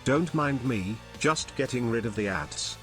Don't mind me, just getting rid of the ads.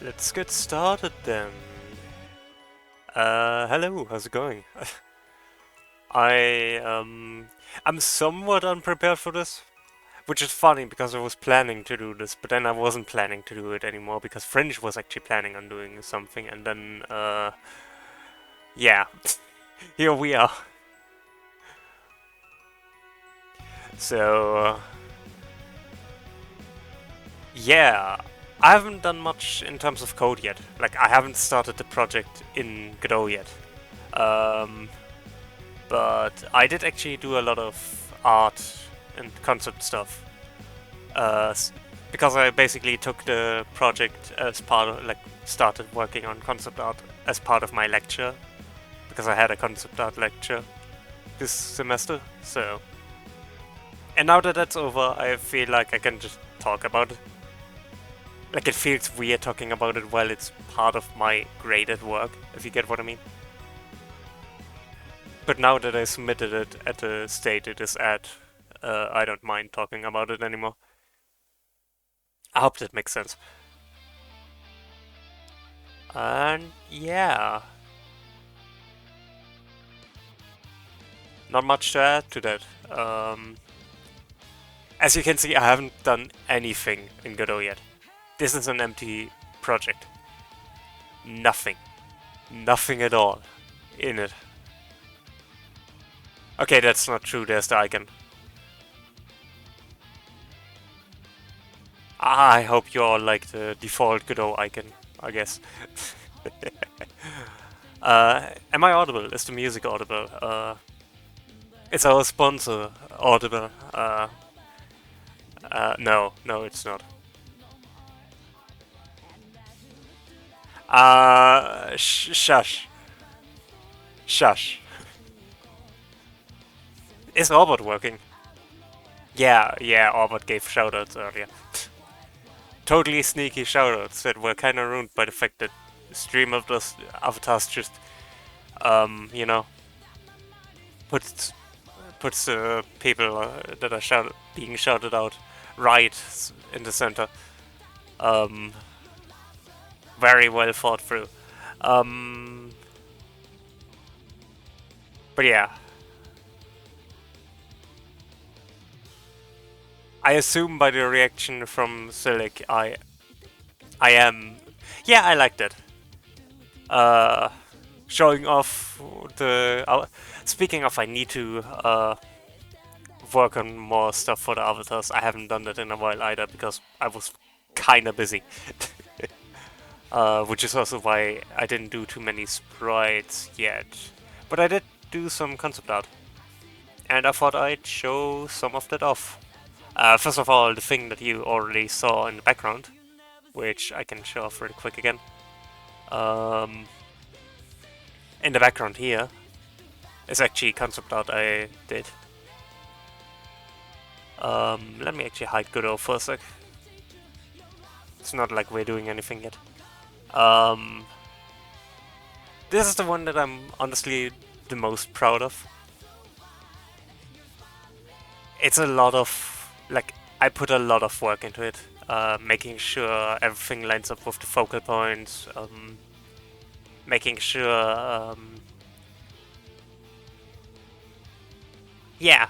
Let's get started then. Hello, how's it going? I, I'm somewhat unprepared for this, which is funny because I was planning to do this, but then I wasn't planning to do it anymore because Fringe was actually planning on doing something, and then, yeah, here we are. So, yeah, I haven't done much in terms of code yet. Like, I haven't started the project in Godot yet. Um, but I did actually do a lot of art and concept stuff. Uh, because I basically took the project as part of, like, started working on concept art as part of my lecture, because I had a concept art lecture this semester, so. And now that that's over, I feel like I can just talk about it. Like, it feels weird talking about it while it's part of my graded work, if you get what I mean. But now that I submitted it at the state it is at, I don't mind talking about it anymore. I hope that makes sense. And yeah, not much to add to that. As you can see, I haven't done anything in Godot yet. This is an empty project. Nothing. Nothing at all in it. Okay, that's not true, there's the icon. I hope you all like the default Godot icon, I guess. Am I audible? Is the music audible? It's our sponsor, Audible. No, it's not. Shush. Shush. Is Robert working? Yeah, Robert gave shoutouts earlier. Totally sneaky shoutouts that were kinda ruined by the fact that stream of those avatars just, you know, puts people that are being shouted out right in the center. Very well thought through. Um, but yeah, I assume by the reaction from Silic, I am. Yeah, I liked it. Showing off the. Speaking of, I need to work on more stuff for the avatars. I haven't done that in a while either because I was kinda busy. Which is also why I didn't do too many sprites yet. But I did do some concept art. And I thought I'd show some of that off. First of all, the thing that you already saw in the background, which I can show off really quick again. In the background here is actually concept art I did. Let me actually hide Godot for a sec. It's not like we're doing anything yet. This is the one that I'm honestly the most proud of. It's a lot of, like, I put a lot of work into it. Making sure everything lines up with the focal points. Making sure, yeah.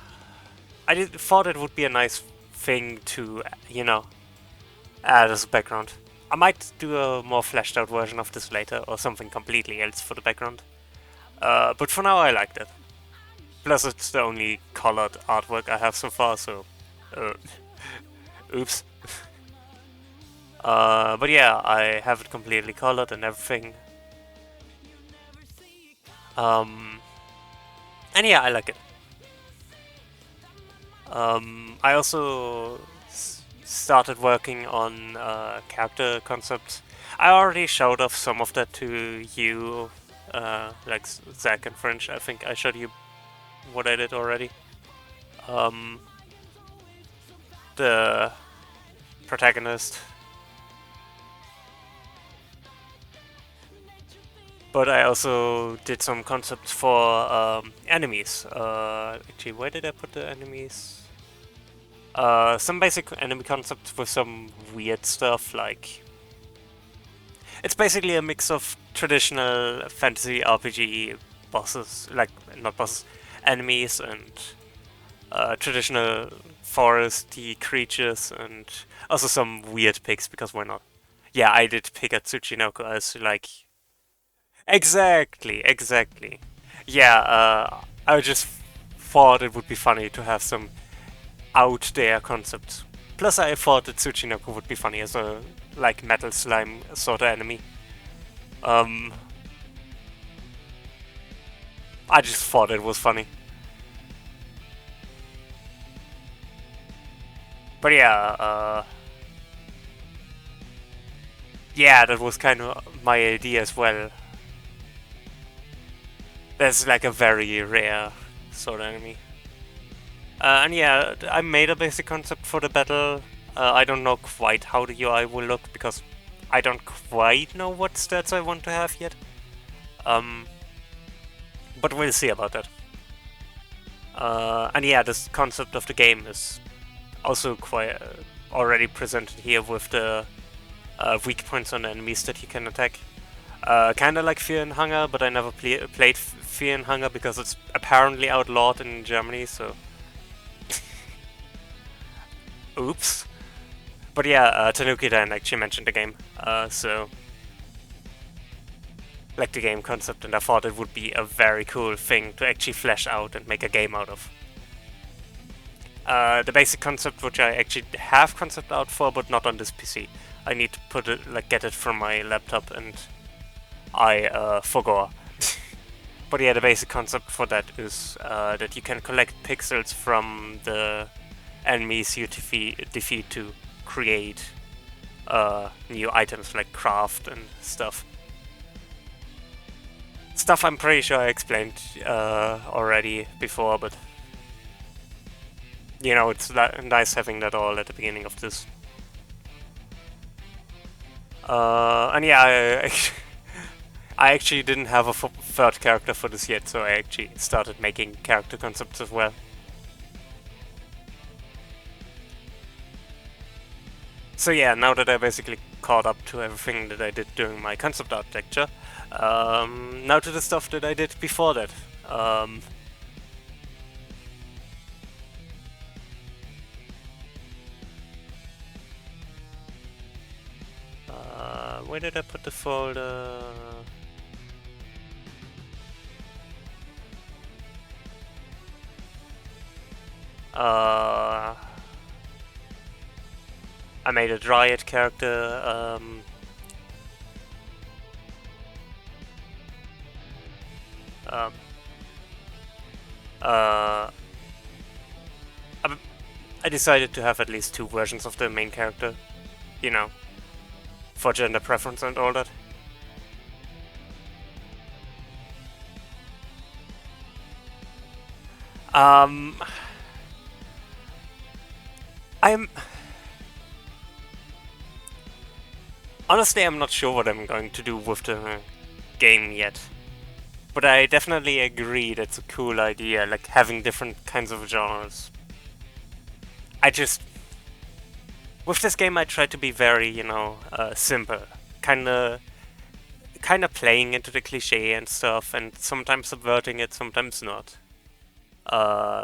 I thought it would be a nice thing to, you know, add as a background. I might do a more fleshed out version of this later, or something completely else for the background. But for now I liked it. Plus it's the only colored artwork I have so far, so... oops. But yeah, I have it completely colored and everything. And yeah, I like it. I also started working on character concepts. I already showed off some of that to you, like Zach and French. I think I showed you what I did already. The protagonist. But I also did some concepts for enemies. Actually, where did I put the enemies? Some basic enemy concepts with some weird stuff like... It's basically a mix of traditional fantasy RPG bosses, like not bosses, enemies, and traditional foresty creatures, and also some weird pigs, because why not? Yeah, I did pick a Tsuchinoko as like exactly. Yeah, I just thought it would be funny to have some out there concepts. Plus, I thought that Tsuchinoko would be funny as a like metal slime sort of enemy. Um, I just thought it was funny. But yeah, that was kind of my idea as well. That's like a very rare sort of enemy. And yeah, I made a basic concept for the battle. I don't know quite how the UI will look because I don't quite know what stats I want to have yet. Um, but we'll see about that. And yeah, this concept of the game is also quite already presented here with the weak points on enemies that you can attack. Kinda like Fear and Hunger, but I never played Fear and Hunger because it's apparently outlawed in Germany, so... Oops. But yeah, Tanuki Dan actually mentioned the game, so... like the game concept, and I thought it would be a very cool thing to actually flesh out and make a game out of. The basic concept, which I actually have concept out for, but not on this PC. I need to put it, like, get it from my laptop, and I forgot. But yeah, the basic concept for that is that you can collect pixels from the enemies you defeat to create new items like craft and stuff. Stuff I'm pretty sure I explained already before, but you know, it's nice having that all at the beginning of this. And yeah, I actually didn't have a third character for this yet, so I actually started making character concepts as well. So yeah, now that I basically caught up to everything that I did during my concept art lecture, now to the stuff that I did before that. Where did I put the folder? I made a Dryad character. Um, uh, I decided to have at least 2 versions of the main character, you know, for gender preference and all that. I'm... Honestly, I'm not sure what I'm going to do with the game yet. But I definitely agree that's a cool idea, like having different kinds of genres. I just... With this game I try to be very, you know, simple. Kinda playing into the cliche and stuff, and sometimes subverting it, sometimes not.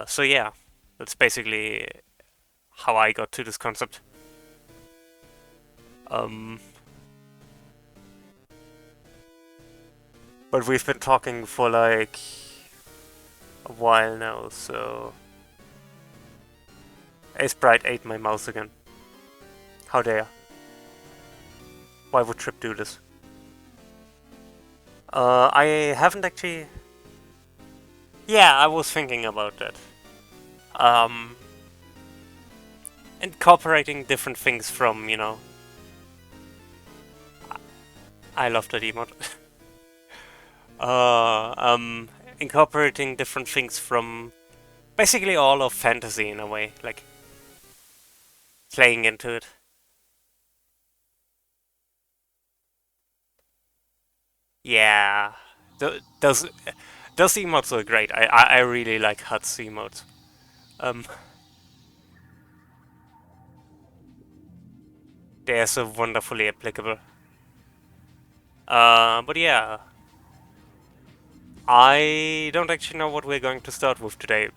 So yeah, that's basically how I got to this concept. But we've been talking for like a while now, so... A sprite ate my mouse again. How dare. Why would Trip do this? I haven't actually... Yeah, I was thinking about that. Incorporating different things from, you know... I love that emote. Incorporating different things from basically all of fantasy in a way, like playing into it. Yeah, those emotes are great. I really like Hut's emotes. They are so wonderfully applicable. But yeah, I don't actually know what we're going to start with today,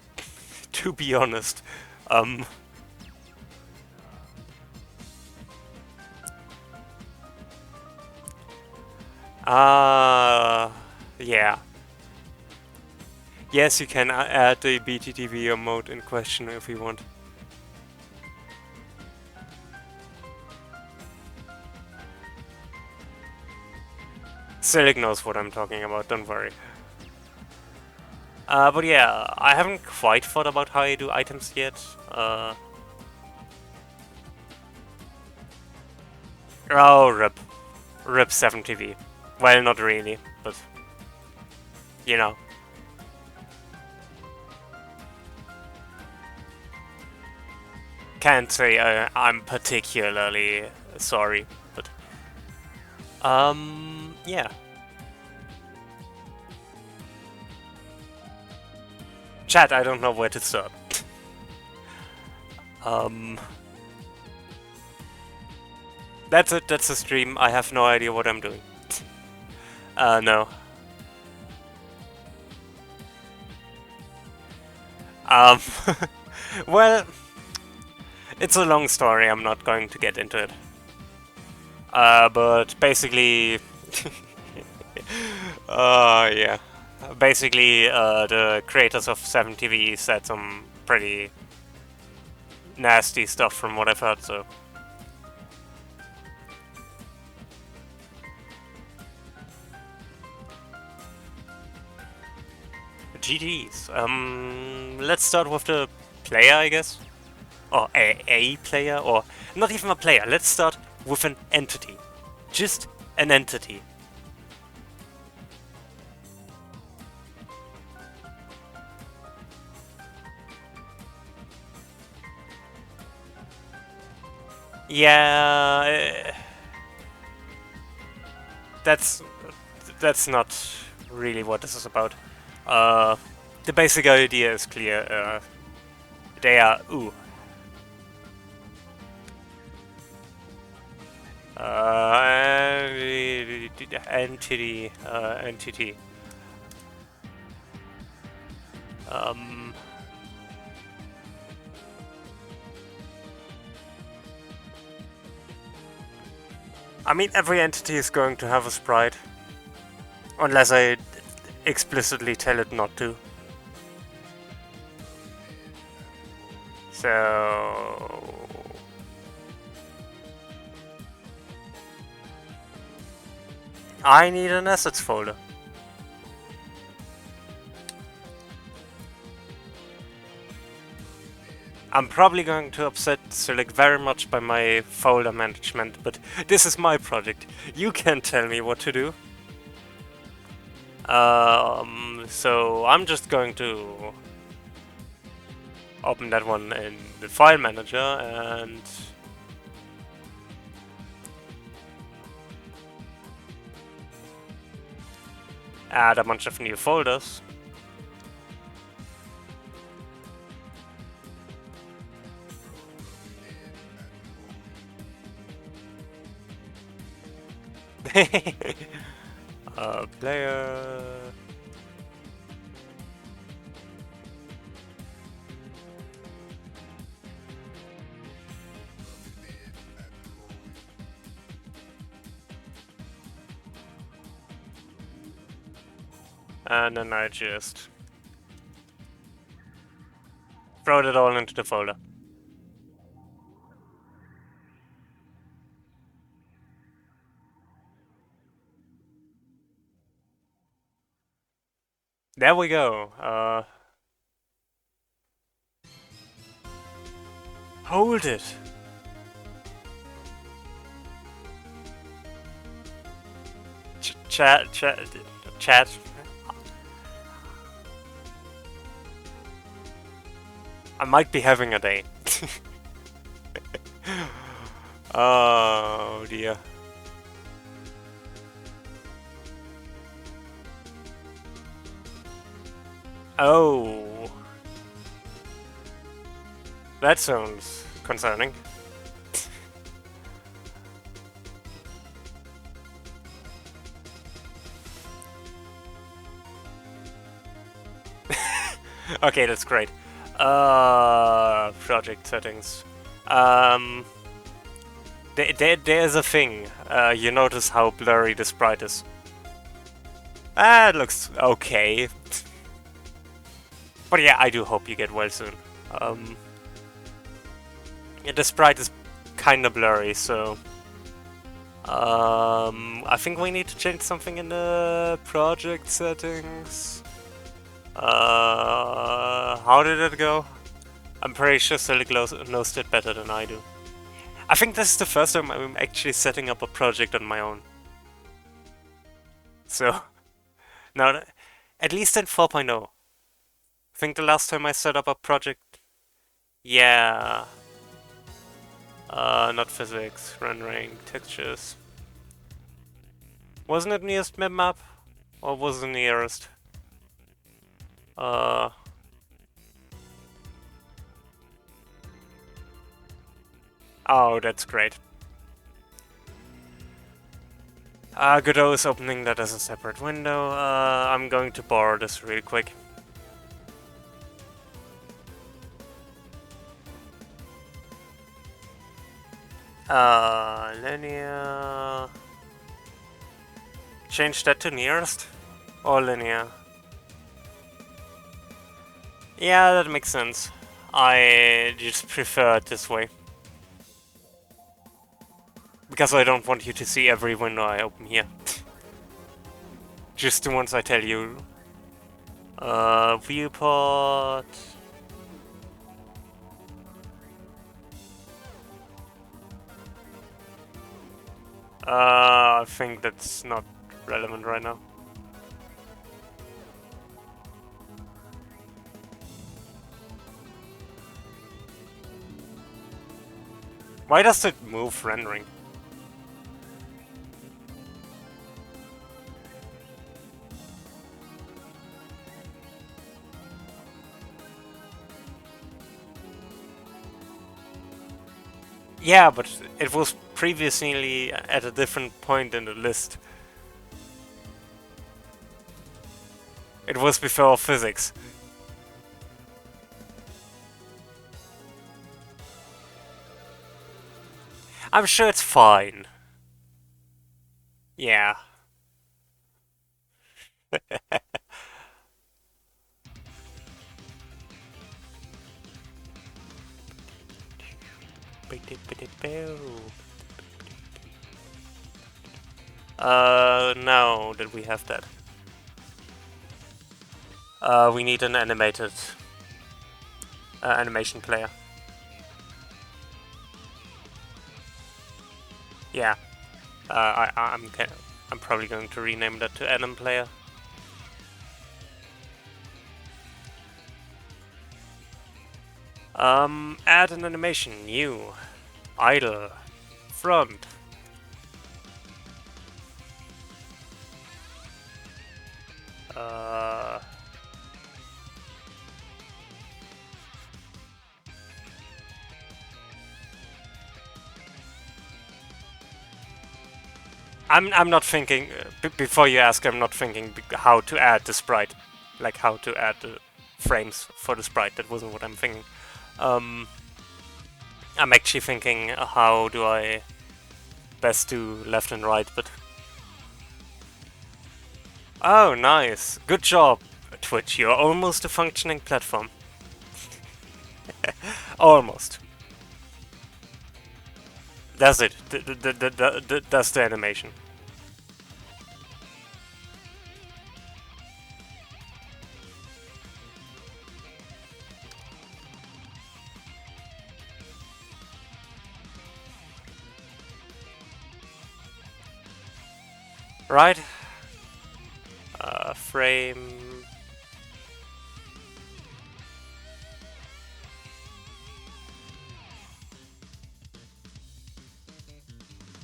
to be honest. Um, uh, yeah. Yes, you can add the BTTV mode in question if you want. Selig knows what I'm talking about, don't worry. But yeah, I haven't quite thought about how I do items yet. Oh, rip. Rip 7TV. Well, not really, but you know. Can't say I'm particularly sorry, but yeah. Chat, I don't know where to start. um, that's it. That's a stream. I have no idea what I'm doing. No. Um, well, it's a long story. I'm not going to get into it. But basically, yeah. Basically, the creators of 7TV said some pretty nasty stuff from what I've heard, so. GG's. Let's start with the player, I guess. Or a player, or not even a player. Let's start with an entity. Just an entity. Yeah, that's not really what this is about. The basic idea is clear. They are entity. Um, I mean, every entity is going to have a sprite, unless I explicitly tell it not to. So I need an assets folder. I'm probably going to upset Silic very much by my folder management, but this is my project. You can't tell me what to do. So I'm just going to open that one in the file manager and add a bunch of new folders. Player. And then I just throw it all into the folder. There we go. Hold it. Chat. I might be having a day. Oh dear. Oh. That sounds concerning. Okay, that's great. Project settings. There's a thing. You notice how blurry the sprite is. It looks okay. But yeah, I do hope you get well soon. Yeah, the sprite is kinda blurry, so... I think we need to change something in the project settings. How did it go? I'm pretty sure Silly knows it better than I do. I think this is the first time I'm actually setting up a project on my own. So, now, at least in 4.0. I think the last time I set up a project... Yeah... not physics, rendering, textures. Wasn't it nearest map? Or was it nearest? Oh, that's great. Godot is opening that as a separate window. I'm going to borrow this real quick. Linear... Change that to nearest? Or linear? Yeah, that makes sense. I just prefer it this way. Because I don't want you to see every window I open here. Just the ones I tell you. Viewport... I think that's not relevant right now. Why does it move rendering? Yeah, but it was previously at a different point in the list. It was before physics. I'm sure it's fine. Yeah. No, did we have that? We need an animated animation player. Yeah. I'm probably going to rename that to anim player. Add an animation, new, idle, front. I'm not thinking, before you ask, I'm not thinking how to add the sprite. Like how to add the frames for the sprite, that wasn't what I'm thinking. I'm actually thinking, how do I best do left and right, but... Oh, nice. Good job, Twitch. You're almost a functioning platform. Almost. That's it. That's the animation. Right? Frame...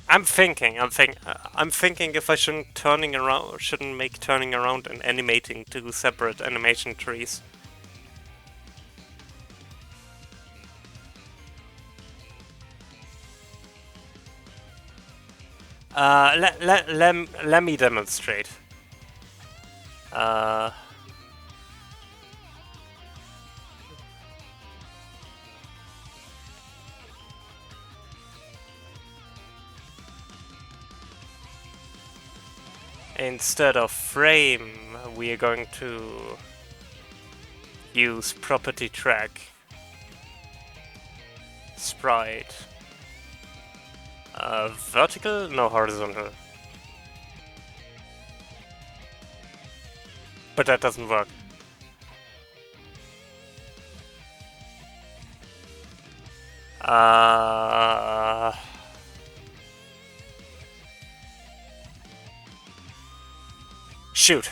I'm thinking if I shouldn't make turning around and animating two separate animation trees. Let me demonstrate. instead of frame, we are going to use property track sprite. Vertical? No, horizontal. But that doesn't work. Shoot.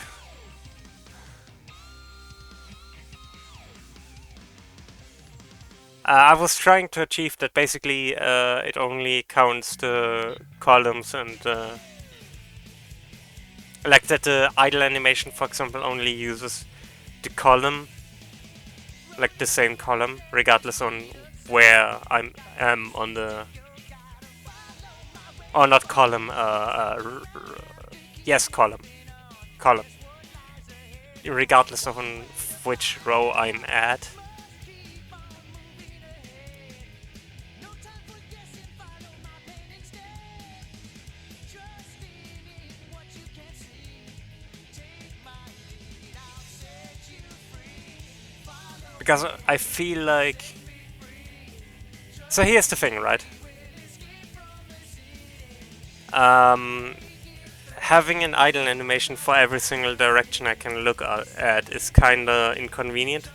I was trying to achieve that basically it only counts the columns and like that the idle animation, for example, only uses the column, like the same column, regardless on where I am on the... Oh, not column, yes, column. Column. Regardless of on which row I'm at. Because I feel like... So here's the thing, right? Having an idle animation for every single direction I can look at is kinda inconvenient.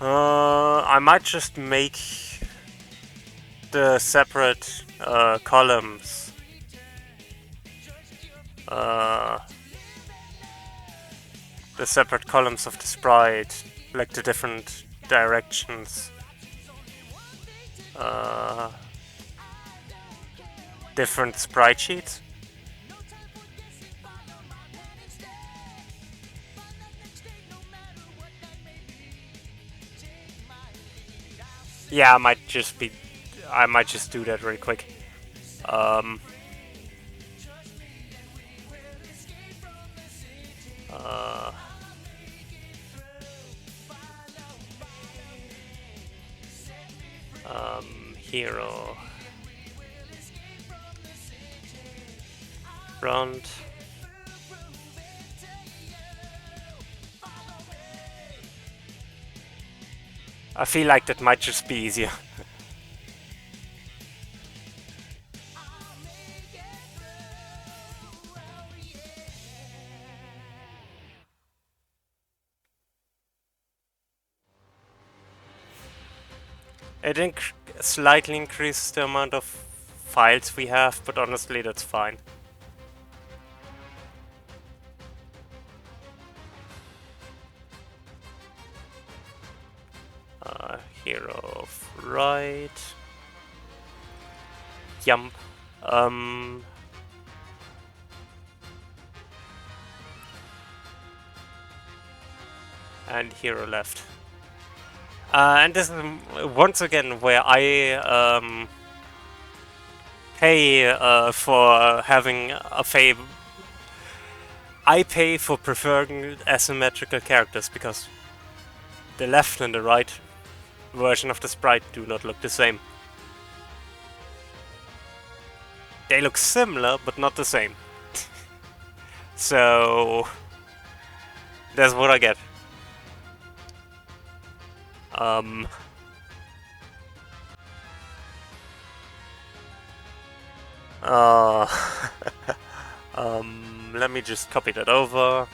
I might just make the separate columns the separate columns of the sprite, like the different directions, different sprite sheets. Yeah, I might just do that really quick. Hero front. I feel like that might just be easier. It slightly increases the amount of files we have, but honestly that's fine. Hero right. Jump. And hero left. And this is once again where I pay for having a favor. I pay for preferring asymmetrical characters because the left and the right version of the sprite do not look the same. They look similar, but not the same. So that's what I get. Let me just copy that over.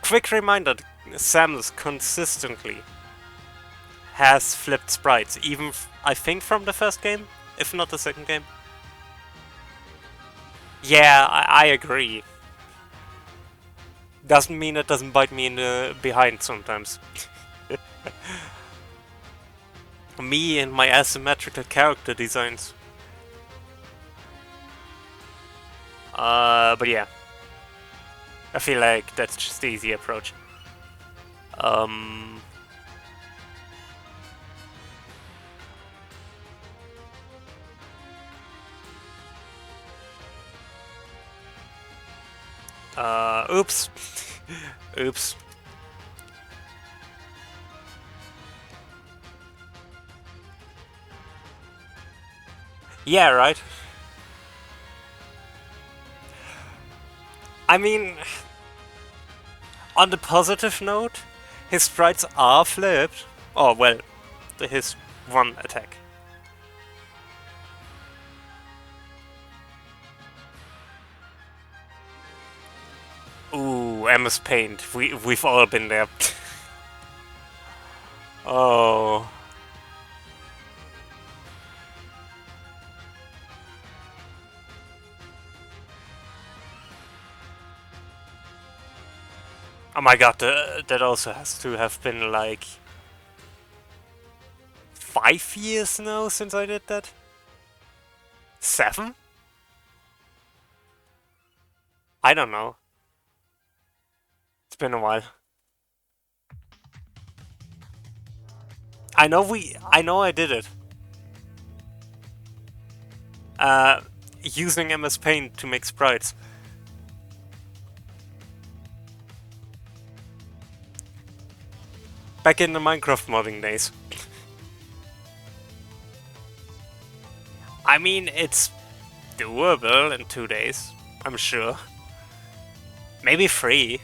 Quick reminder, Samus consistently has flipped sprites, even I think from the first game, if not the second game. Yeah, I agree. Doesn't mean it doesn't bite me in the behind sometimes. Me and my asymmetrical character designs. But yeah. I feel like that's just the easy approach. And, Oops. Oops. Yeah, right. I mean, on the positive note, his sprites are flipped. Oh, well, his one attack. Ooh, MS Paint. We've all been there. Oh. Oh my god, that also has to have been like 5 years now since I did that? 7? I don't know. It's been a while. I know I did it. Using MS Paint to make sprites. Back in the Minecraft modding days. I mean, it's doable in 2 days, I'm sure. Maybe 3.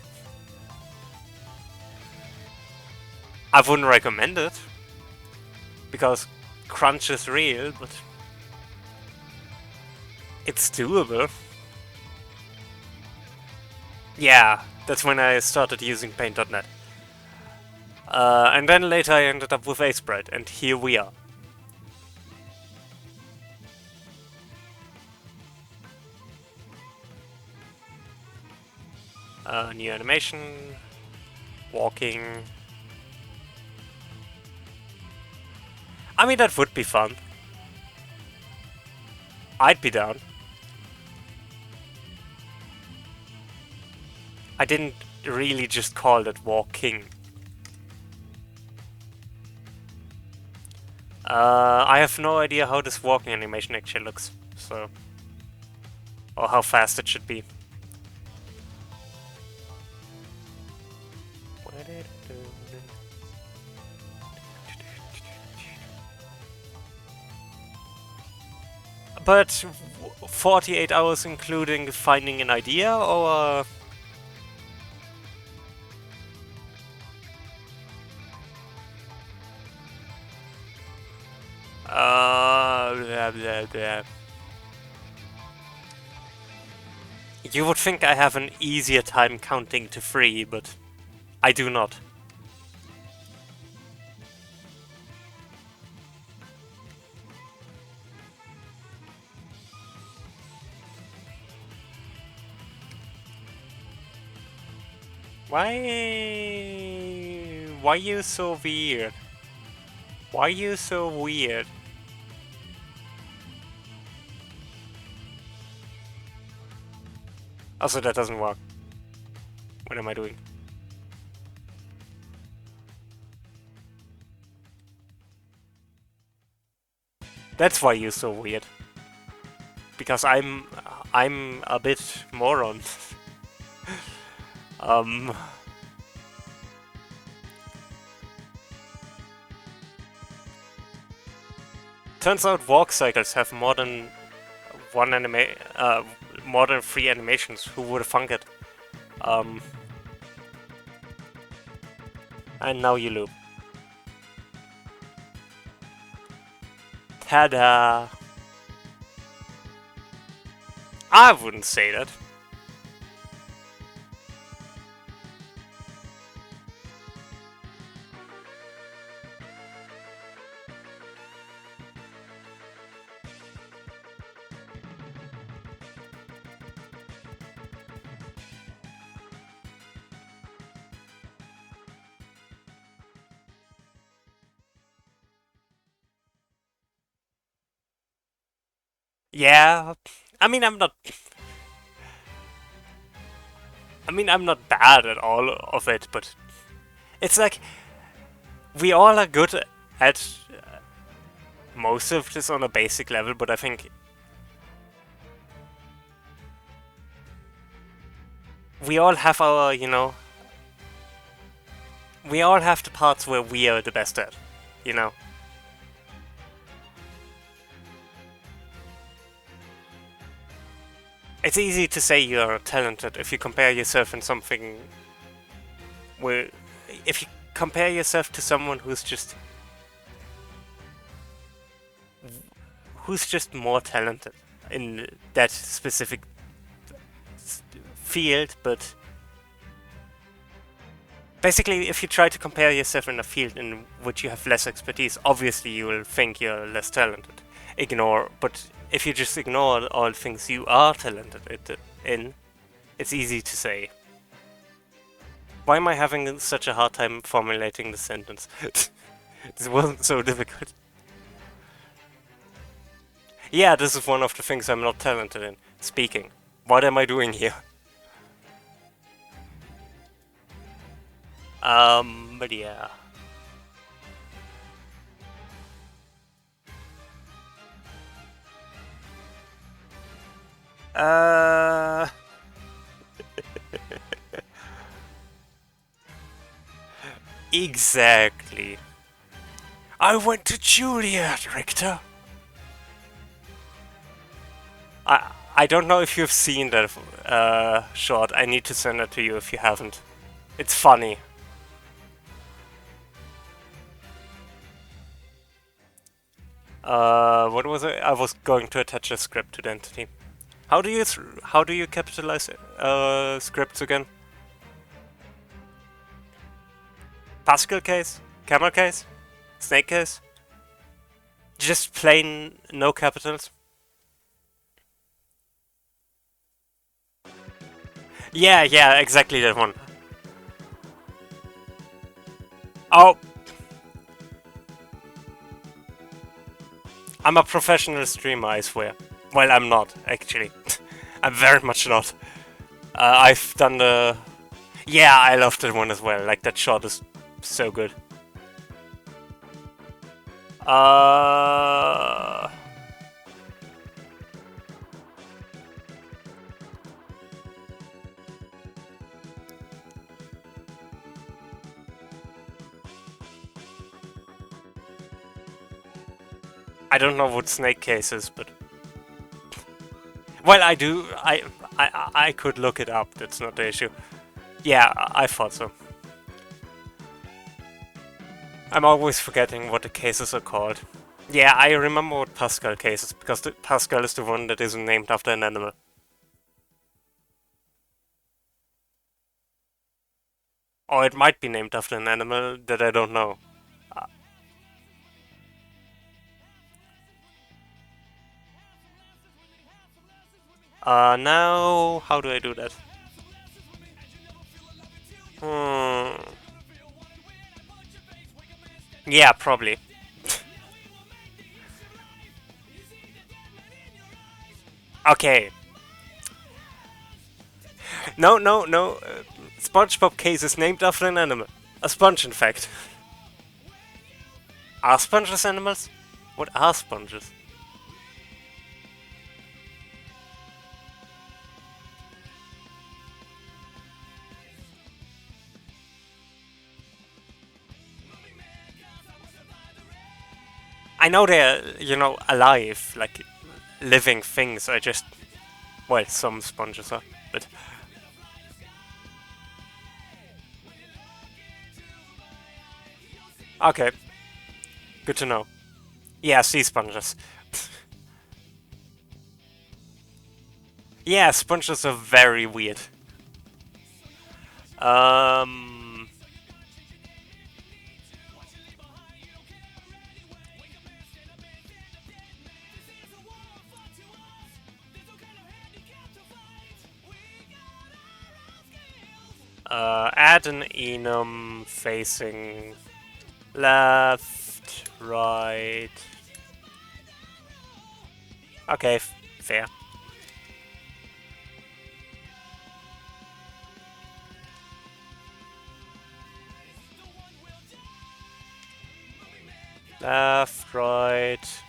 I wouldn't recommend it, because crunch is real, but it's doable. Yeah, that's when I started using Paint.net. And then later I ended up with Sprite, and here we are. New animation, walking. I mean, that would be fun. I'd be down. I didn't really just call it walking. I have no idea how this walking animation actually looks, so... or how fast it should be. But 48 hours including finding an idea, or... blah, blah, blah. You would think I have an easier time counting to 3, but I do not. Why you so weird? Why you so weird? Also, that doesn't work. What am I doing? That's why you're so weird. Because I'm a bit moron. Turns out walk cycles have more than more than 3 animations. Who would have thunk it? And now you loop. Ta-da! I wouldn't say that. Yeah, I mean, I'm not bad at all of it, but it's like we all are good at most of this on a basic level, but I think we all have our, we all have the parts where we are the best at, you know? It's easy to say you're talented if you compare yourself in something where... If you compare yourself to someone who's just more talented in that specific field, but basically if you try to compare yourself in a field in which you have less expertise, obviously you will think you're less talented. But if you just ignore all things you are talented in, it's easy to say. Why am I having such a hard time formulating the sentence? This wasn't so difficult. Yeah, this is one of the things I'm not talented in. Speaking. What am I doing here? But yeah. Exactly. I went to Juliet, Richter. I don't know if you've seen that short. I need to send it to you if you haven't. It's funny. What was it? I was going to attach a script to the entity. How do you capitalize scripts again? Pascal case? Camel case? Snake case? Just plain no capitals? Yeah, exactly that one. Oh! I'm a professional streamer, I swear. Well, I'm not, actually. I'm very much not. I've done the... Yeah, I love that one as well. Like, that shot is so good. I don't know what snake case is, but... Well, I do. I could look it up. That's not the issue. Yeah, I thought so. I'm always forgetting what the cases are called. Yeah, I remember what Pascal case is, because Pascal is the one that isn't named after an animal. Or it might be named after an animal that I don't know. Now, how do I do that? Yeah, probably. Okay. No. SpongeBob case is named after an animal. A sponge, in fact. Are sponges animals? What are sponges? I know they're, alive, like living things. I just... Well, some sponges are, but... Okay. Good to know. Yeah, sea sponges. Yeah, sponges are very weird. Add an enum facing left, right. Okay, fair. Left, right.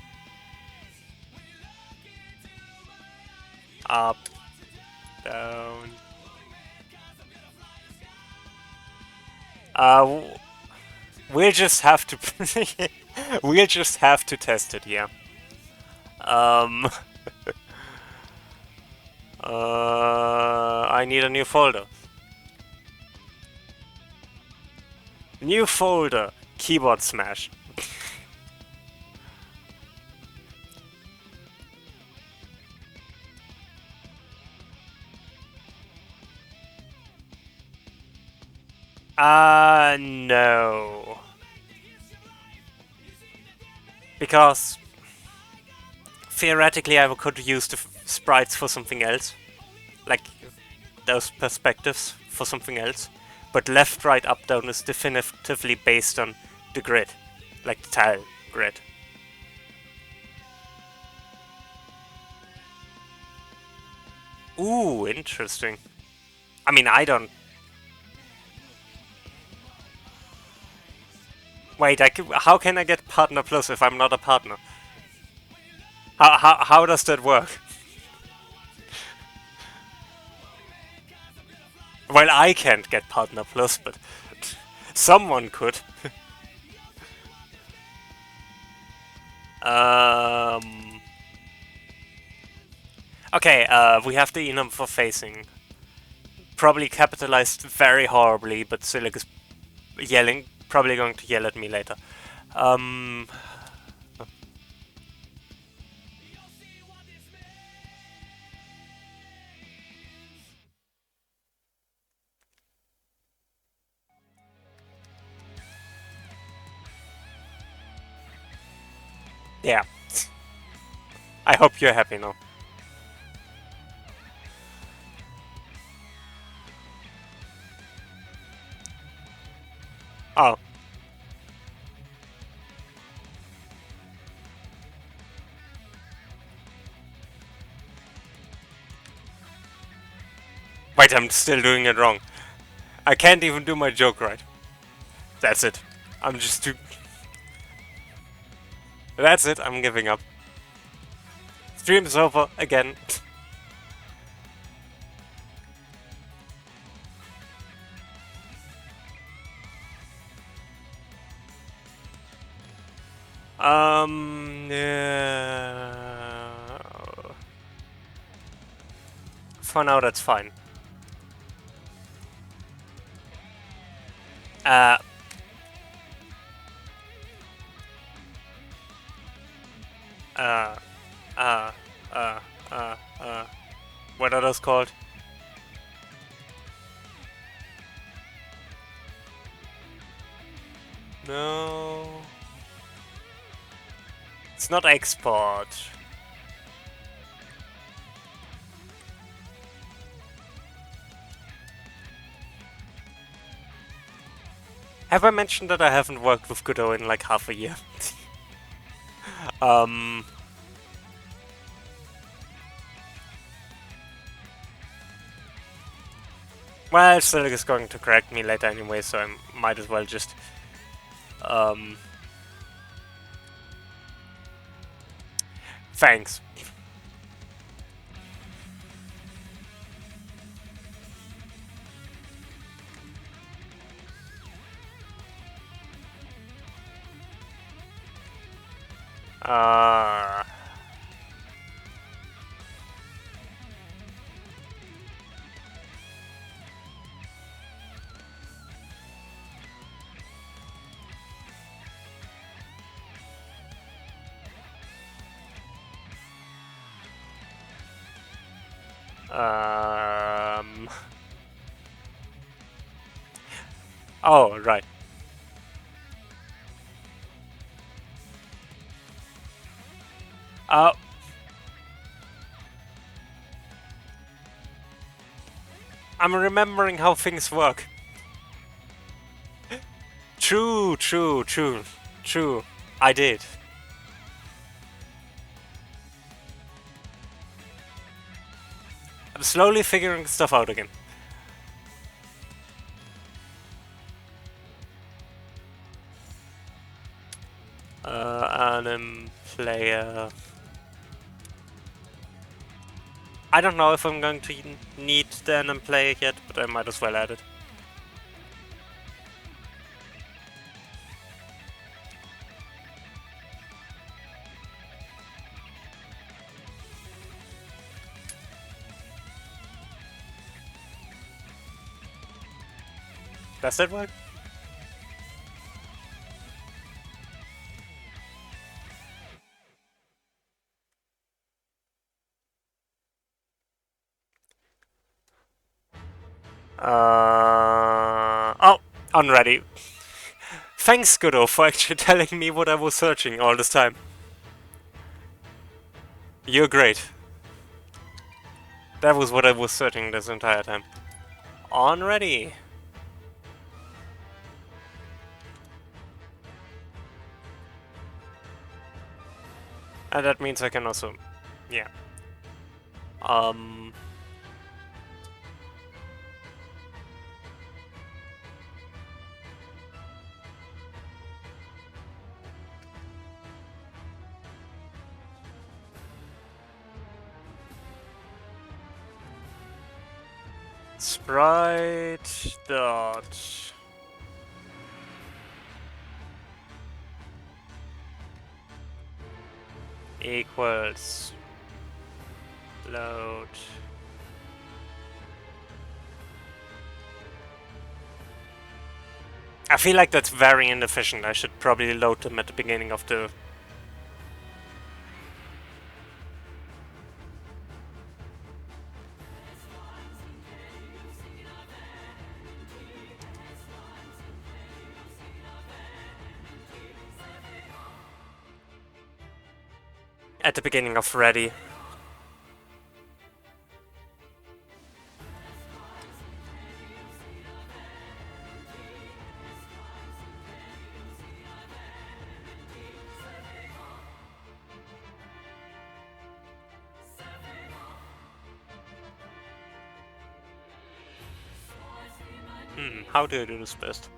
Up, down. Uh, we'll just have to we'll just have to test it, yeah. I need a new folder. New folder. Keyboard smash. No. Because theoretically I could use the sprites for something else. Like those perspectives for something else. But left, right, up, down is definitively based on the grid. Like the tile grid. Ooh, interesting. I mean, I don't... Wait, how can I get Partner Plus if I'm not a partner? How does that work? Well, I can't get Partner Plus, but someone could. Okay, we have the enum for facing. Probably capitalized very horribly, but Silik is yelling, probably going to yell at me later. Yeah. I hope you're happy now. Oh. Wait, I'm still doing it wrong. I can't even do my joke right. That's it. I'm just too... That's it, I'm giving up. Stream's over again. Yeah. For now, that's fine. What are those called? No. It's not export. Have I mentioned that I haven't worked with Godot in like half a year? Well, Silik is going to correct me later anyway, so I might as well just... Thanks. Oh, right. I'm remembering how things work. True. I did. I'm slowly figuring stuff out again. Anim player. I don't know if I'm going to need the anim player yet, but I might as well add it. Does that work? Oh, unready. Thanks, Godot, for actually telling me what I was searching all this time. You're great. That was what I was searching this entire time. Unready. And that means I can also... yeah. Sprite dot equals load I feel like that's very inefficient. I should probably load them at the beginning of the... at the beginning of ready. How do I do this best?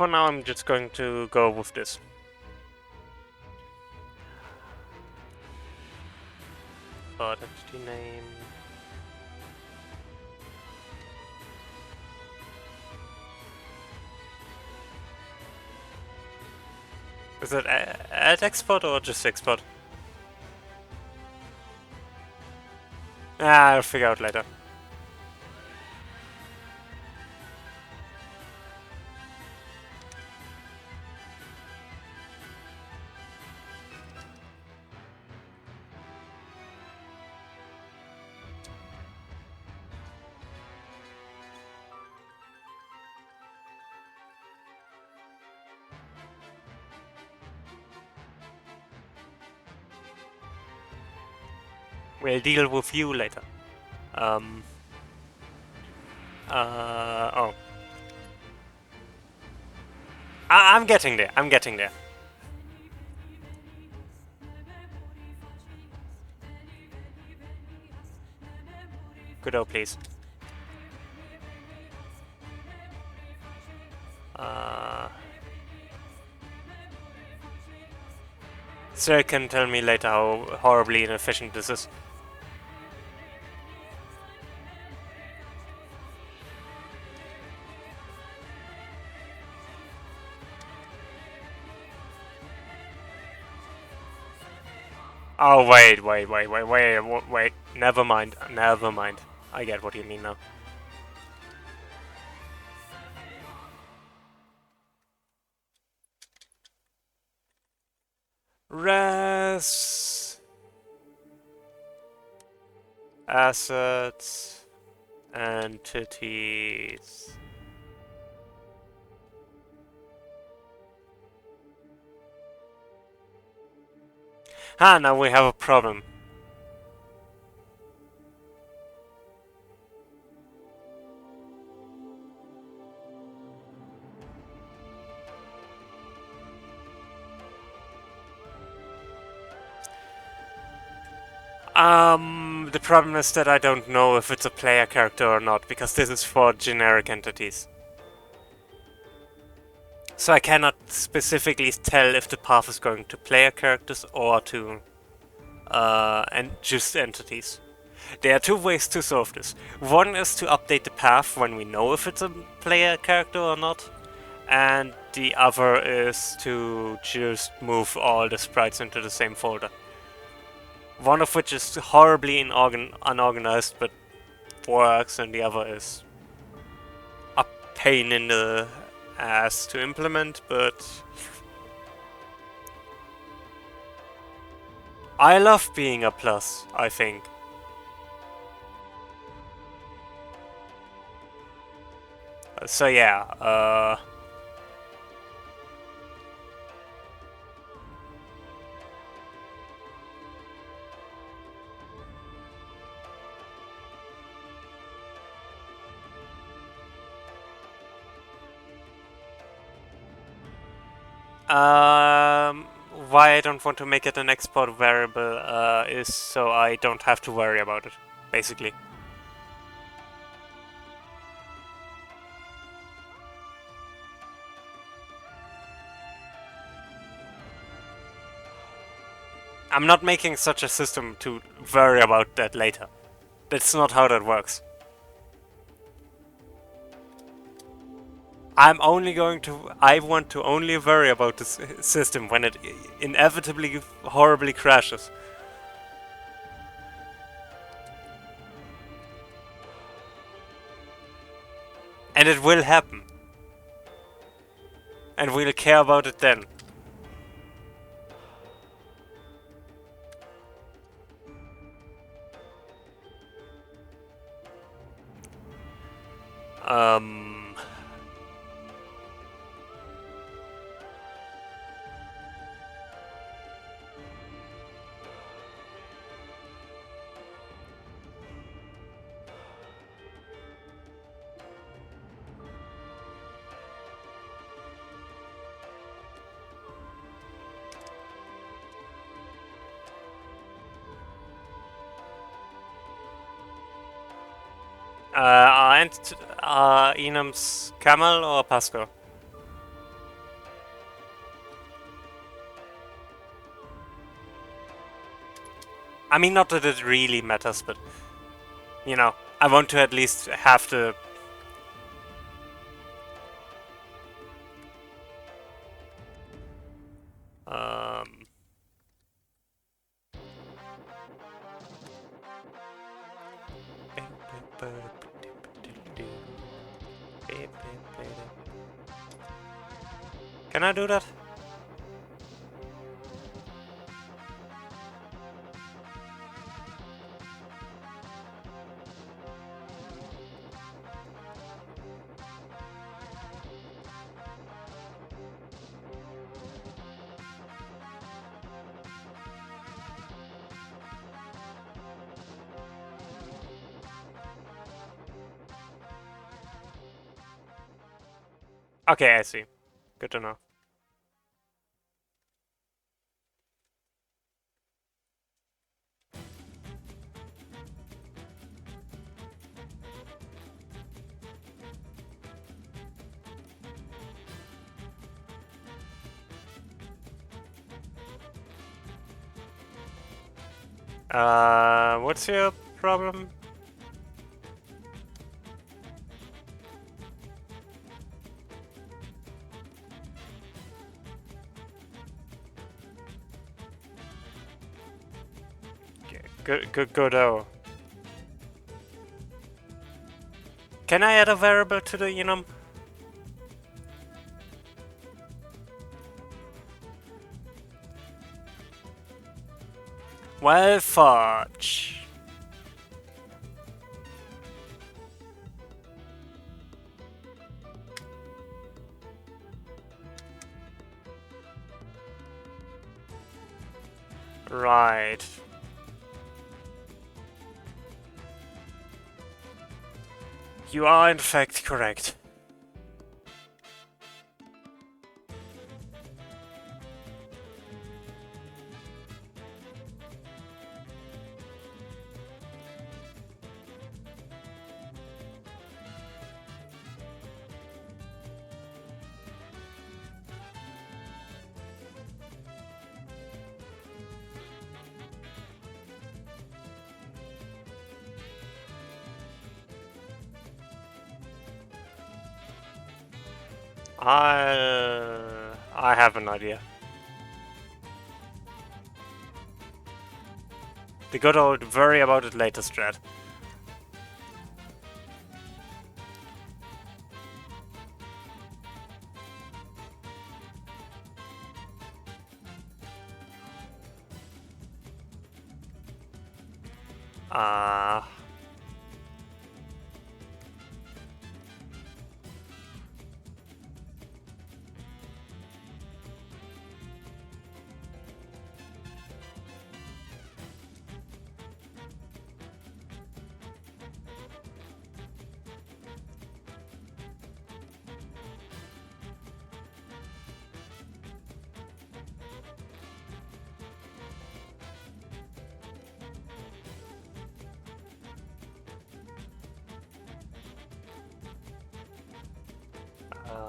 For now, I'm just going to go with this. But entity name... is it add export or just export? I'll figure out later. We'll deal with you later. Oh. I'm getting there, I'm getting there. Godot, please. Sir can tell me later how horribly inefficient this is. Oh, wait. Never mind. I get what you mean now. Res... assets... entities... Ah, now we have a problem. The problem is that I don't know if it's a player character or not, because this is for generic entities. So I cannot specifically tell if the path is going to player characters or to and just entities. There are two ways to solve this. One is to update the path when we know if it's a player character or not, and the other is to just move all the sprites into the same folder. One of which is horribly unorganized but works, and the other is a pain in the ass to implement, but I love being a plus, I think. So yeah, why I don't want to make it an export variable is so I don't have to worry about it, basically. I'm not making such a system to worry about that later. That's not how that works. I want to only worry about this system when it inevitably horribly crashes. And it will happen. And we'll care about it then. And Enum's Camel or Pasco? I mean, not that it really matters, but you know, I want to at least have the Can I do that? Okay, I see. Good to know. What's your problem? Godot. Can I add a variable to the enum? Well, fudge. Right. You are in fact correct. I have an idea. The good old worry about it later strat. Uh,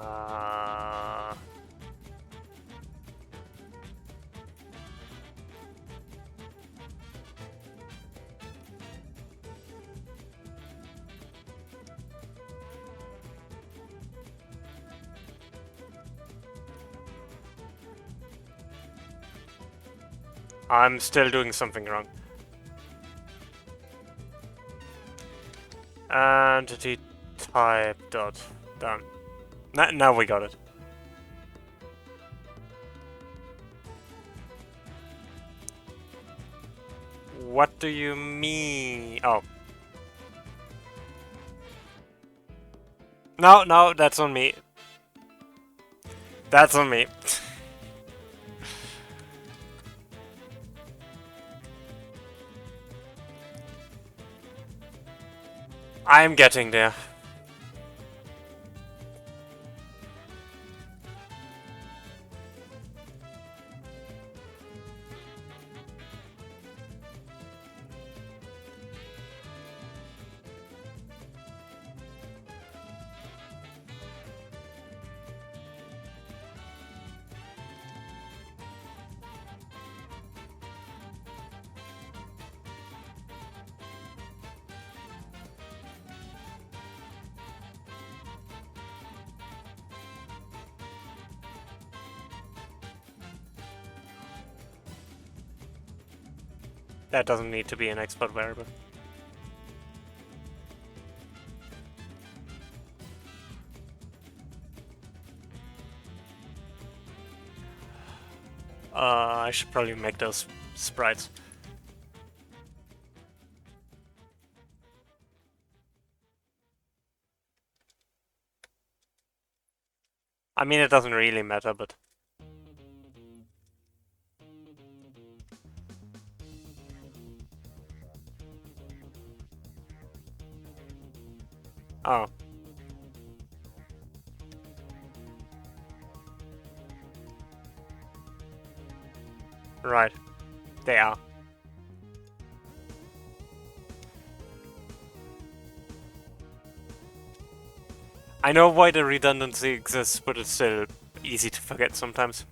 uh, I'm still doing something wrong. Entity type dot done. Now we got it. What do you mean? Oh. No, that's on me. That's on me. I'm getting there. That doesn't need to be an export variable. I should probably make those sprites. I mean, it doesn't really matter, but... Oh. Right. They are. I know why the redundancy exists, but it's still easy to forget sometimes.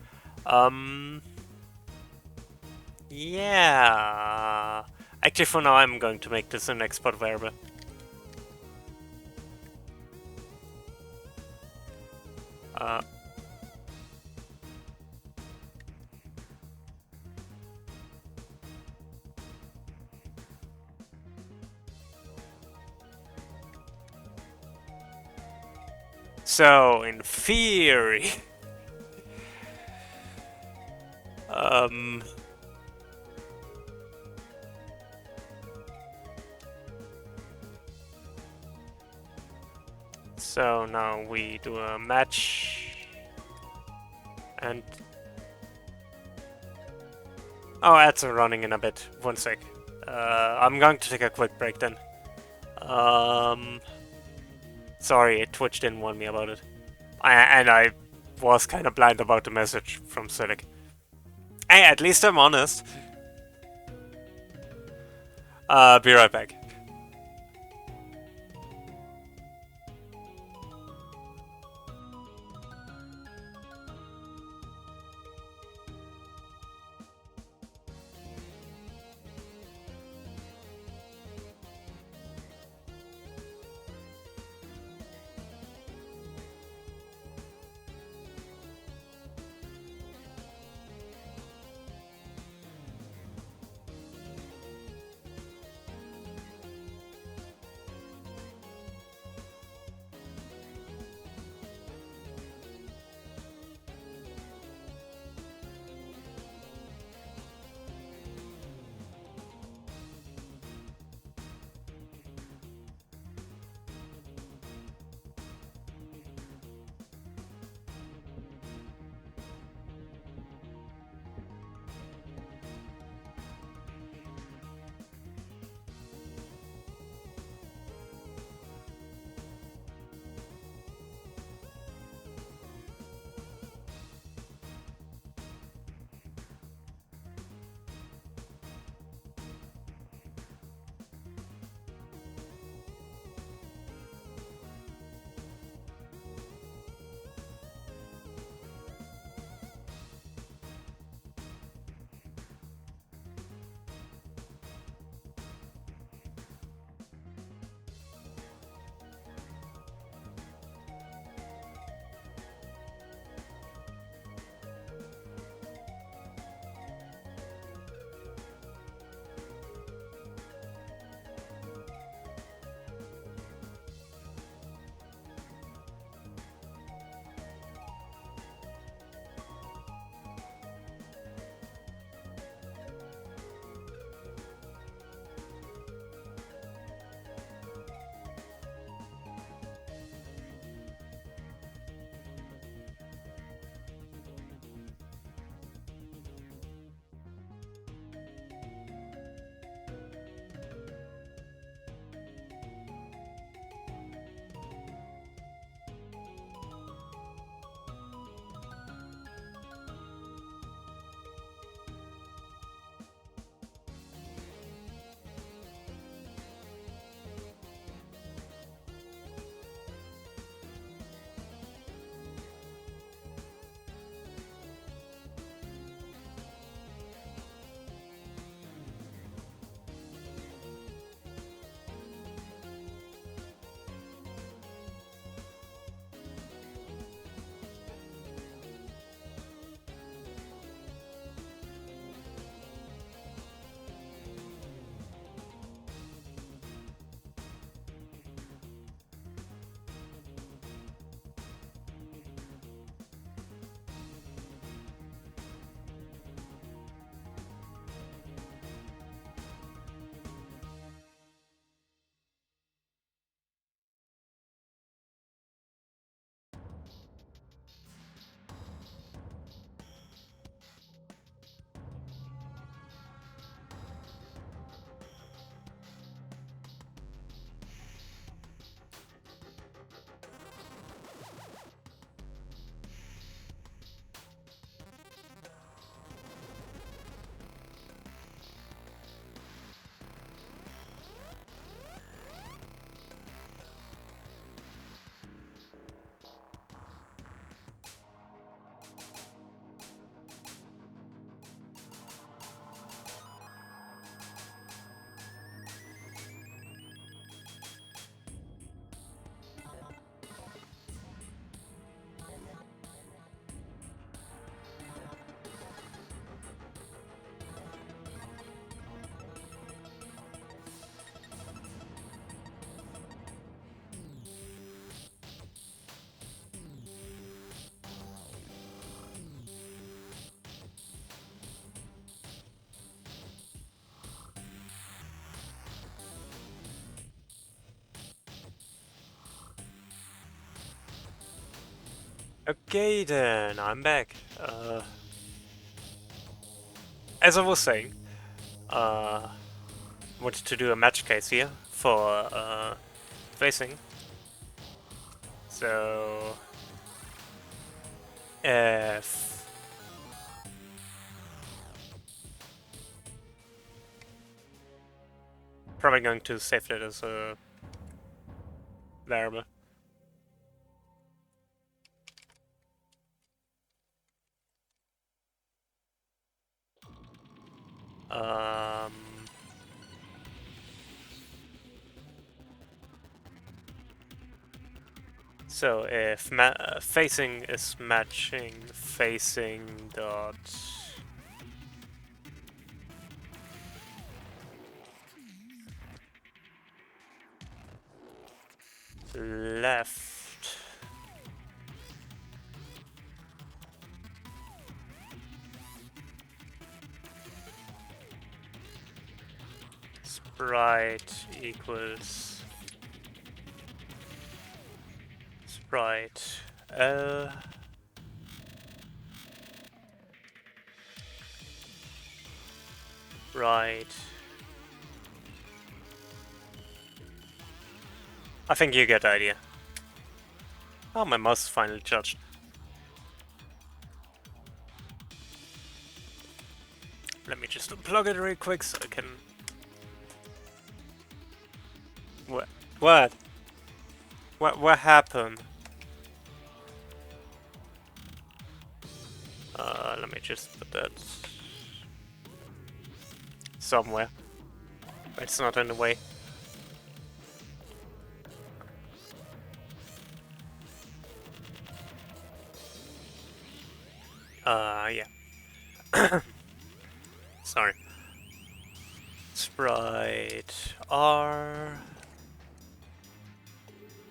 Yeah. Actually, for now, I'm going to make this an export variable. So, in theory... So now we do a match... And... Oh, ads are running in a bit. 1 sec. I'm going to take a quick break then. Sorry, Twitch didn't warn me about it. And I was kind of blind about the message from Silic. Hey, at least I'm honest. Be right back. Okay then, I'm back. As I was saying, wanted to do a match case here for facing. So if probably going to save that as a variable. Um, so if facing is matching facing dot left sprite equals sprite L right. I think you get the idea. Oh, my mouse is finally charged. Let me just unplug it real quick so I can... What? What? What happened? Let me just put that somewhere. It's not in the way. Yeah. Sorry. Sprite R.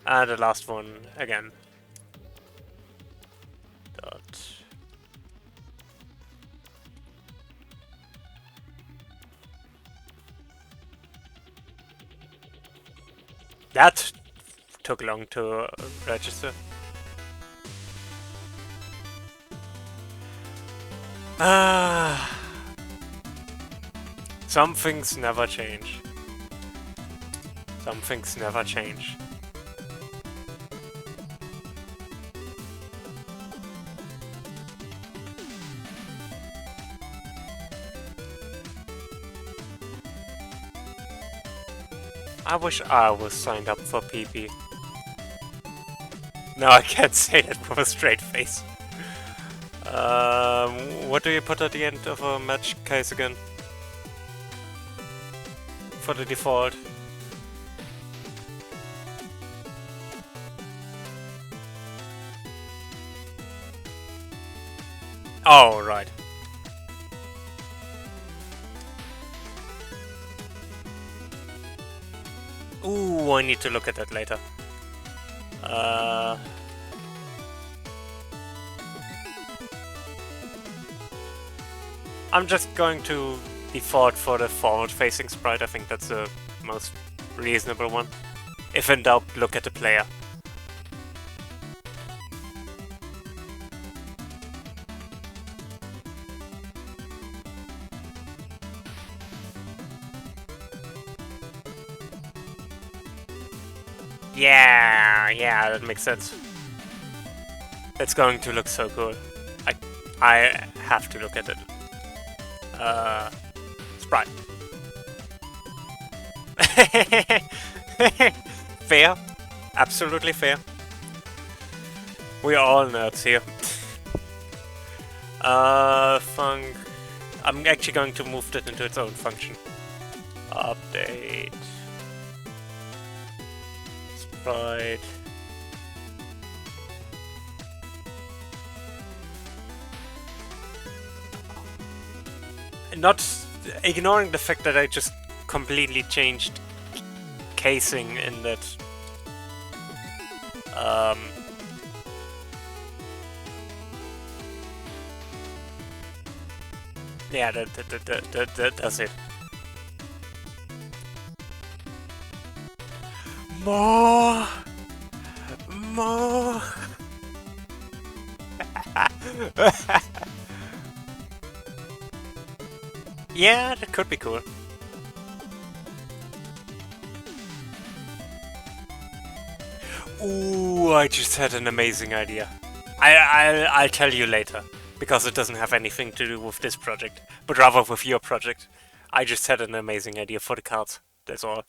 And the last one again. Dot. That took long to register. Some things never change. Some things never change. I wish I was signed up for PP. No, I can't say that with a straight face. What do you put at the end of a match case again? For the default. Oh, right. Ooh, I need to look at that later. I'm just going to default for the forward-facing sprite. I think that's the most reasonable one. If in doubt, look at the player. Yeah, that makes sense. It's going to look so cool. I have to look at it. Sprite. Fair. Absolutely fair. We are all nerds here. Func. I'm actually going to move that into its own function. Update. Sprite. Not ignoring the fact that I just completely changed casing in that. Yeah, that does it. More. Yeah, that could be cool. Ooh, I just had an amazing idea. I'll tell you later, because it doesn't have anything to do with this project, but rather with your project. I just had an amazing idea for the cards, that's all.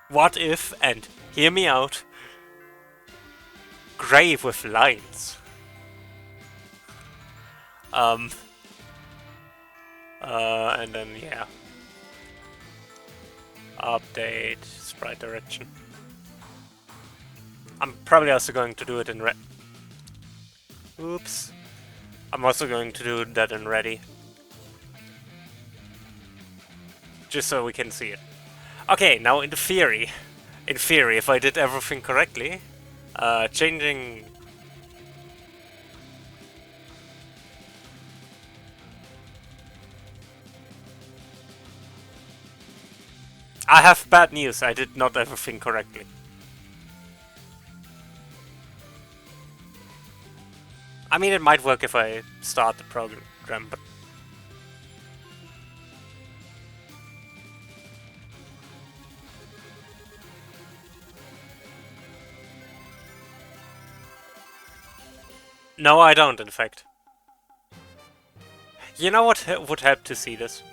What if, and hear me out, grey with lines? And then, yeah. Update, sprite direction. I'm probably also going to do it in red. Oops. I'm also going to do that in ready. Just so we can see it. Okay, now in theory, if I did everything correctly, changing... I have bad news, I did not everything correctly. I mean, it might work if I start the program, but... No, I don't, in fact. You know what would help to see this?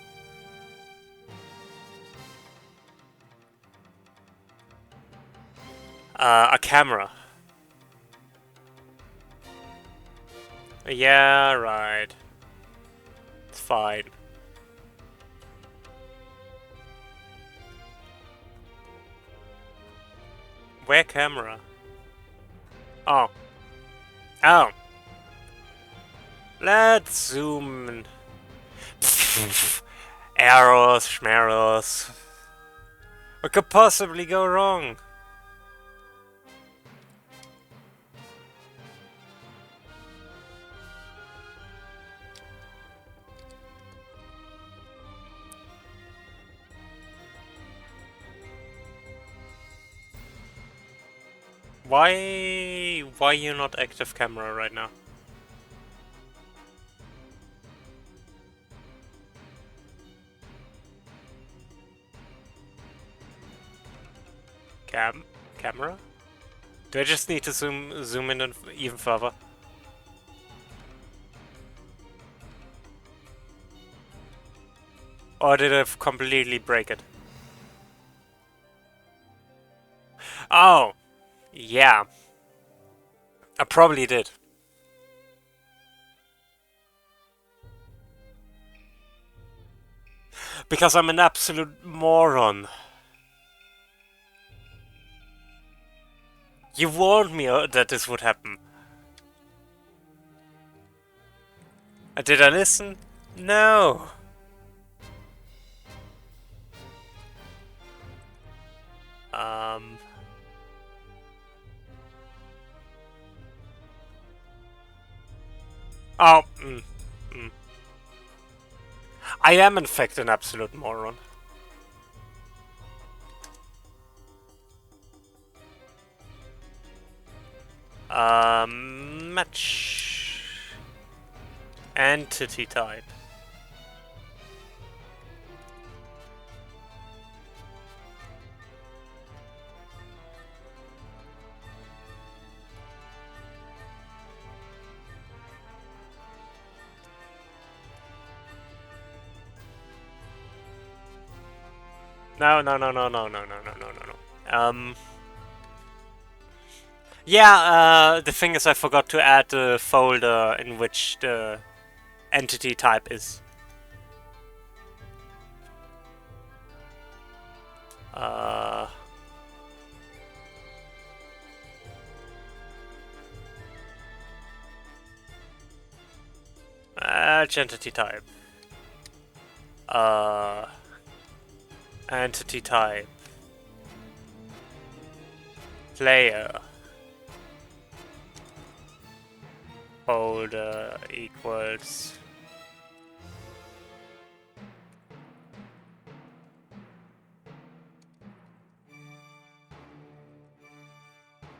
A camera. Yeah, right. It's fine. Where camera? Oh. Oh. Let's zoom in. Arrows, schmarrows. What could possibly go wrong? Why you not active camera right now? Camera? Do I just need to zoom in even further? Or did I completely break it? Oh, yeah. I probably did. Because I'm an absolute moron. You warned me that this would happen. Did I listen? No. Oh. I am in fact an absolute moron. Match. Entity type. No. Yeah, the thing is I forgot to add the folder in which the entity type is. Entity type. Entity type. Player. Folder equals.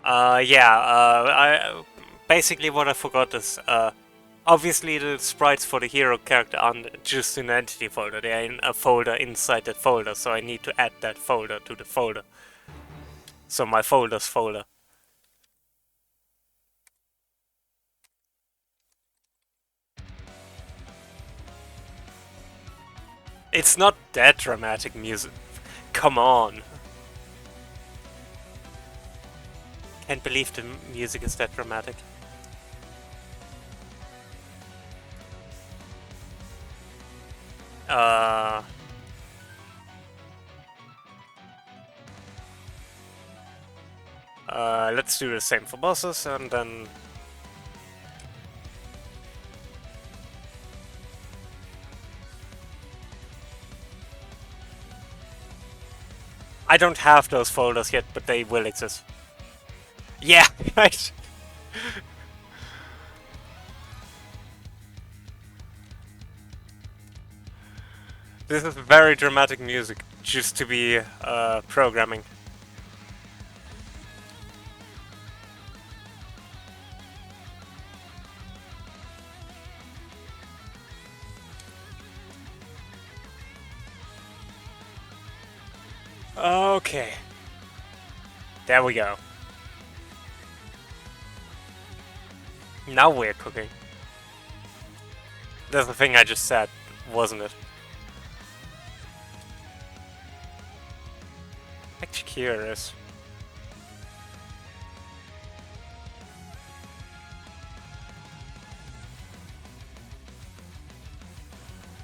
Yeah, basically what I forgot is, obviously the sprites for the hero character aren't just in the entity folder, they are in a folder inside that folder, so I need to add that folder to the folder. So my folders folder. It's not that dramatic music. Come on. Can't believe the music is that dramatic. Let's do the same for bosses and then... I don't have those folders yet, but they will exist. Yeah, right. This is very dramatic music, just to be programming. Okay. There we go. Now we're cooking. That's the thing I just said, wasn't it? Actually curious.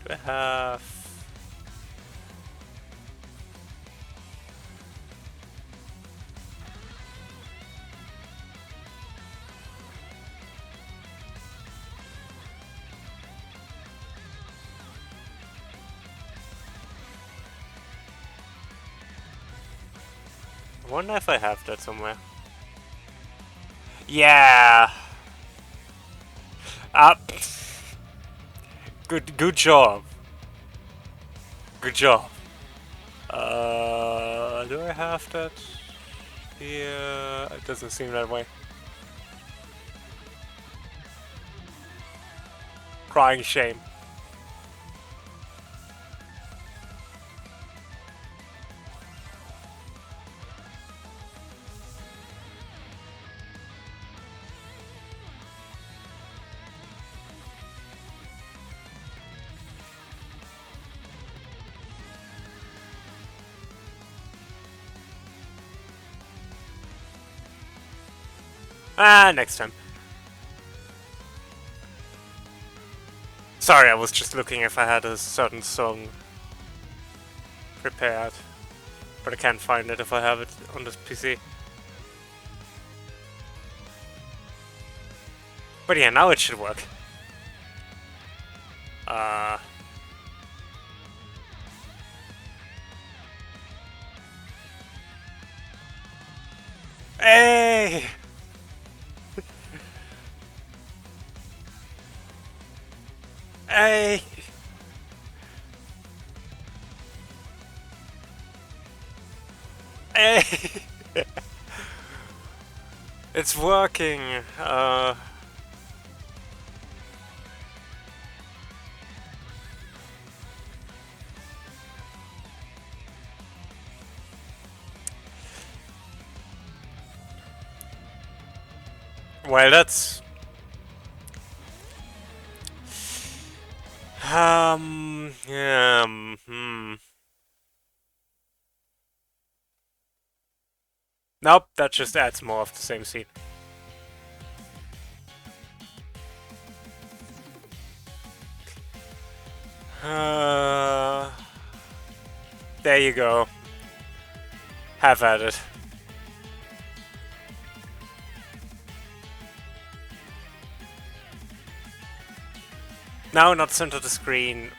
Do I have... I wonder if I have that somewhere. Yeah. Good job. Good job. Do I have that? Yeah, it doesn't seem that way. Crying shame. Next time. Sorry, I was just looking if I had a certain song prepared. But I can't find it if I have it on this PC. But yeah, now it should work. Hey! Hey! Hey! It's working. Well, that's... Nope, that just adds more of the same scene. There you go. Have at it. No, not center the screen.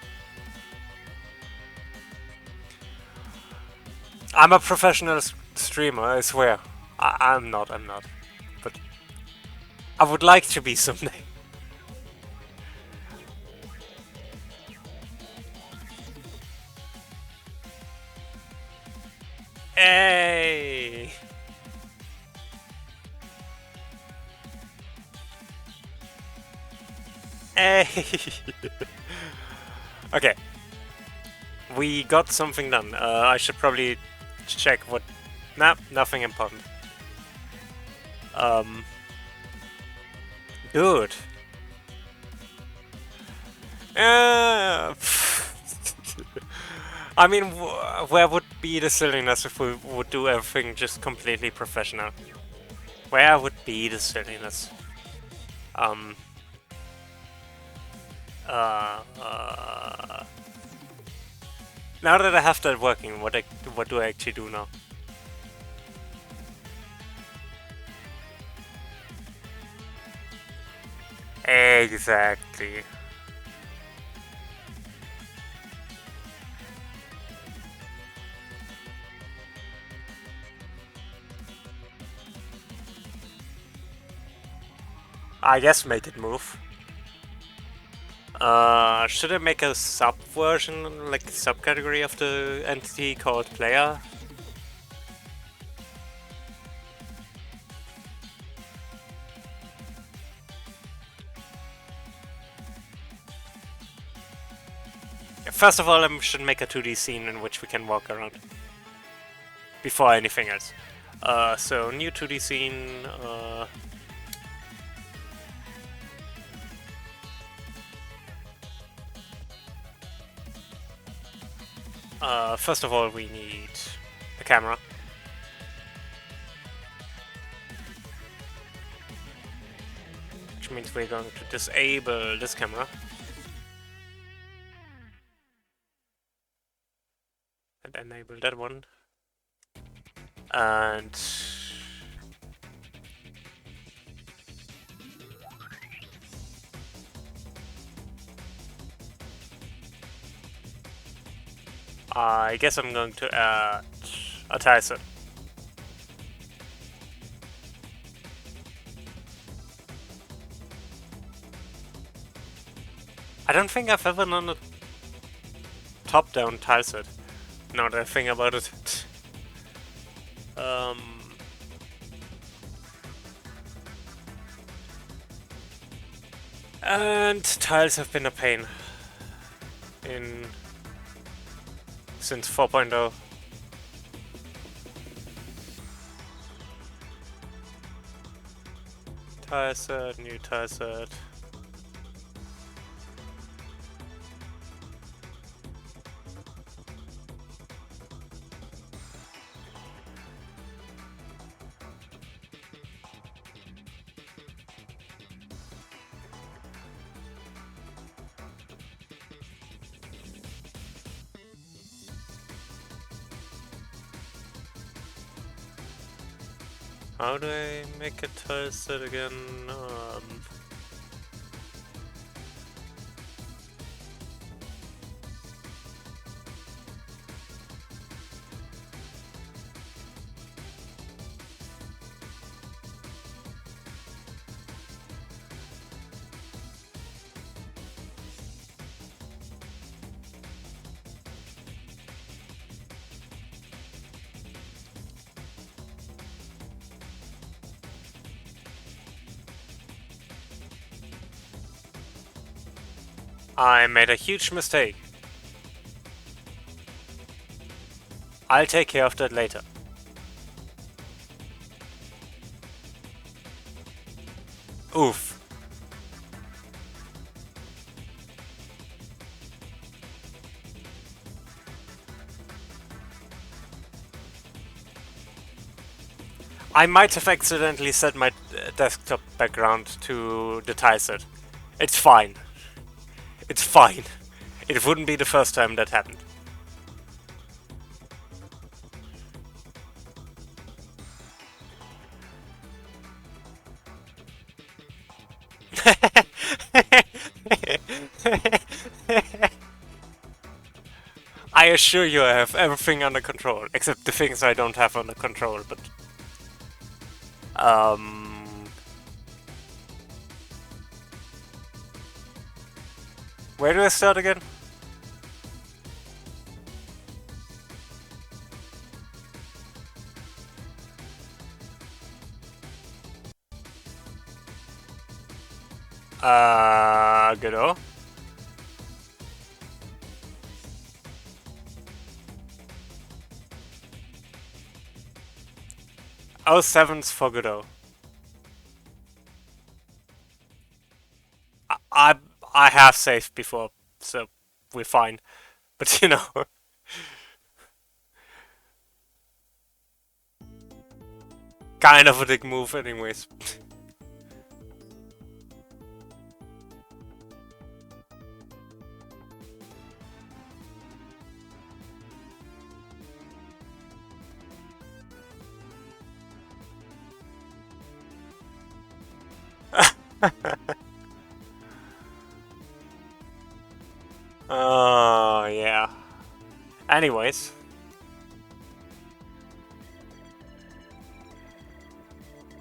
I'm a professional streamer, I swear. I'm not. But I would like to be someday. Hey! Hey! Okay. We got something done. I should probably check what... Nah, nothing important. Good. I mean, where would be the silliness if we would do everything just completely professional? Where would be the silliness? Um... Now that I have that working, what do I actually do now? Exactly. I guess make it move. Should I make a sub-version, like subcategory of the entity called player? First of all, I should make a 2D scene in which we can walk around. Before anything else. So new 2D scene, first of all we need a camera. Which means we're going to disable this camera. And enable that one. And... I guess I'm going to add a Tyson. I don't think I've ever done a top-down tileset. Now that I think about it. And tiles have been a pain since 4.0. Tileset, new tileset. How do I make a tileset again? I made a huge mistake. I'll take care of that later. Oof. I might have accidentally set my desktop background to the tileset. It's fine. It's fine. It wouldn't be the first time that happened. I assure you I have everything under control, except the things I don't have under control, but... Where do I start again? Godot. Oh, 7's for Godot. I I have saved before, so we're fine. But you know, kind of a dick move, anyways. Oh, yeah. Anyways.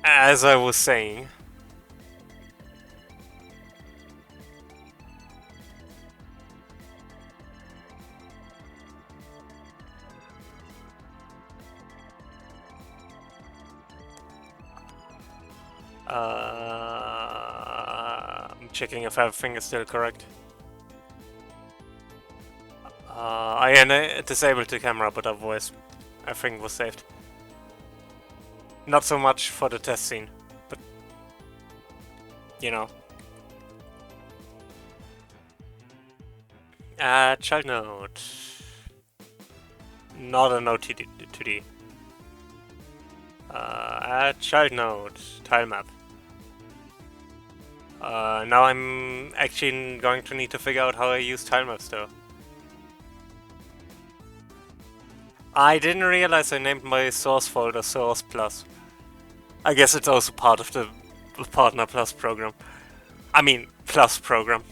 As I was saying. I'm checking if everything is still correct. I disabled the camera, but otherwise everything was saved. Not so much for the test scene, but you know. Child node. Not a node 2D. Child node. Tile map. Now I'm actually going to need to figure out how I use tile maps though. I didn't realize I named my source folder Source Plus. I guess it's also part of the Partner Plus program. I mean, Plus program.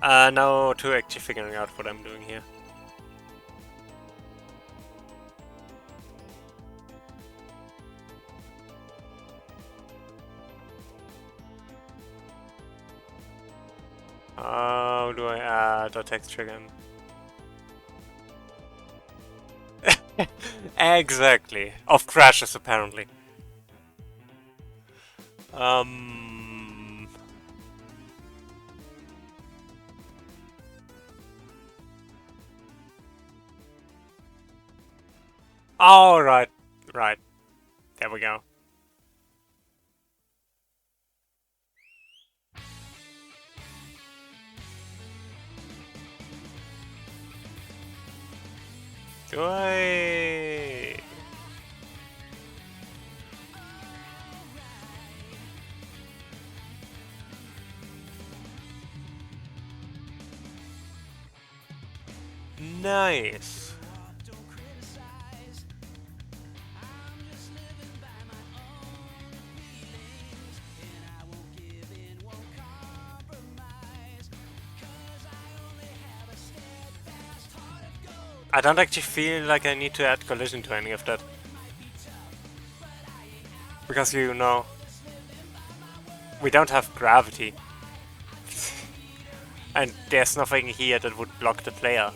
Now to actually figuring out what I'm doing here. How do I add a texture again? Exactly. Of crashes, apparently. All right. Right. There we go. Do I? Nice. I don't actually feel like I need to add collision to any of that. Because you know, we don't have gravity. And there's nothing here that would block the player.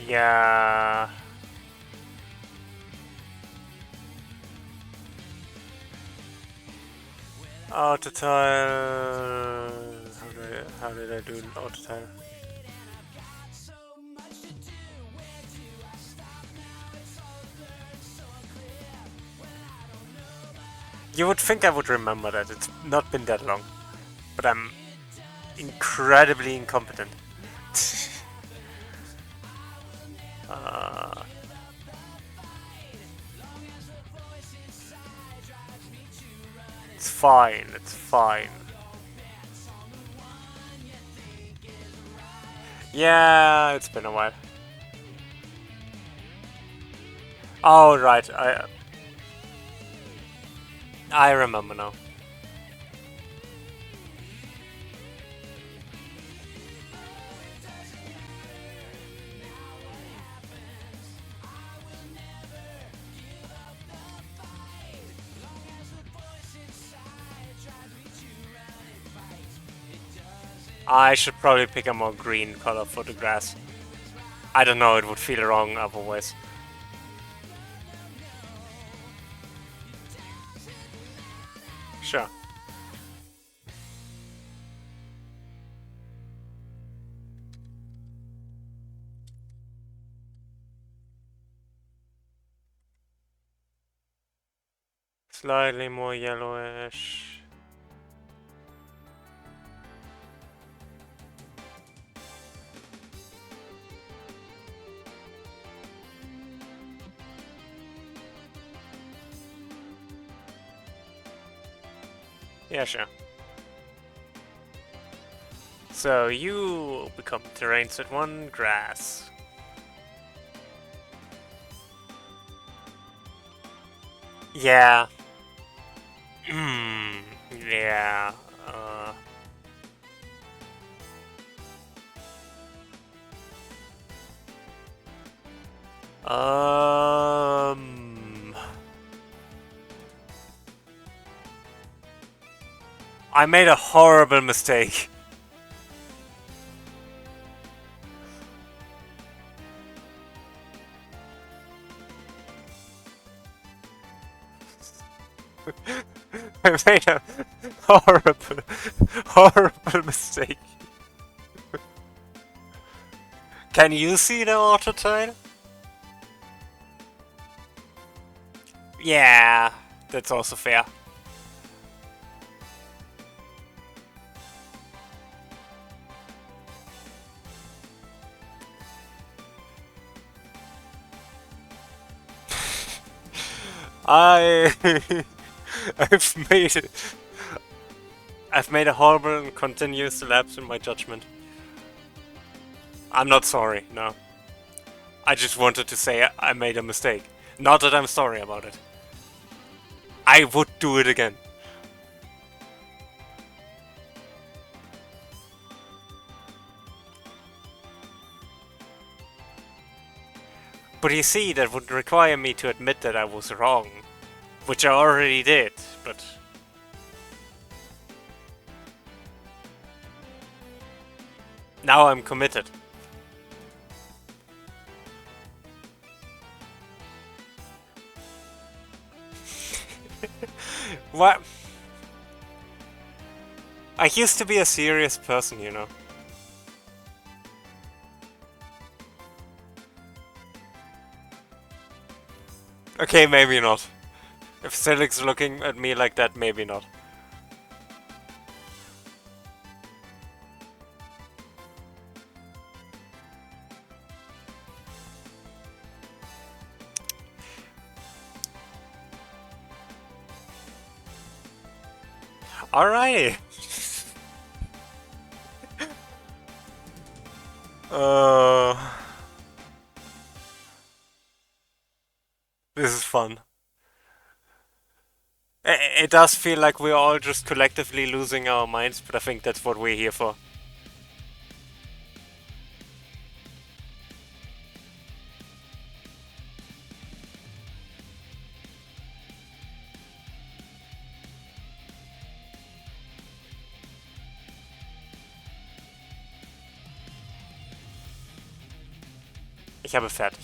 Yeah. Auto tile. How did I do auto tile? You would think I would remember that. It's not been that long, but I'm incredibly incompetent. It's fine, it's fine. Yeah, it's been a while. Oh, right, I remember now. I should probably pick a more green color for the grass. I don't know, it would feel wrong otherwise. Sure. Slightly more yellowish. Yeah, sure. So you become terrain set 1 grass. Yeah. Yeah. I made a horrible mistake. I made a horrible mistake. Can you see the auto tile? Yeah, that's also fair. I've made a horrible and continuous lapse in my judgment. I'm not sorry, no. I just wanted to say I made a mistake. Not that I'm sorry about it. I would do it again. But you see, that would require me to admit that I was wrong. Which I already did, but... Now I'm committed. What? I used to be a serious person, you know. Okay, maybe not. If Silic's looking at me like that, maybe not. Alrighty. This is fun. It does feel like we're all just collectively losing our minds, but I think that's what we're here for. Ich habe fertig.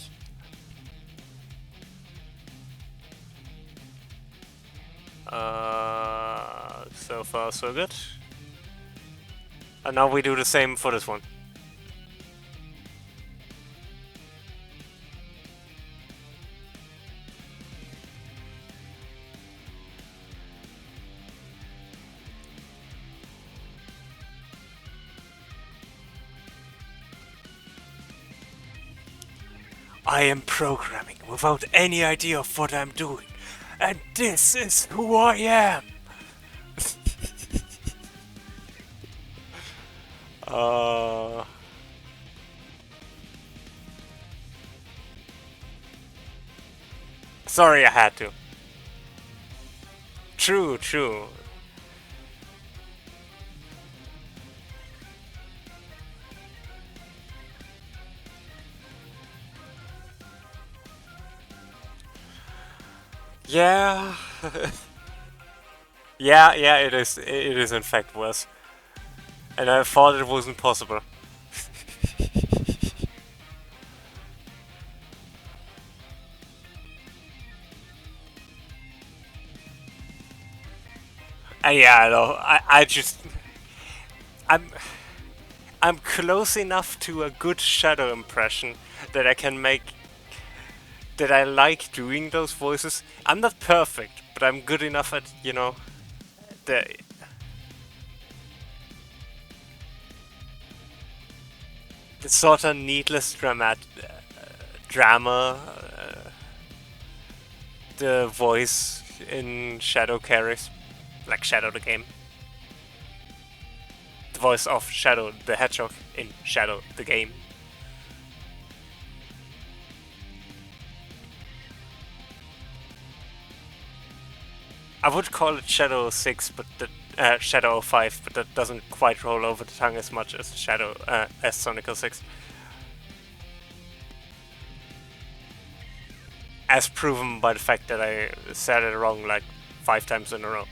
So far so good. And now we do the same for this one. I am programming without any idea of what I'm doing. And this is who I am! Sorry, I had to. True, true. Yeah. Yeah, it is in fact worse. And I thought it wasn't possible. Yeah, I know. I just... I'm... I'm close enough to a good Shadow impression that I can make... that I like doing those voices. I'm not perfect, but I'm good enough at, you know... the... the sort of needless drama the voice in Shadow carries. Like Shadow the game. The voice of Shadow the Hedgehog in Shadow the game. I would call it Shadow 6, but Shadow 05, but that doesn't quite roll over the tongue as much as as Sonic 06. As proven by the fact that I said it wrong like 5 times in a row.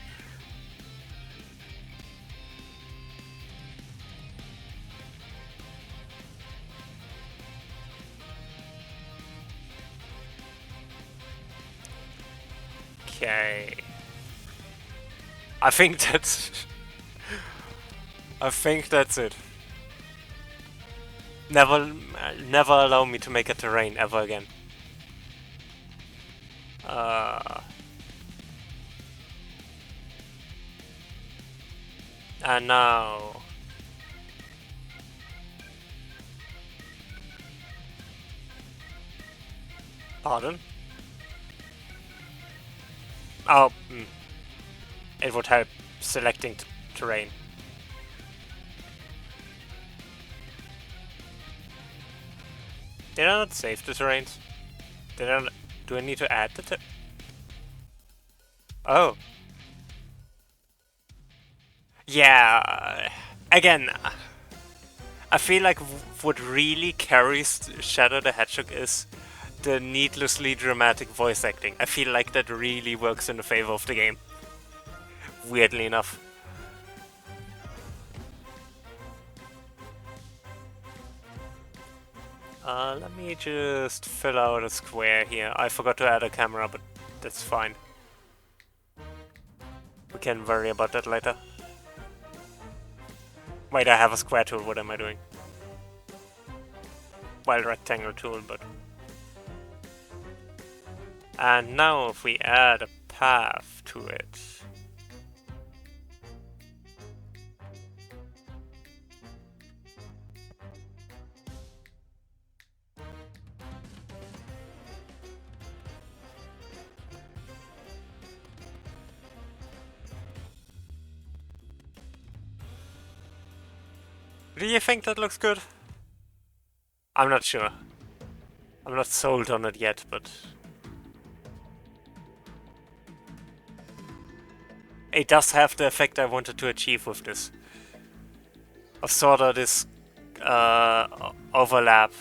Okay. I think that's... I think that's it. Never allow me to make a terrain ever again. And now... Pardon? Oh, it would help selecting terrain. Did I not save the terrains? Do I need to add the Oh. Yeah. Again, I feel like what really carries Shadow the Hedgehog is the needlessly dramatic voice acting. I feel like that really works in the favor of the game. Weirdly enough. Let me just fill out a square here. I forgot to add a camera, but that's fine. We can worry about that later. Wait, I have a square tool, what am I doing? Well, rectangle tool, but... And now if we add a path to it... Do you think that looks good? I'm not sure. I'm not sold on it yet, but... It does have the effect I wanted to achieve with this. Of sort of this overlap.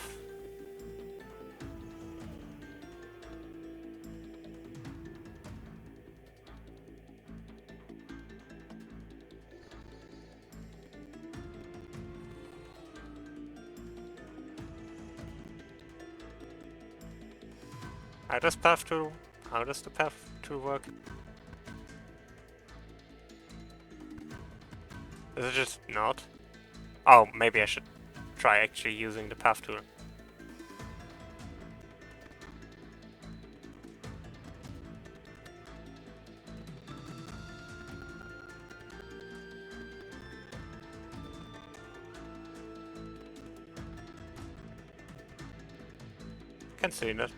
How does the path tool work? Is it just not? Oh, maybe I should try actually using the path tool. Can see that.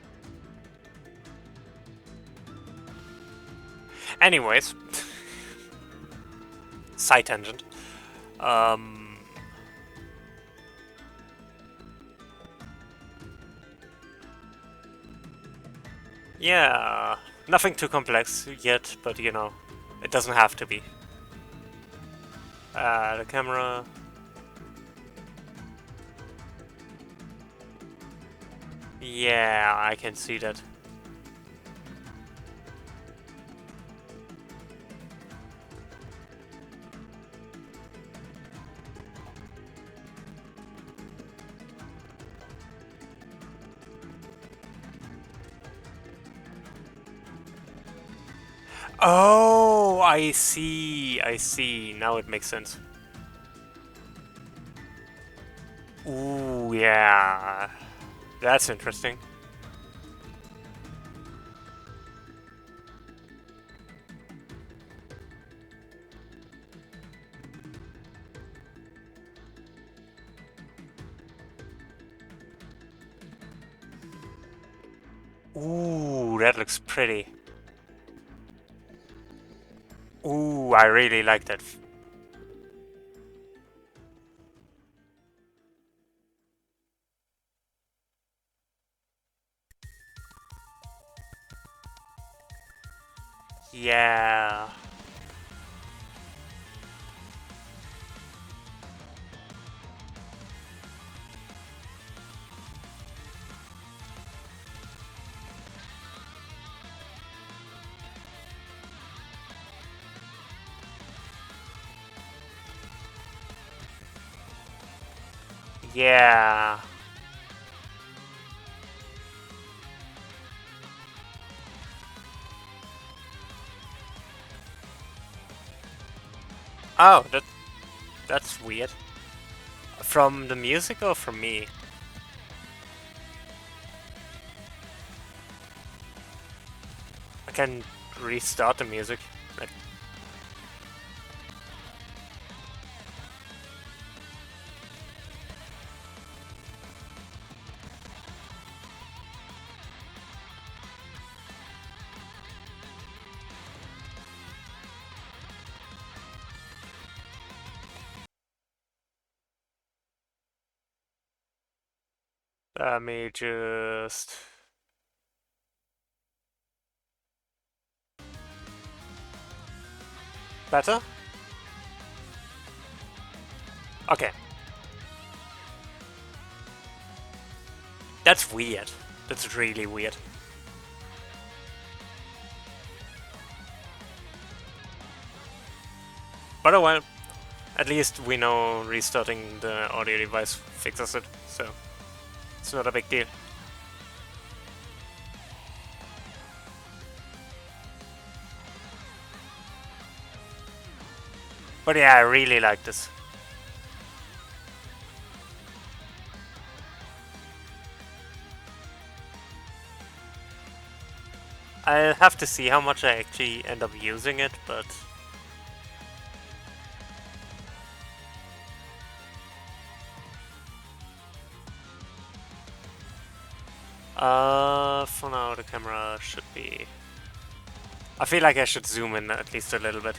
Anyways, side tangent. Yeah, nothing too complex yet, but you know, it doesn't have to be. The camera. Yeah, I can see that. Oh, I see. I see. Now it makes sense. Ooh, yeah. That's interesting. Ooh, that looks pretty. Ooh, I really like that. Yeah. Yeah. Oh, that's weird. From the music or from me? I can restart the music. Like, let me just... Better? Okay. That's weird. That's really weird. But oh well. At least we know restarting the audio device fixes it, so it's not a big deal. But yeah, I really like this. I'll have to see how much I actually end up using it, but... For now the camera should be... I feel like I should zoom in at least a little bit.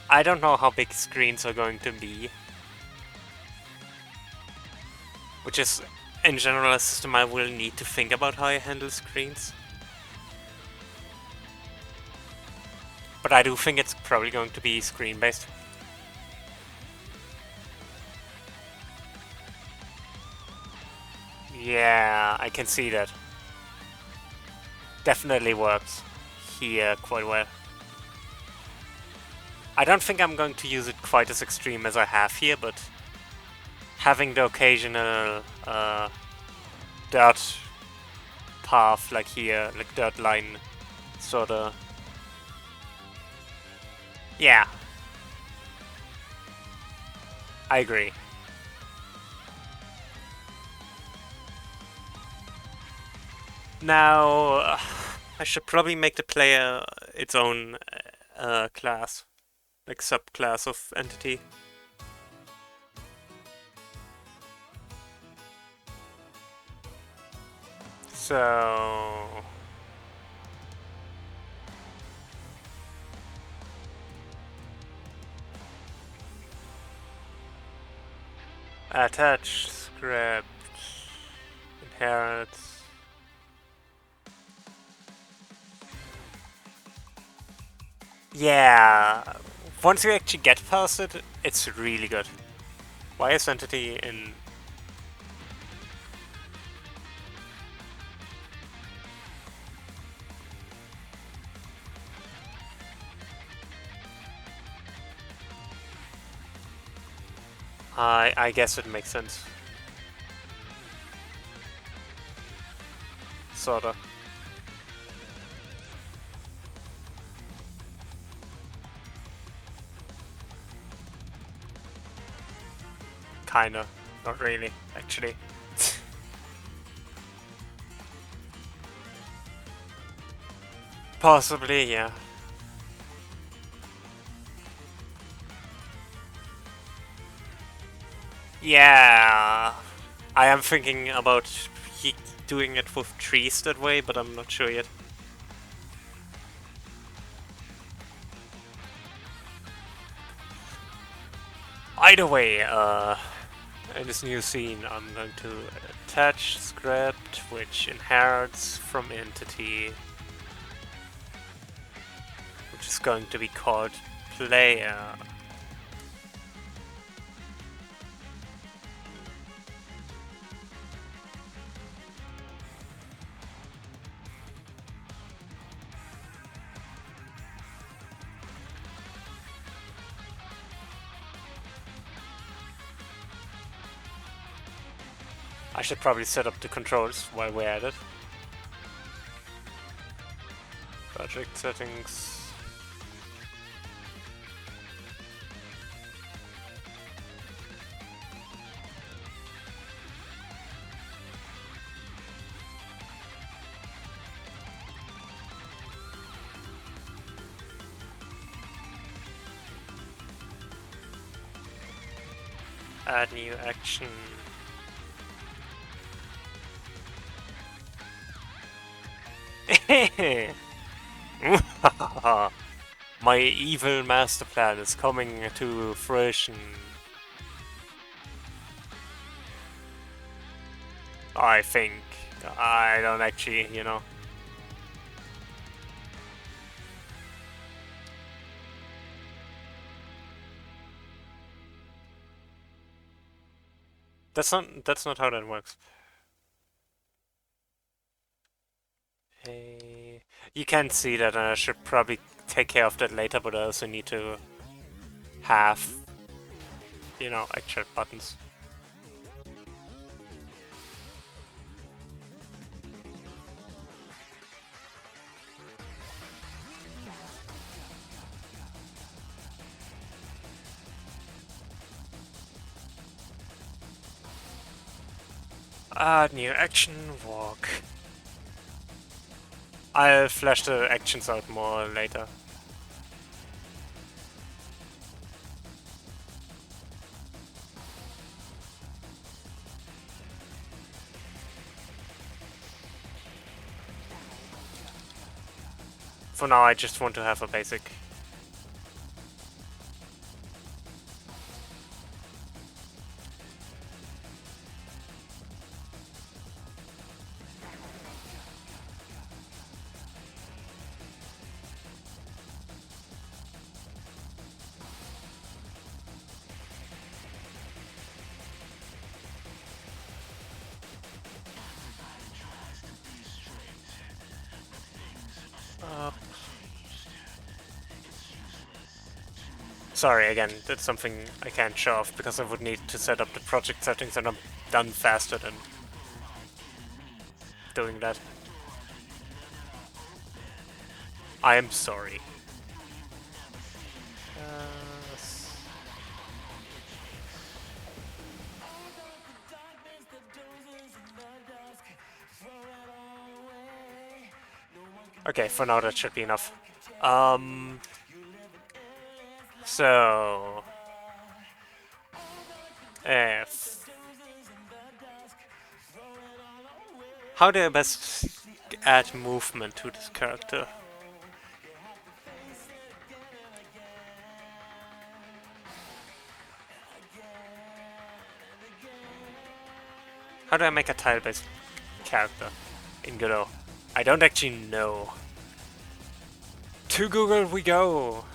I don't know how big screens are going to be. Which is, in general, a system I will need to think about how I handle screens. But I do think it's probably going to be screen-based. Yeah, I can see that. Definitely works here quite well. I don't think I'm going to use it quite as extreme as I have here, but having the occasional dirt path like here, like dirt line, sorta. Yeah, I agree. Now, I should probably make the player its own class, like subclass of entity. So... Attach, script, inherit. Yeah, once you actually get past it, it's really good. Why is entity in... I guess it makes sense. Sorta. Kinda. Not really, actually. Possibly, yeah. Yeah. I am thinking about doing it with trees that way, but I'm not sure yet. Either way, in this new scene, I'm going to attach script which inherits from entity, which is going to be called player. I should probably set up the controls while we're at it. Project settings. Add new action. My evil master plan is coming to fruition. I think. I don't actually, you know. That's not how that works. Hey, you can see that, and I should probably take care of that later, but I also need to have, you know, actual buttons. Add new action, walk. I'll flesh the actions out more later. For now, I just want to have a basic. Sorry, again, that's something I can't show off because I would need to set up the project settings, and I'm done faster than doing that. I am sorry. Okay, for now that should be enough. So if how do I best add movement to this character? How do I make a tile-based character in Godot? I don't actually know. To Google we go!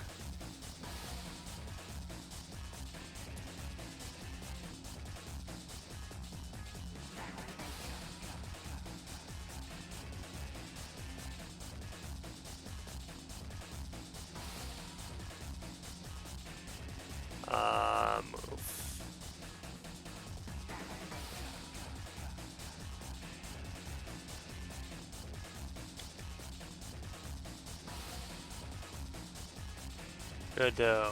Move. Godot.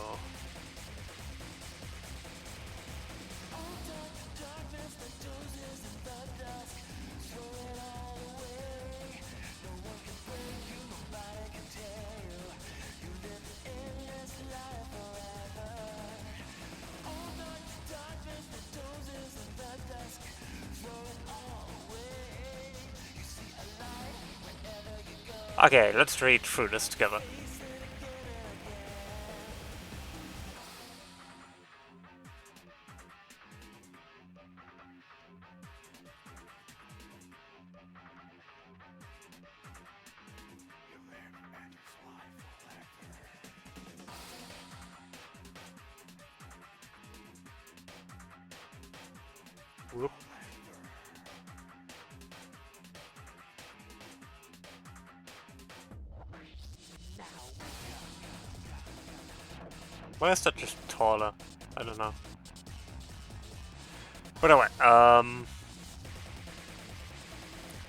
Okay, let's read through this together. Whoop. Why is that just taller? I don't know. But anyway,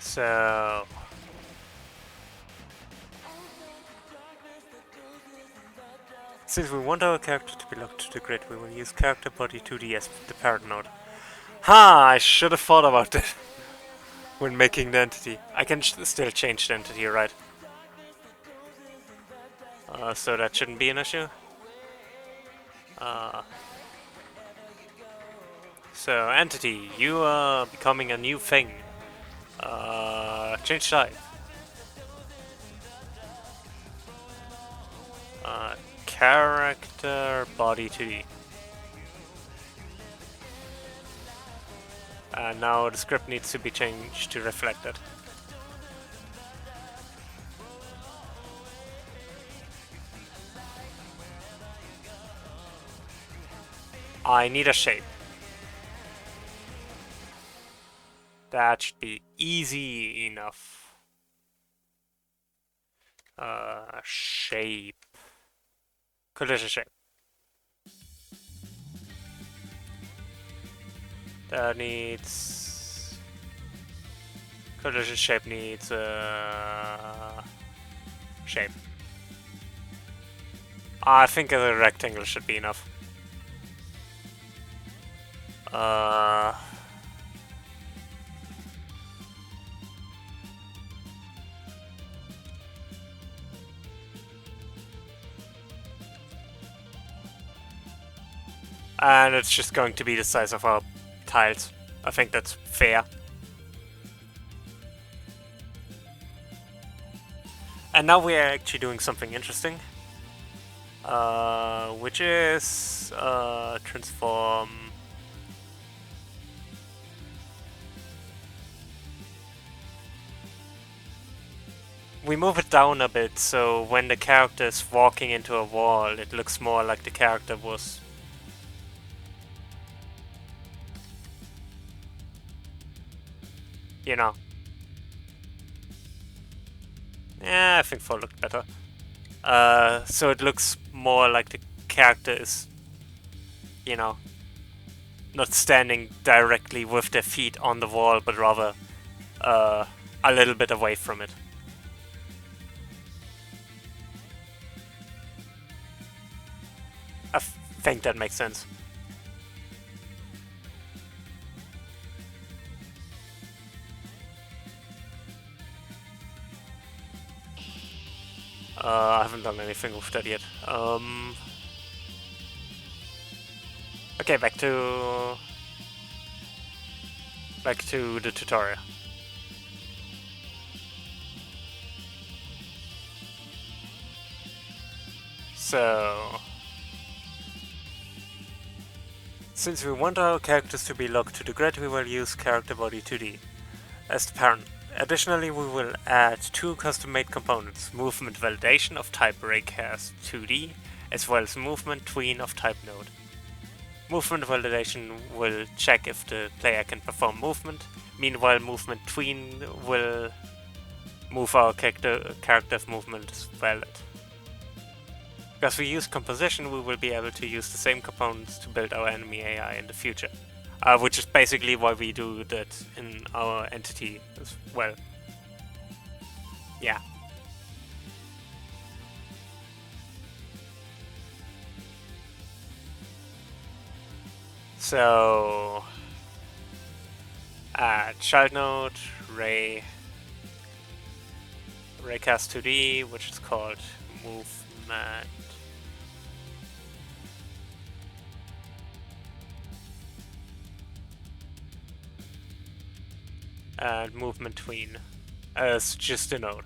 so since we want our character to be locked to the grid, we will use character body 2D as the parent node. Ha! I should have thought about that when making the entity. I can still change the entity, right? So that shouldn't be an issue. So entity, you are becoming a new thing. Change type. Character body 2D. And now the script needs to be changed to reflect it. I need a shape. That should be easy enough. Shape. Collision shape. That needs... Collision shape needs shape. I think a rectangle should be enough. And it's just going to be the size of our tiles. I think that's fair. And now we are actually doing something interesting. Which is transform. We move it down a bit, so when the character is walking into a wall, it looks more like the character was... You know. Yeah, I think 4 looked better. So it looks more like the character is, you know, not standing directly with their feet on the wall, but rather a little bit away from it. I think that makes sense. I haven't done anything with that yet. Okay, back to the tutorial. So, since we want our characters to be locked to the grid, we will use character body 2D as the parent. Additionally, we will add 2 custom-made components, movement validation of type raycast 2D, as well as movement tween of type node. Movement validation will check if the player can perform movement, meanwhile movement tween will move our character's movement is valid. Because we use composition, we will be able to use the same components to build our enemy AI in the future. Which is basically why we do that in our entity as well. Yeah. So child node, raycast 2D, which is called movement. And movement tween as just a node.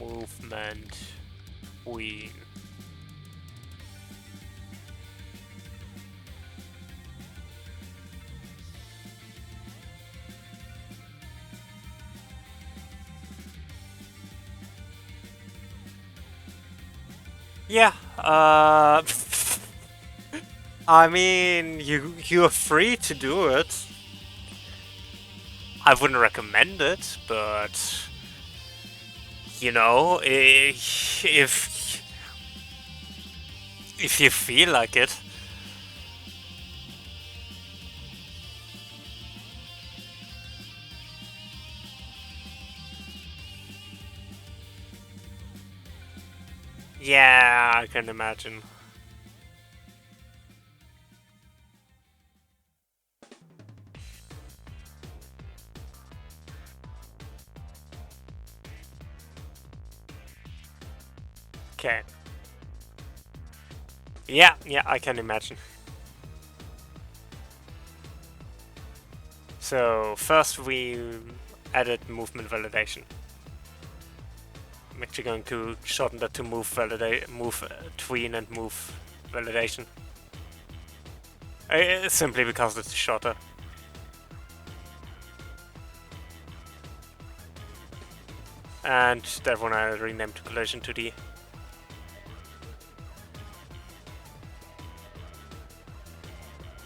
Movement tween. Yeah, I mean, you're free to do it. I wouldn't recommend it, but you know, if you feel like it. Yeah, I can imagine. Okay. Yeah, I can imagine. So first we added movement validation. I'm actually going to shorten that to move tween and move validation. Simply because it's shorter. And that one I renamed to collision 2D.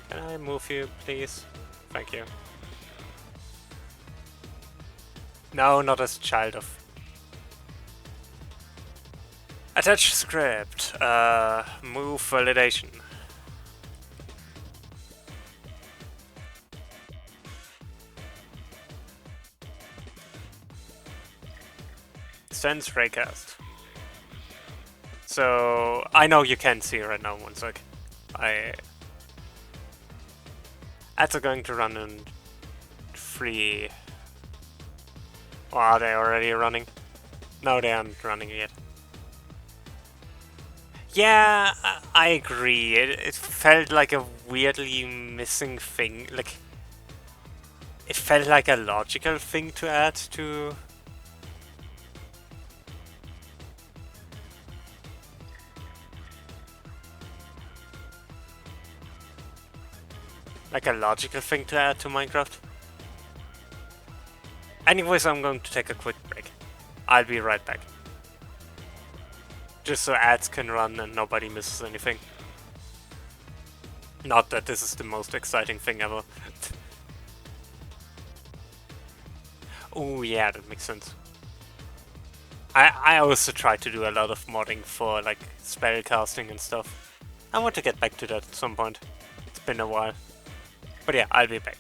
Can I move you, please? Thank you. No, not as child of. Attach script. Move validation. Sense raycast. So I know you can't see right now. One sec. Ads are going to run in 3. Or are they already running? No, they aren't running yet. Yeah, I agree. It felt like a weirdly missing thing. Like, it felt like a logical thing to add to. Like a logical thing to add to Minecraft. Anyways, I'm going to take a quick break. I'll be right back. Just so ads can run and nobody misses anything. Not that this is the most exciting thing ever. Oh yeah, that makes sense. I also try to do a lot of modding for like spell casting and stuff. I want to get back to that at some point. It's been a while. But yeah, I'll be back.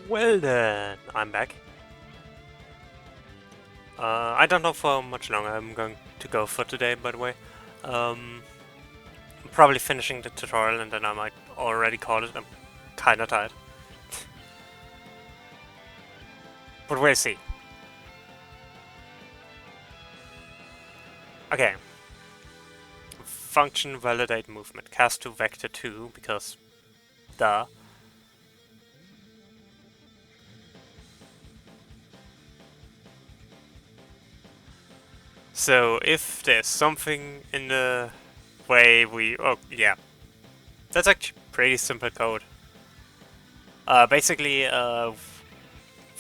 Well then, I'm back. I don't know for how much longer I'm going to go for today, by the way. I'm probably finishing the tutorial and then I might already call it. I'm kinda tired. But we'll see. Okay. Function validate movement. Cast to vector 2, because duh. So if there's something in the way oh yeah, that's actually pretty simple code. Basically,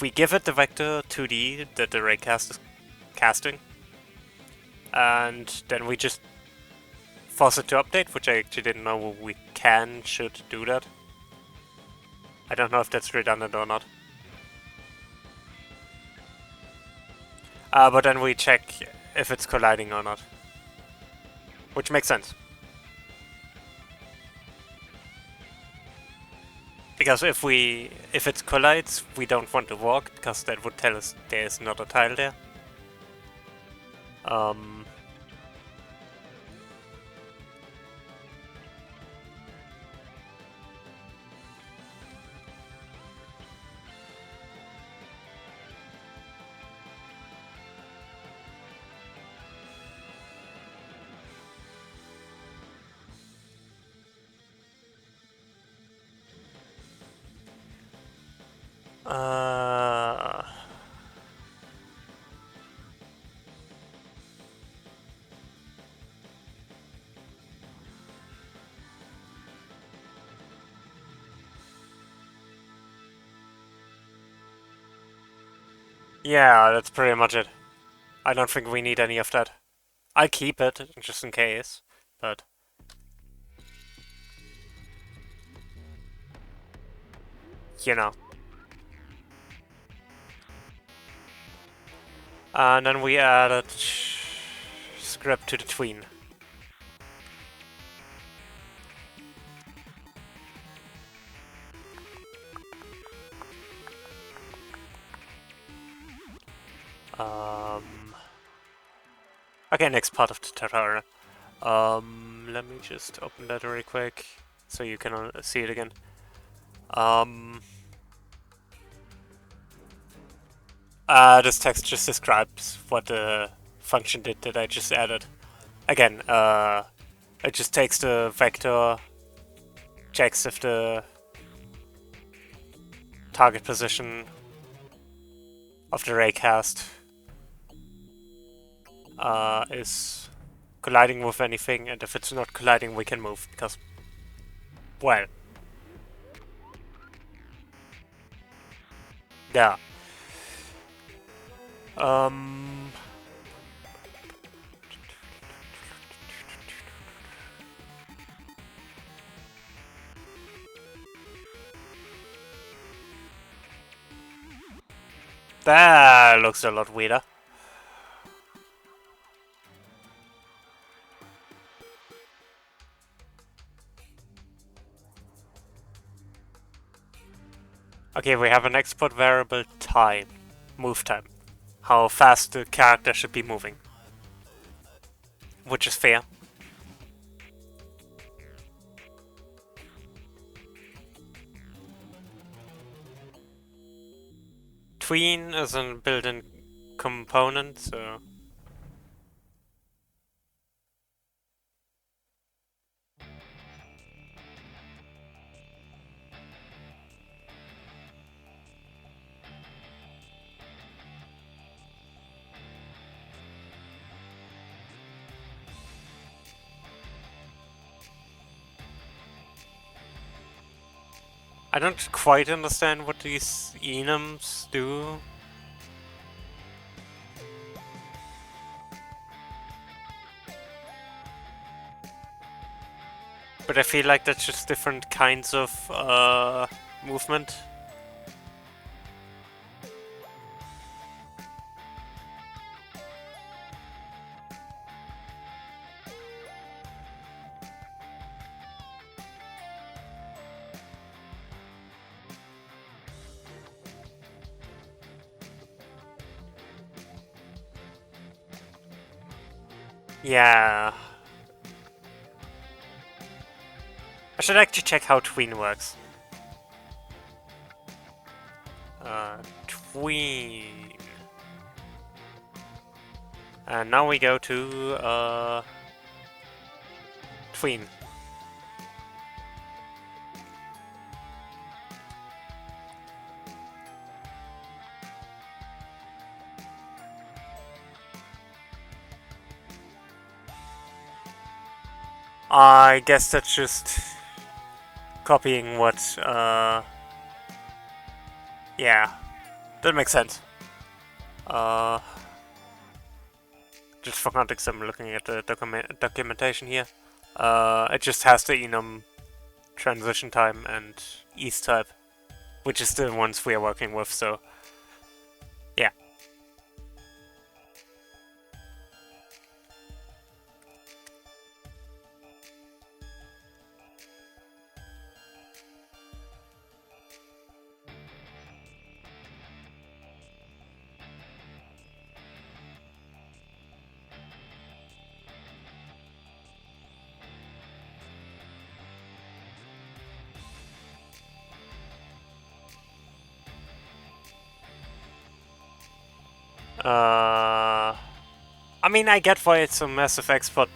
we give it the vector 2D that the raycast is casting, and then we just force it to update, which I actually didn't know we should do that. I don't know if that's redundant or not. But then we check if it's colliding or not, which makes sense. Because if it collides, we don't want to walk, because that would tell us there's not a tile there. Yeah, that's pretty much it. I don't think we need any of that. I keep it, just in case, but... you know. And then we added script to the tween. Okay, next part of the tutorial. Let me just open that really quick so you can see it again. This text just describes what the function did that I just added. Again, it just takes the vector, checks if the target position of the raycast is colliding with anything, and if it's not colliding, we can move, because, well, yeah. That looks a lot weirder. Okay, we have an export variable time, move time. How fast the character should be moving. Which is fair. Tween is a built-in component, so... I don't quite understand what these enums do. But I feel like that's just different kinds of movement. Yeah. I should actually check how tween works. Tween. And now we go to tween. I guess that's just copying what, yeah, that makes sense. Just for context, I'm looking at the documentation here. It just has the enum transition time and ease type, which is the ones we are working with, so yeah. I mean, I get why it's a massive export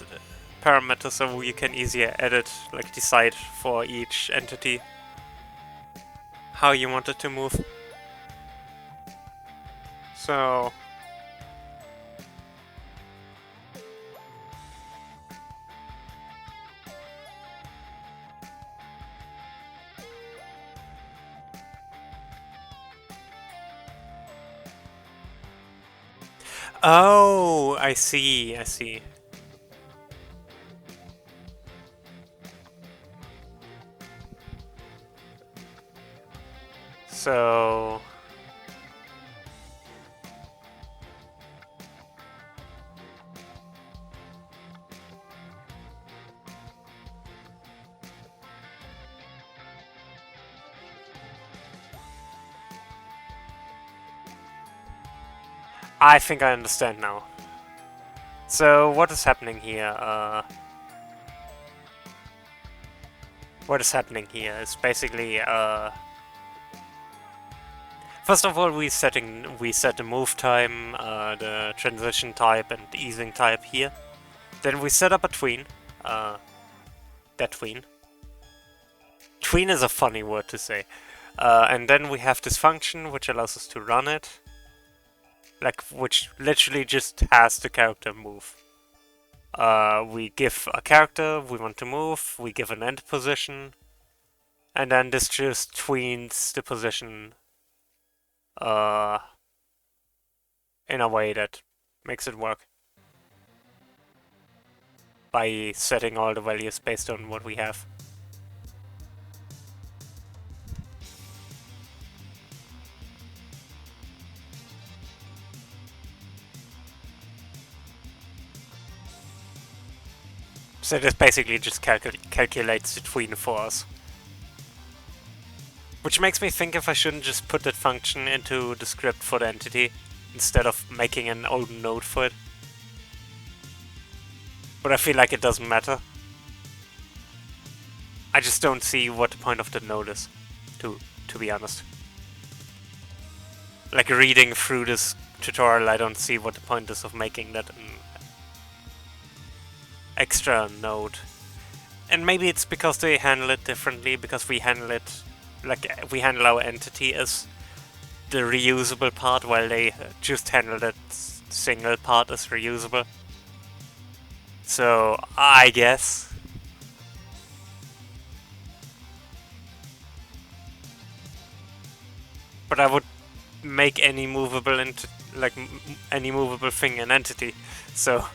parameter, so you can easier edit, like decide for each entity how you want it to move. So oh, I see, I see. So I think I understand now. So what is happening here? What is happening here is basically first of all we set the move time, the transition type and easing type here. Then we set up a tween. That tween. Tween is a funny word to say. And then we have this function which allows us to run it. Like, which literally just has the character move. We give a character we want to move, we give an end position, and then this just tweens the position in a way that makes it work. By setting all the values based on what we have. So this basically just calculates the tween for us. Which makes me think if I shouldn't just put that function into the script for the entity, instead of making an old node for it. But I feel like it doesn't matter. I just don't see what the point of the node is, to be honest. Like, reading through this tutorial, I don't see what the point is of making that an extra node. And maybe it's because they handle it differently, because we handle it, like, we handle our entity as the reusable part, while they just handle that single part as reusable. So, I guess. But I would make any movable any movable thing an entity. So,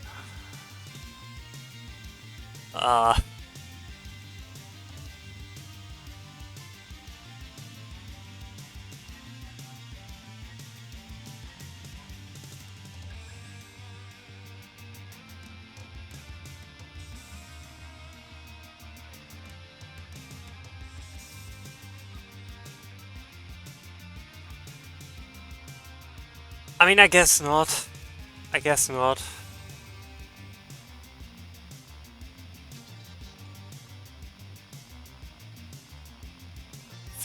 I mean, I guess not. I guess not.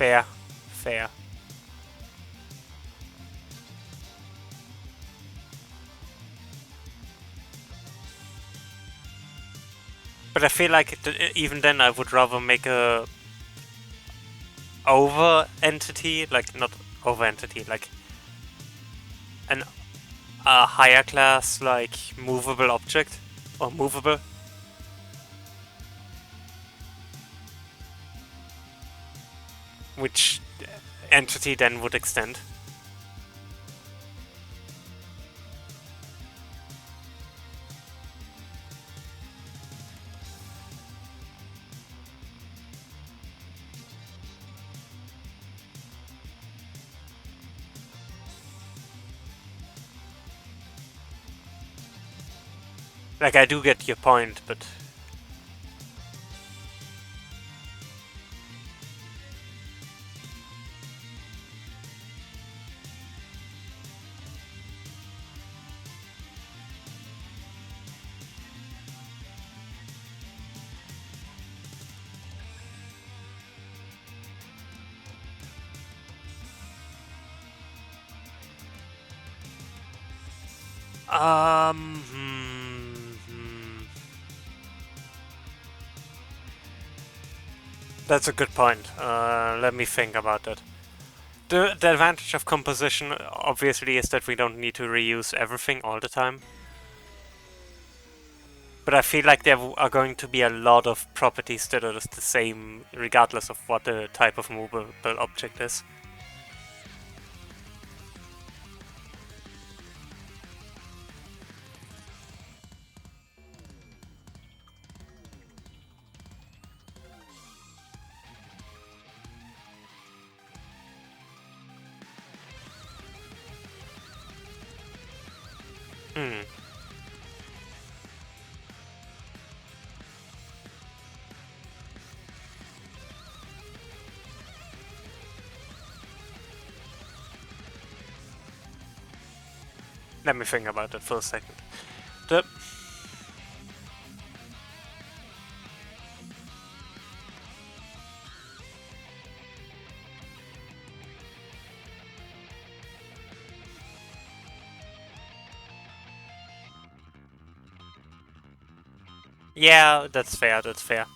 Fair. Fair. But I feel like even then I would rather make a over entity, like not over entity, like an a higher class like movable object or movable. Which entity then would extend. Like, I do get your point, but... That's a good point. Let me think about that. The advantage of composition, obviously, is that we don't need to reuse everything all the time. But I feel like there are going to be a lot of properties that are just the same, regardless of what the type of movable object is. Let me think about it for a second. Yeah, that's fair, that's fair.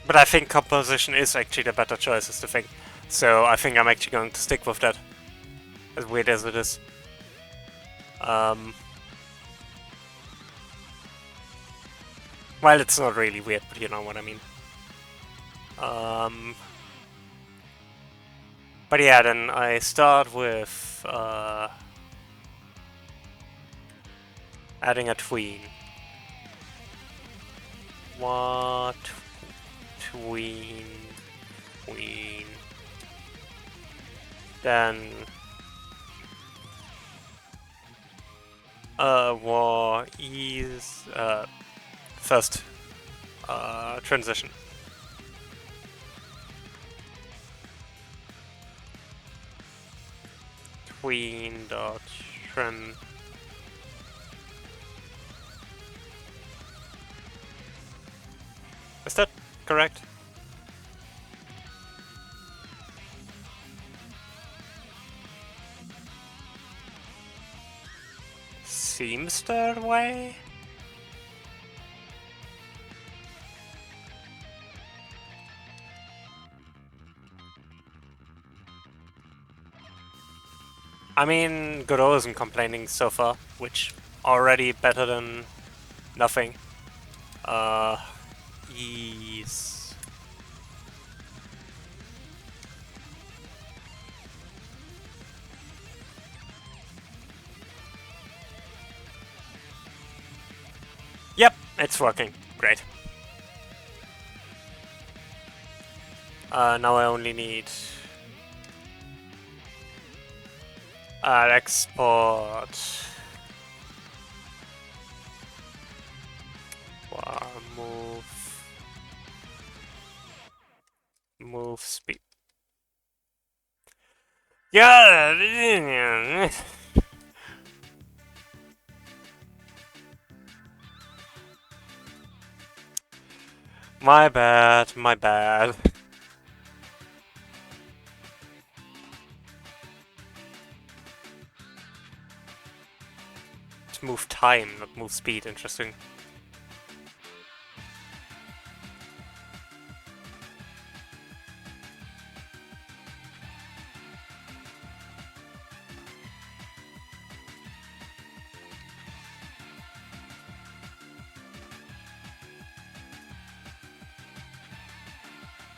But I think composition is actually the better choice, is the thing. So I think I'm actually going to stick with that. As weird as it is. Well, it's not really weird, but you know what I mean. But yeah, then I start with adding a tween. What? Tween. Then war ease first transition. Tween dot tran. Is that correct? Seems that way. I mean, Godot isn't complaining so far, which already better than nothing. Ease. Yep, it's working. Great. Now I only need export Move speed. Yeah. My bad, my bad. It's move time, not move speed, interesting.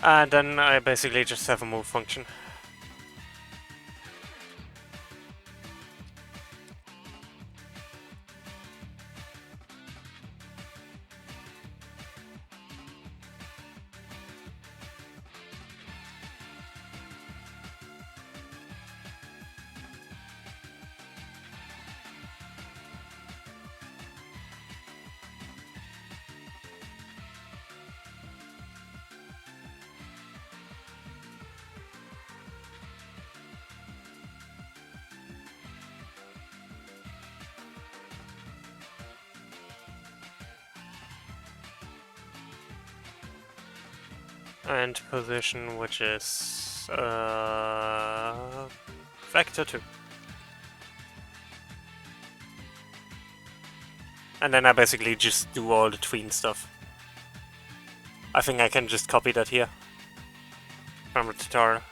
And then I basically just have a move function. And position, which is vector 2. And then I basically just do all the tween stuff. I think I can just copy that here from the tutorial.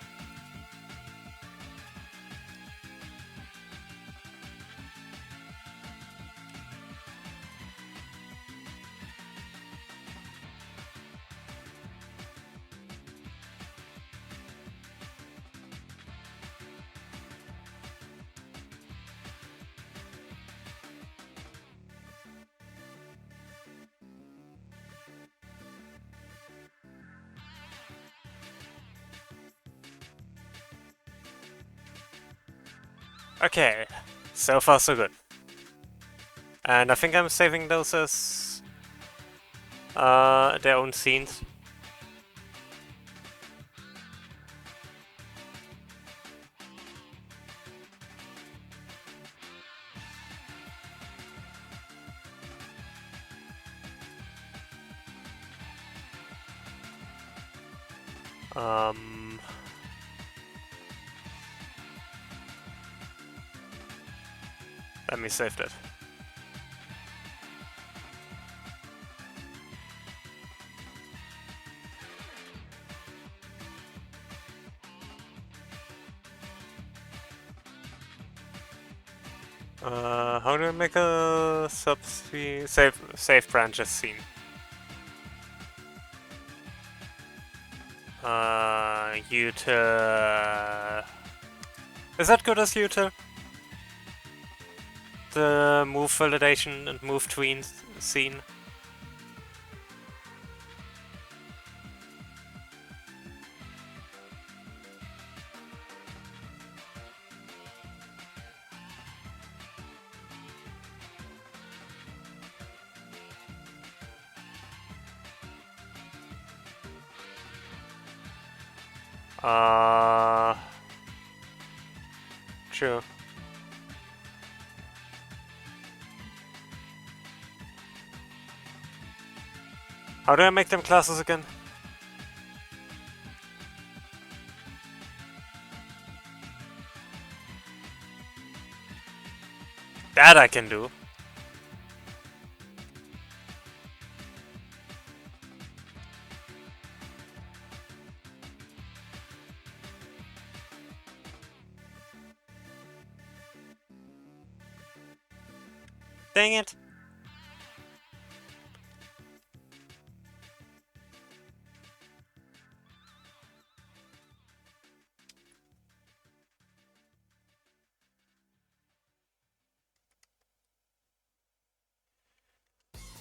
Okay, so far so good. And I think I'm saving those as their own scenes. Let me save that. How do I make a save branches scene? Util. Is that good as util? The move validation and move tween scene. Sure. How do I make them classes again? That I can do. Dang it.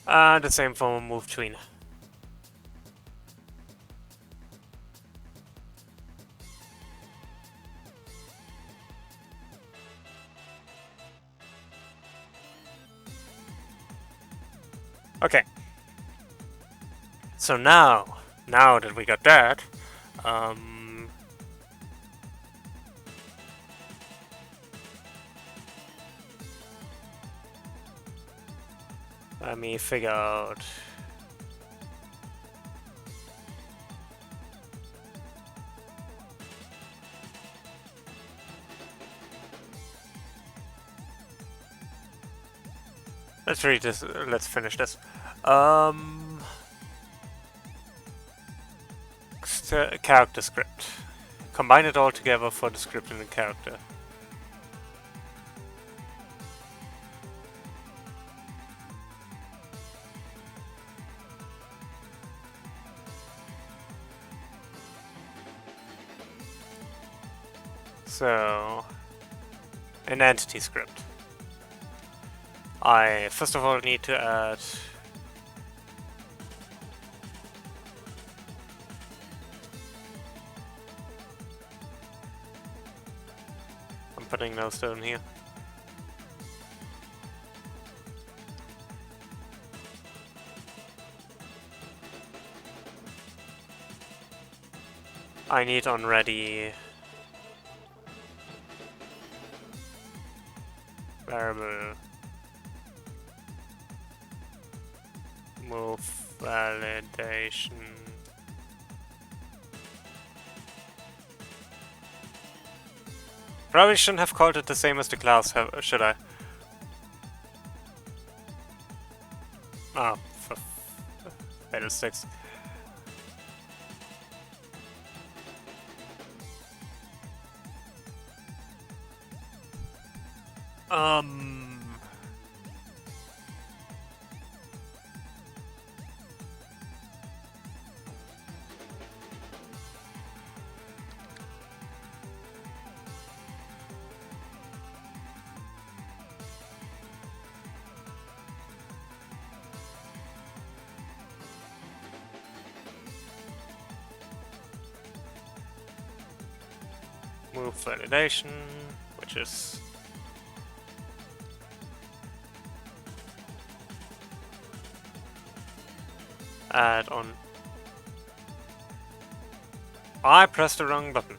The same for move tween. Okay. So now that we got that, let me figure out. Let's read this. Let's finish this. Character script. Combine it all together for the script and the character. So, an entity script. I first of all need to add I'm putting those down here. I need on ready variable move validation. Probably shouldn't have called it the same as the class, should I? Oh, for fiddlesticks. Move validation, which is add on. I pressed the wrong button.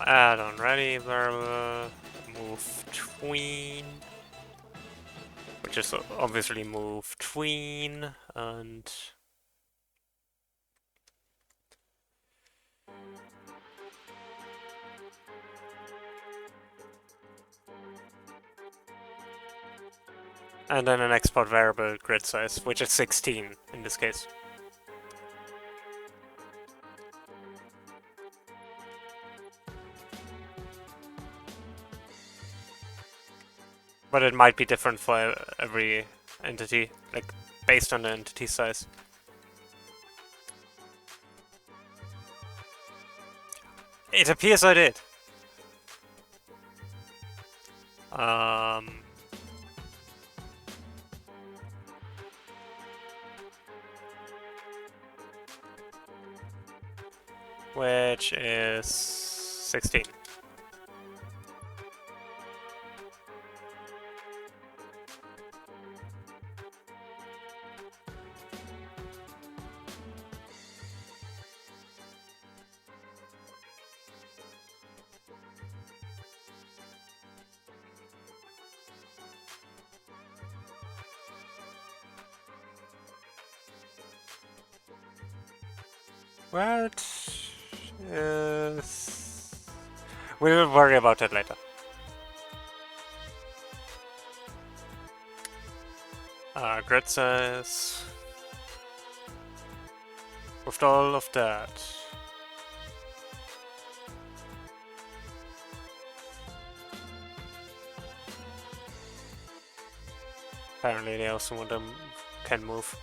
Add on ready variable move tween, which is obviously move tween, and then an export variable grid size, which is 16 in this case. But it might be different for every entity, like based on the entity size. It appears I did. Which is 16. What is... We'll worry about that later. Grid size. With all of that. Apparently they also want them can move.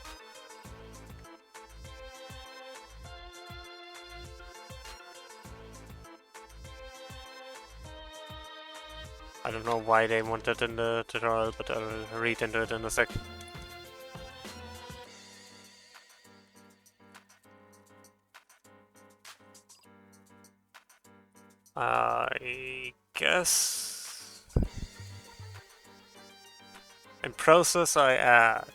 I don't know why they want that in the tutorial, but I'll read into it in a sec. I guess In process, I add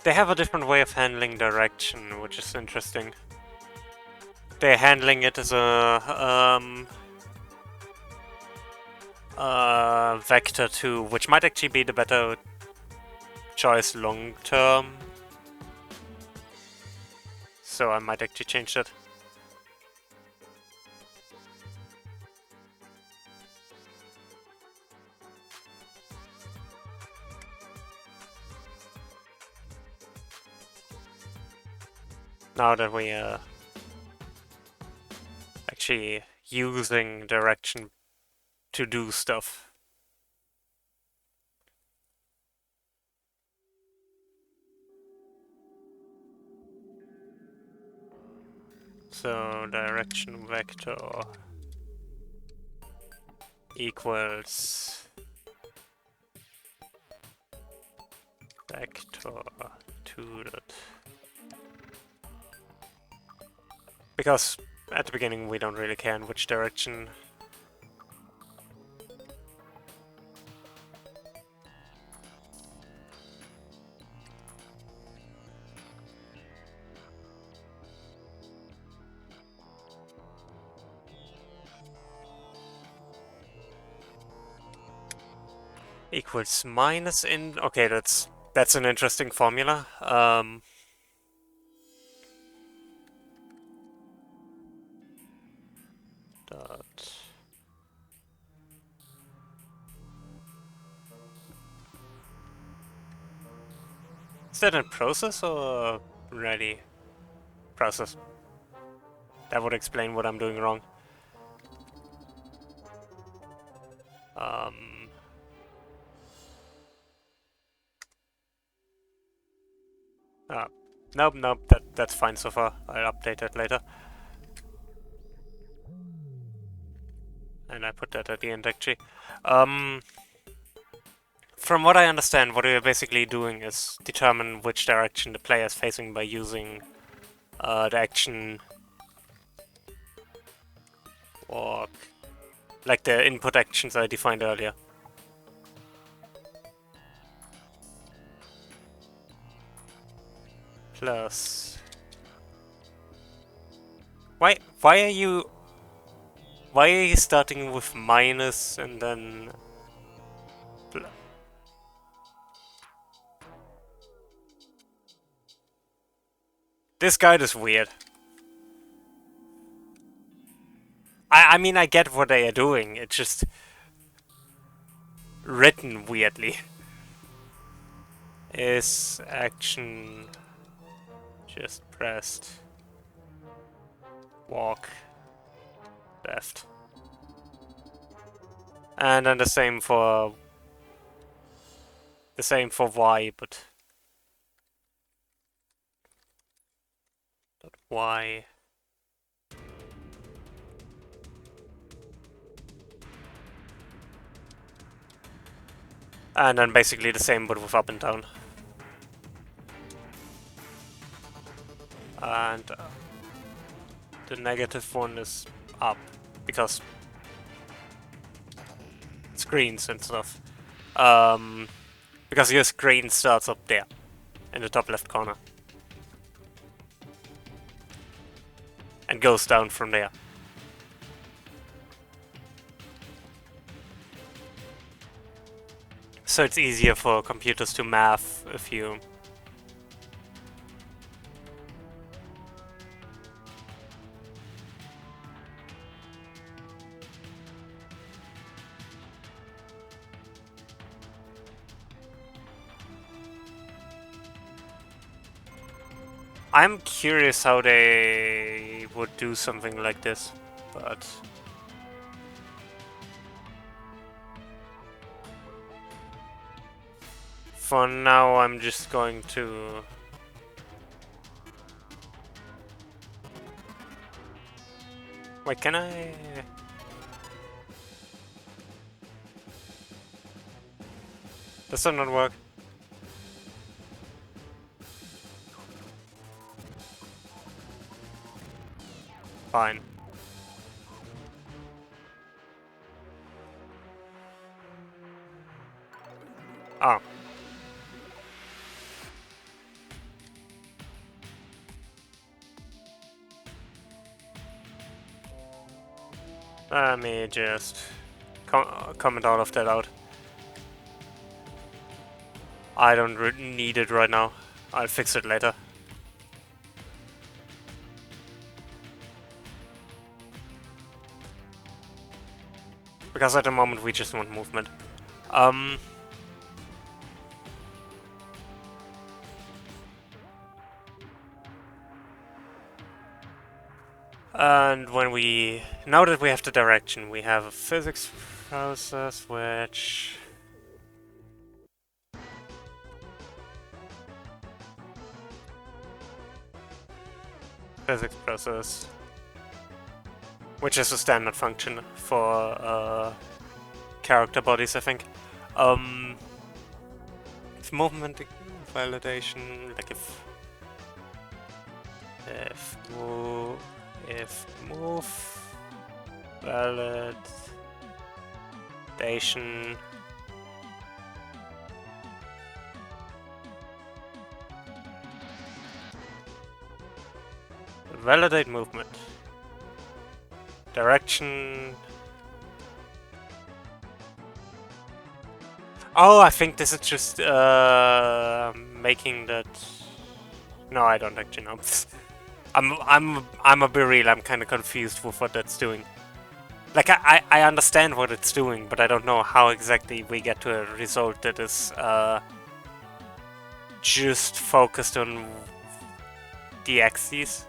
they have a different way of handling direction, which is interesting. They're handling it as a vector too, which might actually be the better choice long term. So I might actually change that. Now that we are actually using direction to do stuff. So direction vector equals vector 2 dot. Because at the beginning we don't really care in which direction. Equals minus in. Okay, that's an interesting formula. Dot. Is that in process or ready? Process. That would explain what I'm doing wrong. Nope, that's fine so far. I'll update that later. And I put that at the end actually. From what I understand, what we're basically doing is determine which direction the player is facing by using the action walk, like the input actions I defined earlier. Plus, why are you starting with minus and then this guide is weird. I mean, I get what they are doing, it's just written weirdly. Is action just pressed walk left. And then the same for Y, but Y. And then basically the same but with up and down. And the negative one is up because screens and stuff. Because your screen starts up there in the top left corner and goes down from there. So it's easier for computers to math if you I'm curious how they would do something like this, but for now I'm just going to wait, can I? Does that not work? Fine. Oh. Let me just comment all of that out. I don't need it right now. I'll fix it later. Because at the moment we just want movement. And now that we have the direction, we have a physics process which... Physics process, which is a standard function for character bodies, I think. If movement validation, like if move validation validate movement direction. Oh, I think this is just making that. No, I don't actually know. I'm a bit real. I'm kind of confused with what that's doing. Like I understand what it's doing, but I don't know how exactly we get to a result that is just focused on the axes.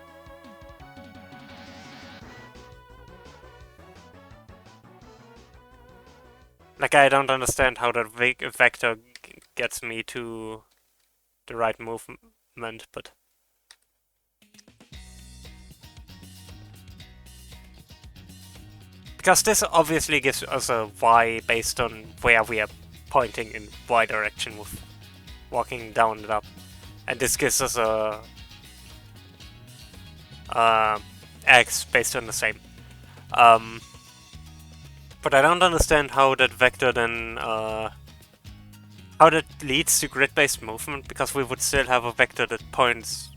Like I don't understand how that vector gets me to the right movement, but. Because this obviously gives us a Y based on where we are pointing in Y direction with walking down and up. And this gives us a X based on the same. But I don't understand how that vector then how that leads to grid-based movement, because we would still have a vector that points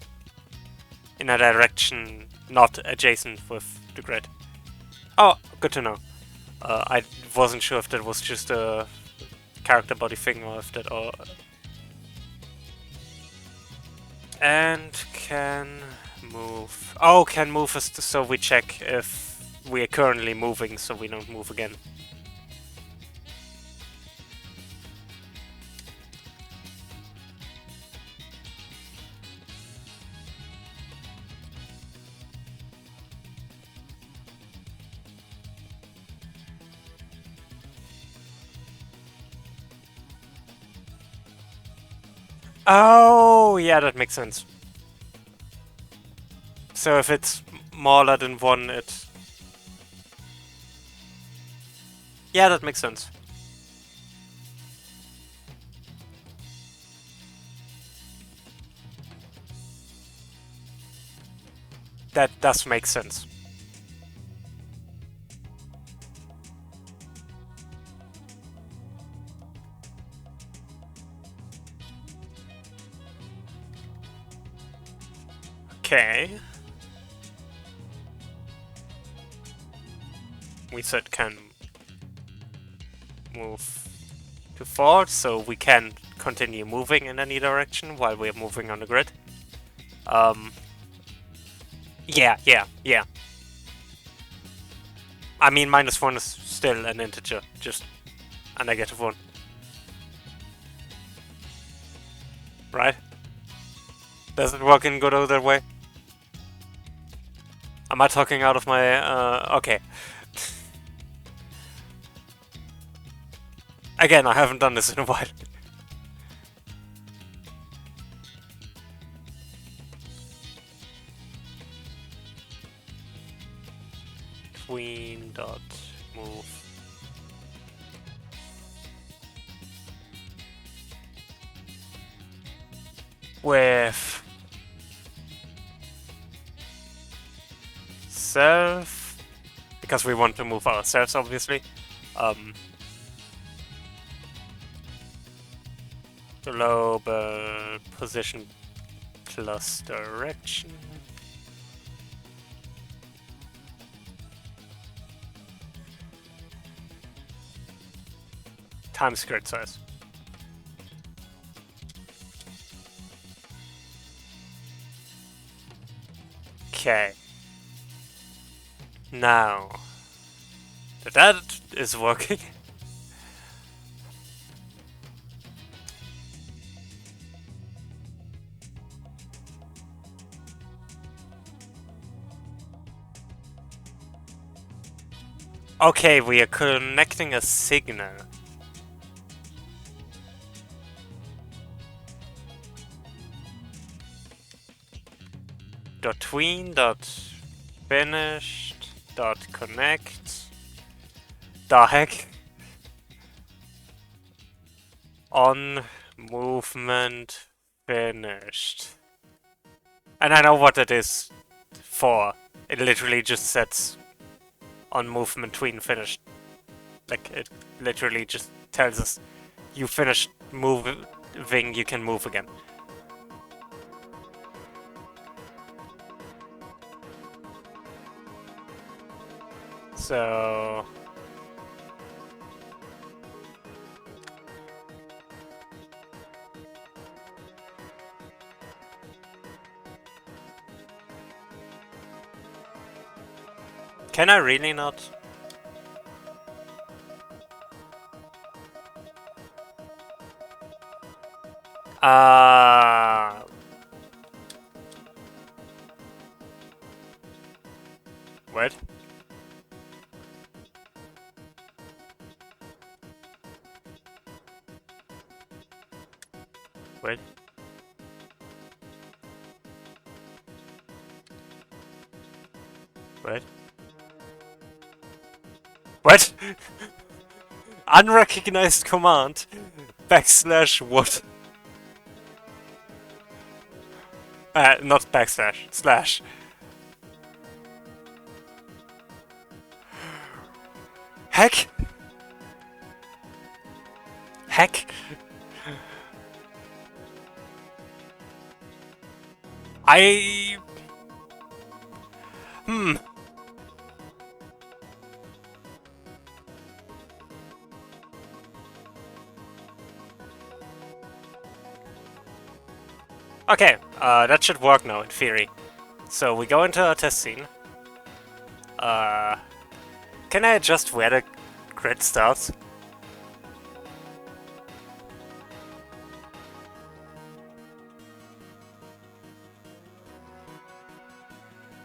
in a direction not adjacent with the grid. Oh, good to know. I wasn't sure if that was just a character body thing or if that all... And can move... Oh, can move us so we check if we are currently moving so we don't move again. Oh, yeah, that makes sense. So if it's smaller than 1, it... Yeah, that makes sense. That does make sense. Okay. We said can move to forward, so we can continue moving in any direction while we're moving on the grid. Yeah. I mean, -1 is still an integer, just a -1. Right? Does it work in Godot that way? Am I talking out of my... okay. Again, I haven't done this in a while. Queen dot move. with self, because we want to move ourselves, obviously. Global position plus direction. Times grid size. Okay. Now that is working. Okay, we are connecting a signal. .tween, .finished, .connect, the heck, on movement finished. And I know what it is for. It literally just sets on movement tween finished. Like, it literally just tells us you finished moving, you can move again. So can I really not? What? Wait. What? What? Unrecognized command. Backslash what? Not backslash. Slash. Heck? Heck? Okay, that should work now, in theory. So we go into our test scene. Can I adjust where the grid starts?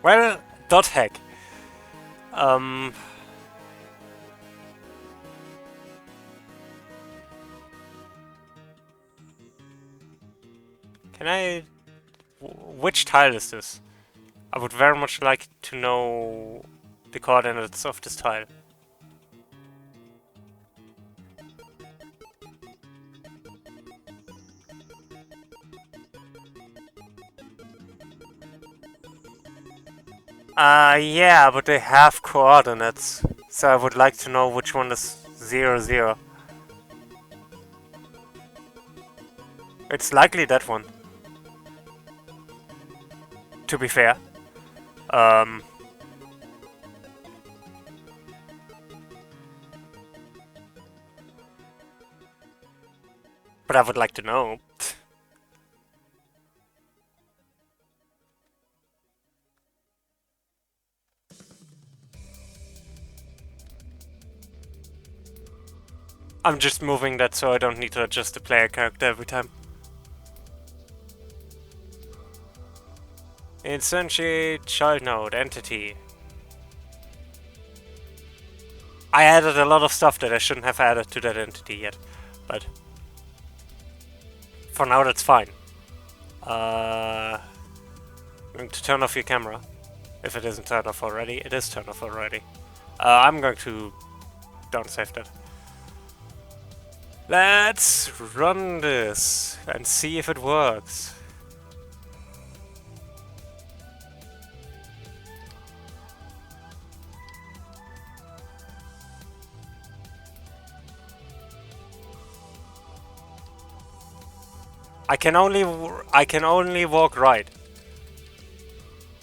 Well, dot heck. Can I... Which tile is this? I would very much like to know the coordinates of this tile. Yeah, but they have coordinates, so I would like to know which one is 0, 0. It's likely that one. To be fair. But I would like to know. I'm just moving that so I don't need to adjust the player character every time. Instantiate child node entity. I added a lot of stuff that I shouldn't have added to that entity yet, but for now that's fine. I'm going to turn off your camera. If it isn't turned off already, it is turned off already. I'm going to downsave that. Let's run this and see if it works. I can only walk right.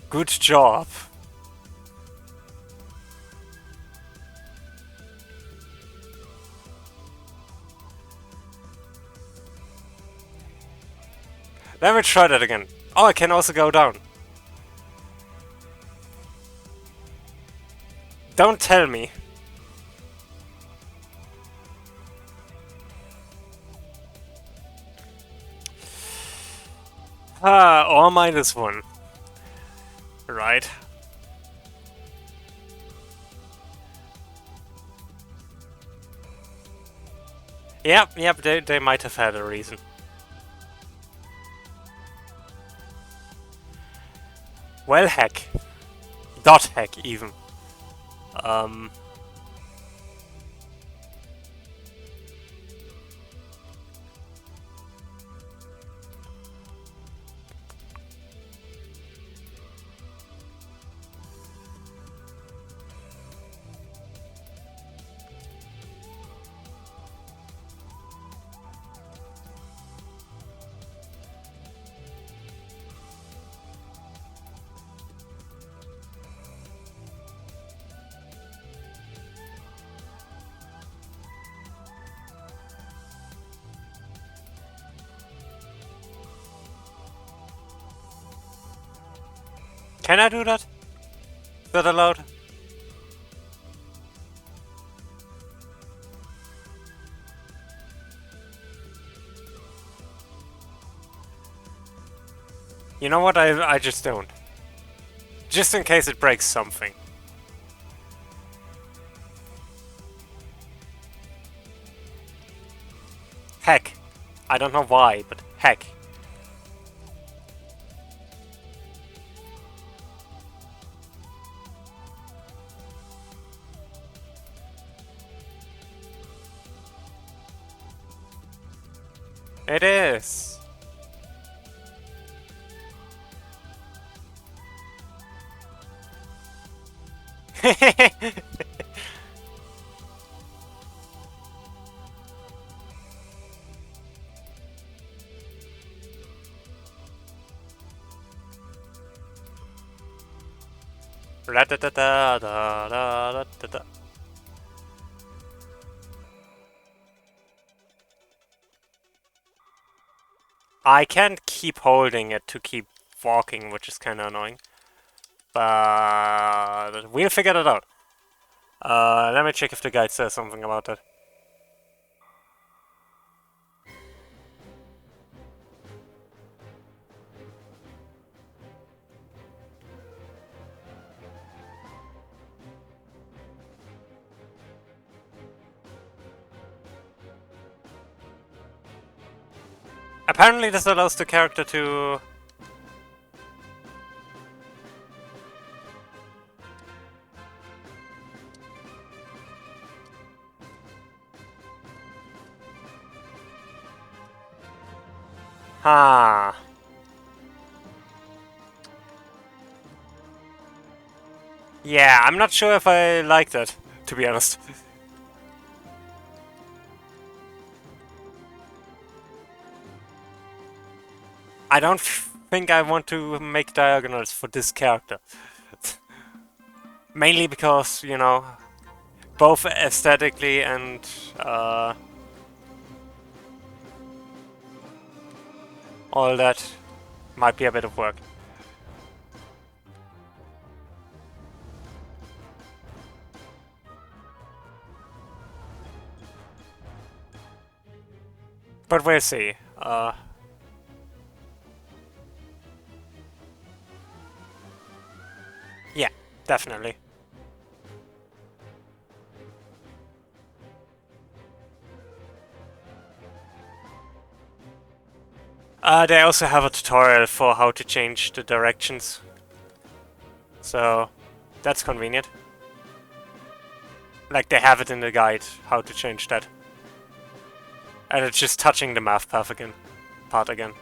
Good job. Let me try that again. Oh, I can also go down. Don't tell me. Or -1. Right. Yep, they might have had a reason. Well, heck. Dot heck, even. Um... Can I do that? Is that allowed? You know what? I just don't. Just in case it breaks something. Heck. I don't know why, but heck. It is. Ra-da-da-da-da-da-da-da. I can't keep holding it to keep walking, which is kind of annoying. But we'll figure that out. Let me check if the guide says something about that. Apparently this allows the character to... Ha. Yeah, I'm not sure if I like that, to be honest. I don't think I want to make diagonals for this character. Mainly because, you know, both aesthetically and all that might be a bit of work. But we'll see. Yeah, definitely. They also have a tutorial for how to change the directions. So, that's convenient. Like, they have it in the guide, how to change that. And it's just touching the math path again. Part again.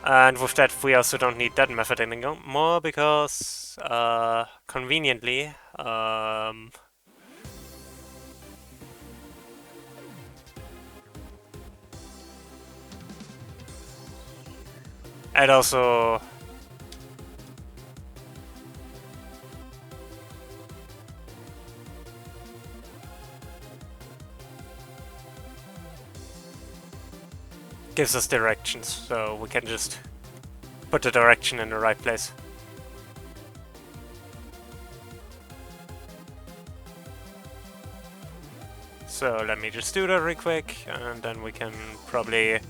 And with that, we also don't need that method anymore because, conveniently, it also gives us directions, so we can just put the direction in the right place. So let me just do that real quick, and then we can probably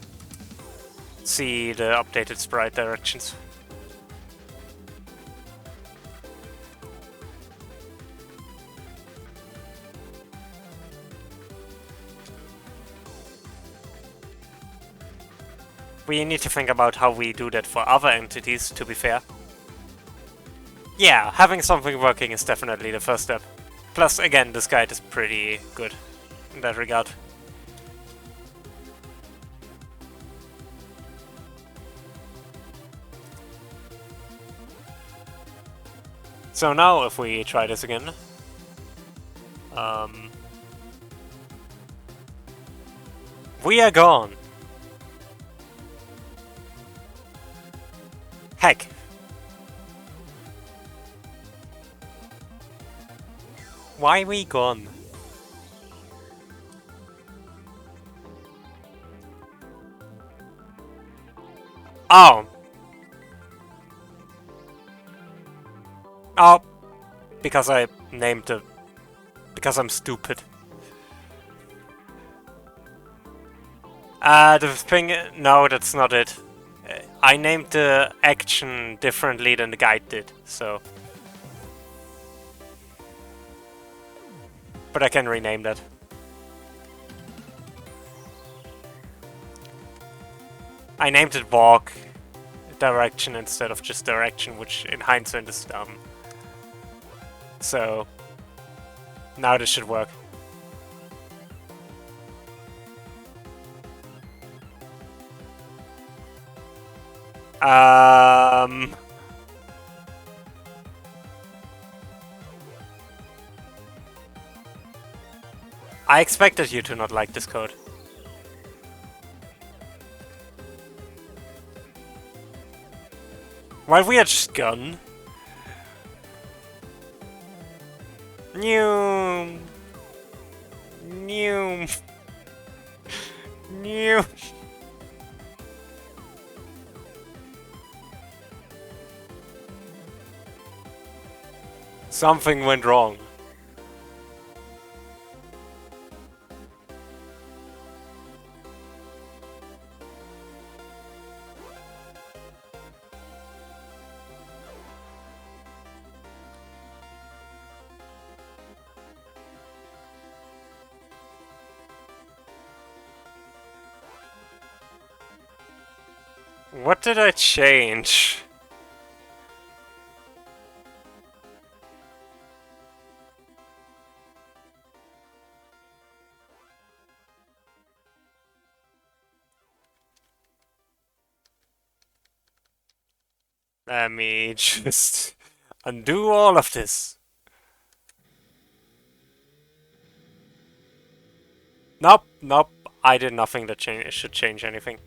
see the updated sprite directions. We need to think about how we do that for other entities, to be fair. Yeah, having something working is definitely the first step. Plus, again, this guide is pretty good in that regard. So now, if we try this again... we are gone! Heck! Why we gone? Oh! Oh! Because I named the... because I'm stupid. The thing... no, that's not it. I named the action differently than the guide did, so... but I can rename that. I named it walk direction instead of just direction, which in hindsight is dumb. So... now this should work. I expected you to not like this code. Well, we are just gone. New. New. New. Something went wrong. What did I change? Let me just undo all of this. Nope, nope. I did nothing that should change anything.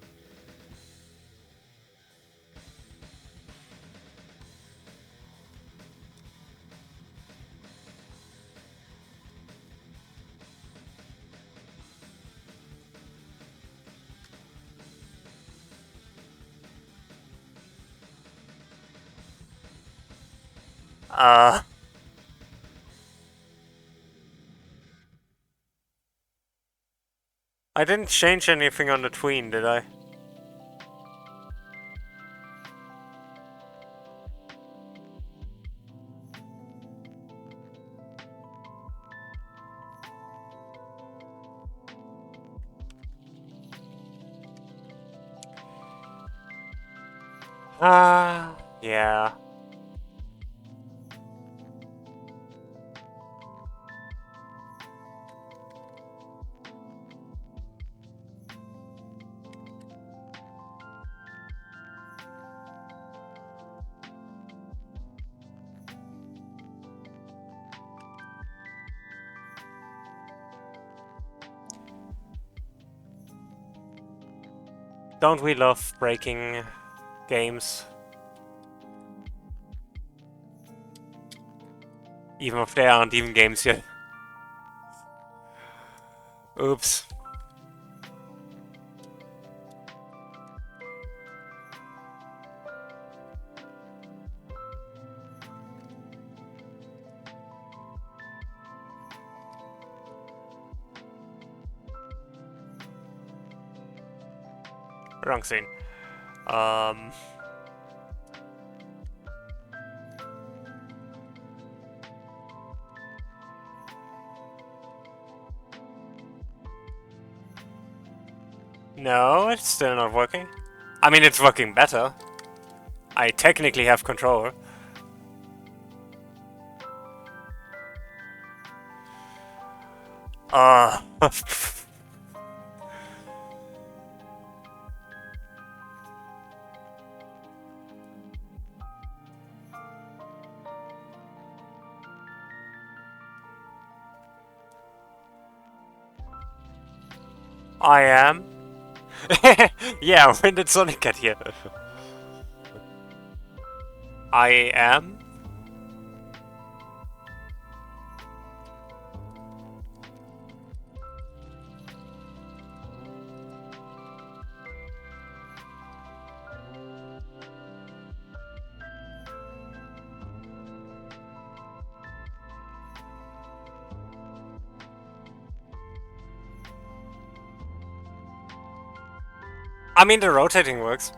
I didn't change anything on the tween, did I? Yeah. don't we love breaking games? Even if they aren't even games yet. Oops. Wrong scene. No, it's still not working. I mean, it's working better. I technically have control. I am. Yeah, when did Sonic get here? I am. I mean, the rotating works.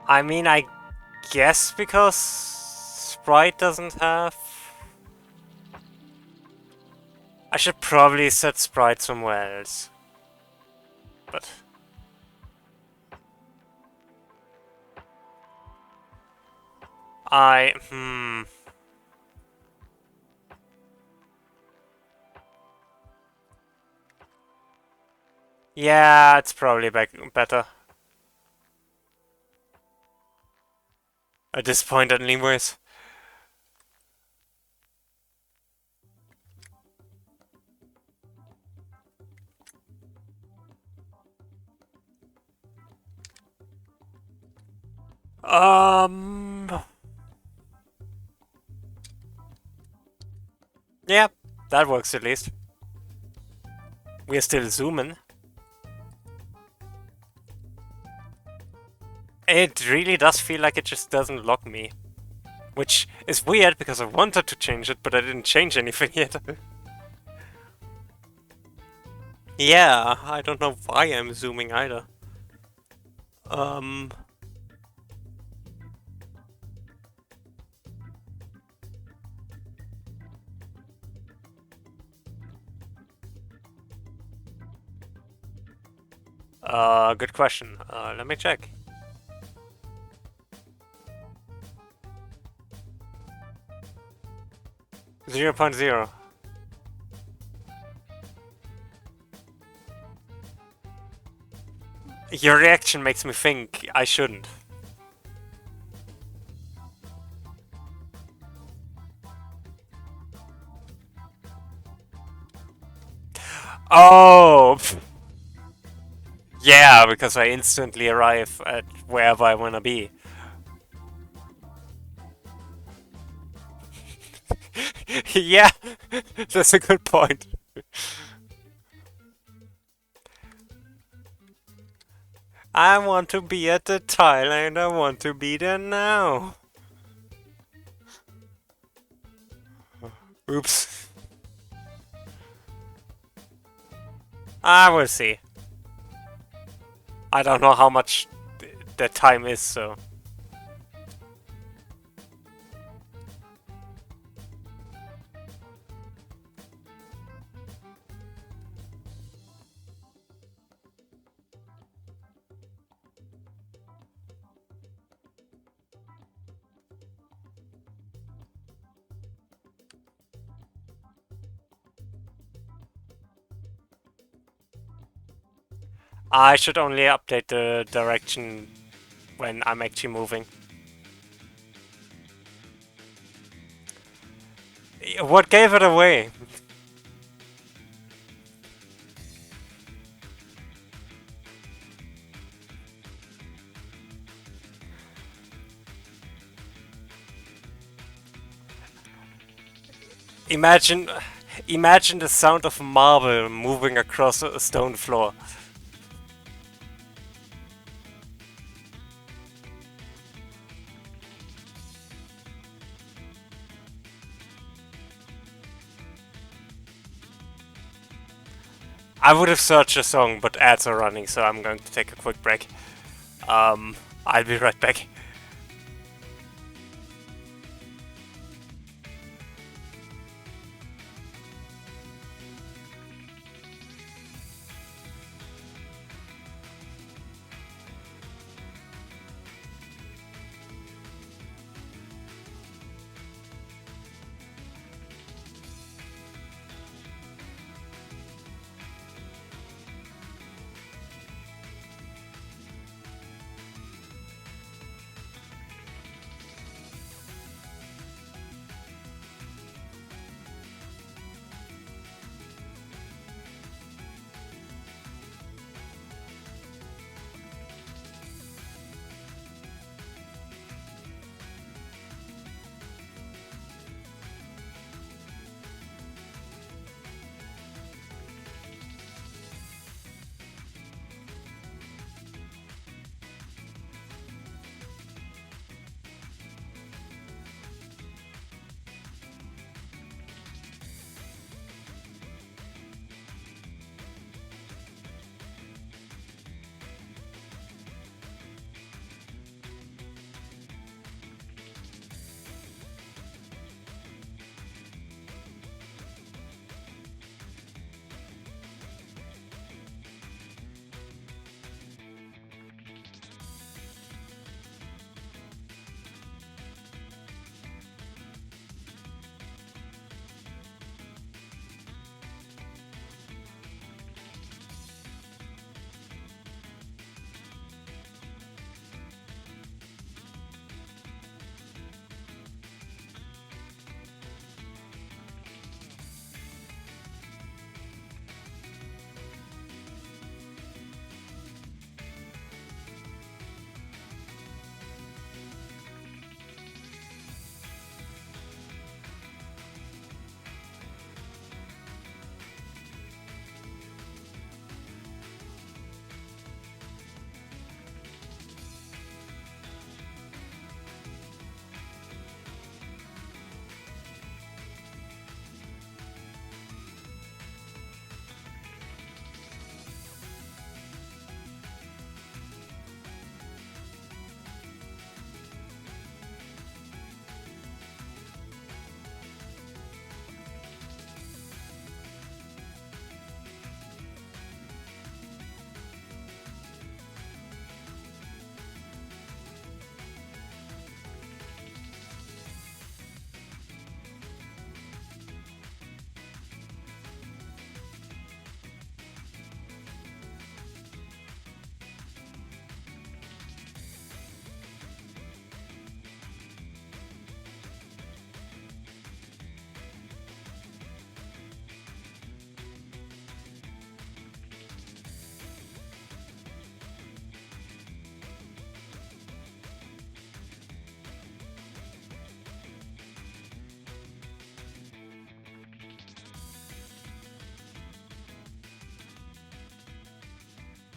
I mean, I guess because Sprite doesn't have... I should probably set Sprite somewhere else. But... Yeah, it's probably better. At this point, anyways. Yeah, that works at least. We're still zooming. It really does feel like it just doesn't lock me. Which is weird because I wanted to change it, but I didn't change anything yet. Yeah, I don't know why I'm zooming either. Good question. Let me check. Zero point zero. Your reaction makes me think I shouldn't. Oh! Yeah, because I instantly arrive at wherever I wanna be. Yeah, that's a good point. I want to be at the Thailand, I want to be there now. Oops. I will see. I don't know how much the time is, so... I should only update the direction when I'm actually moving. What gave it away? Imagine, imagine the sound of marble moving across a stone floor. I would have searched a song, but ads are running, so I'm going to take a quick break. I'll be right back.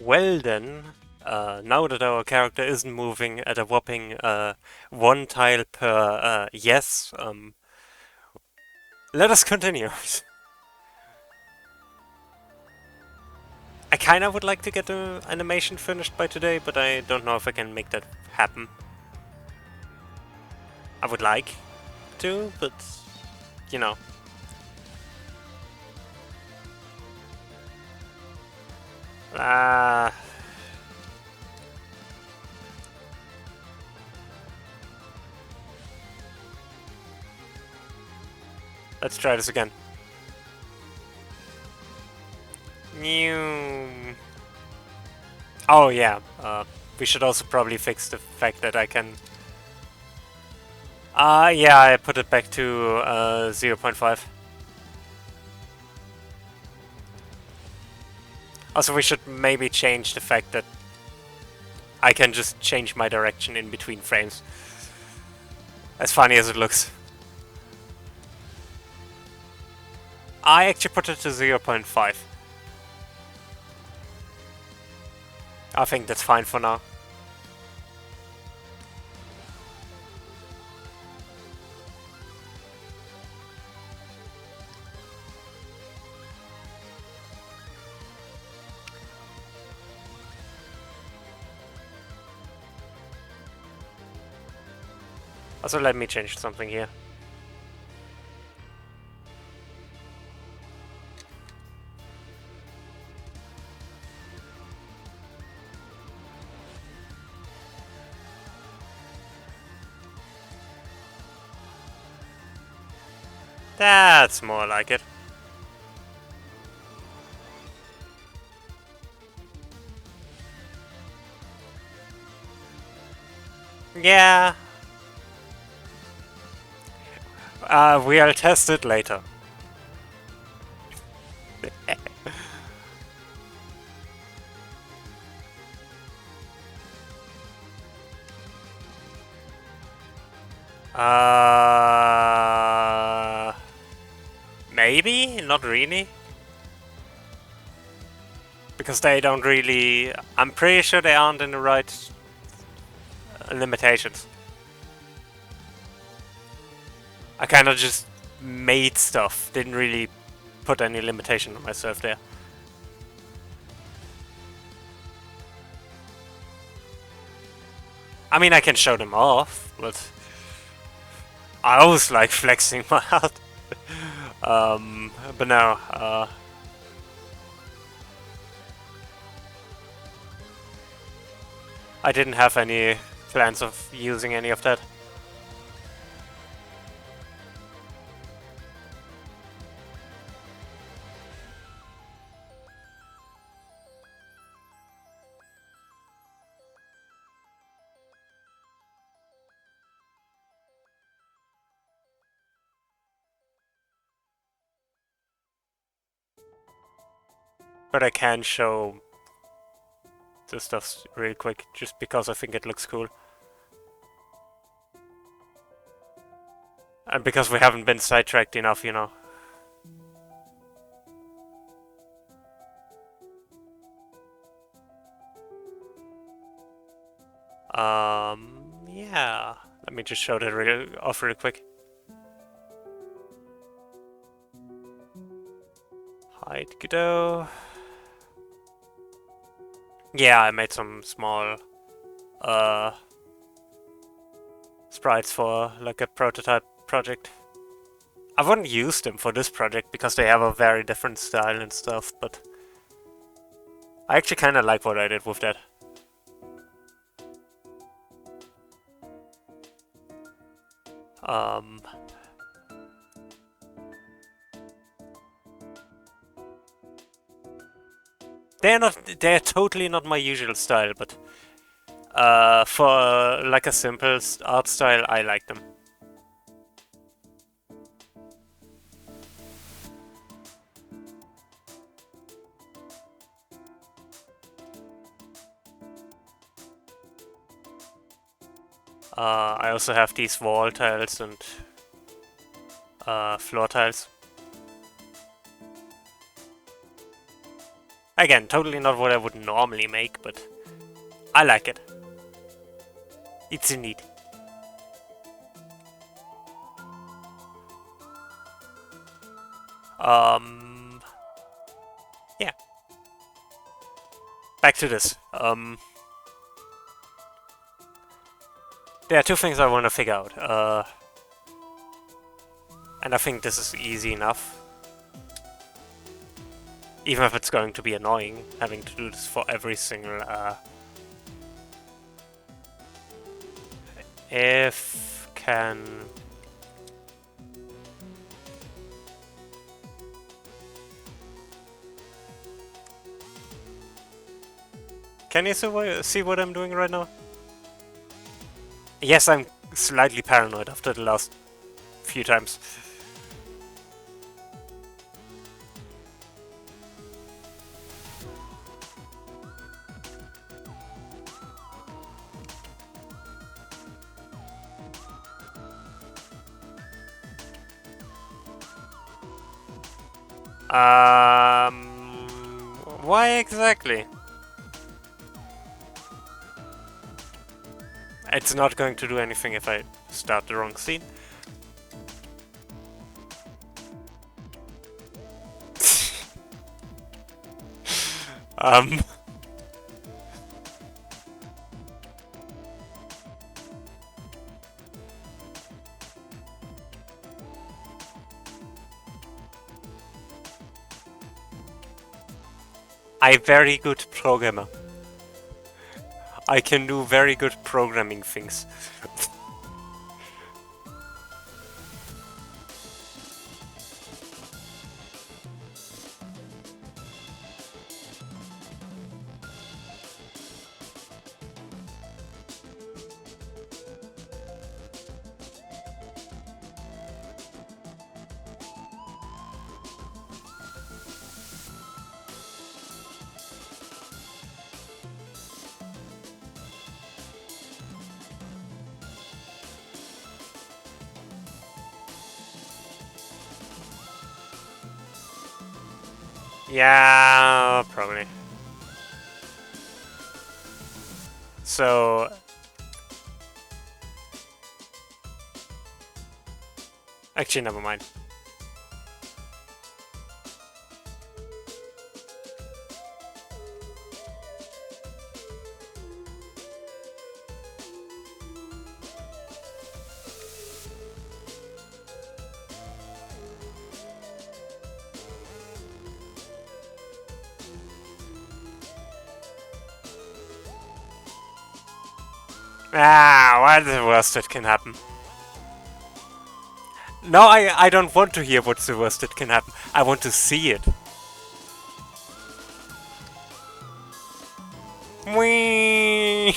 Well then, now that our character isn't moving at a whopping one tile per yes, let us continue. I kinda would like to get the animation finished by today, but I don't know if I can make that happen. I would like to, but you know. Ah. Let's try this again. New. Oh yeah, we should also probably fix the fact that I can... yeah, I put it back to 0.5. Also, we should maybe change the fact that I can just change my direction in between frames. As funny as it looks. I actually put it to 0.5. I think that's fine for now. Also, let me change something here. That's more like it. Yeah. We'll test it later. Maybe? Not really. Because they don't really... I'm pretty sure they aren't in the right limitations. I kind of just made stuff, didn't really put any limitation on myself there. I mean, I can show them off, but I always like flexing my art. But no, I didn't have any plans of using any of that. But I can show the stuff really quick, just because I think it looks cool. And because we haven't been sidetracked enough, you know. Yeah. Let me just show that off really quick. Hide Godot. Yeah, I made some small sprites for like a prototype project. I wouldn't use them for this project because they have a very different style and stuff, but I actually kind of like what I did with that. They're totally not my usual style, but for like a simple art style, I like them. I also have these wall tiles and floor tiles. Again, totally not what I would normally make, but I like it. It's neat. Yeah. Back to this. There are two things I want to figure out. And I think this is easy enough. Even if it's going to be annoying, having to do this for every single, if can Can you see what I'm doing right now? Yes, I'm slightly paranoid after the last few times. Why exactly? It's not going to do anything if I start the wrong scene. um... I'm very good programmer. I can do very good programming things. Yeah, probably. So... Actually, never mind. Ah, what's the worst that can happen? No, I don't want to hear what's the worst that can happen. I want to see it. Whee!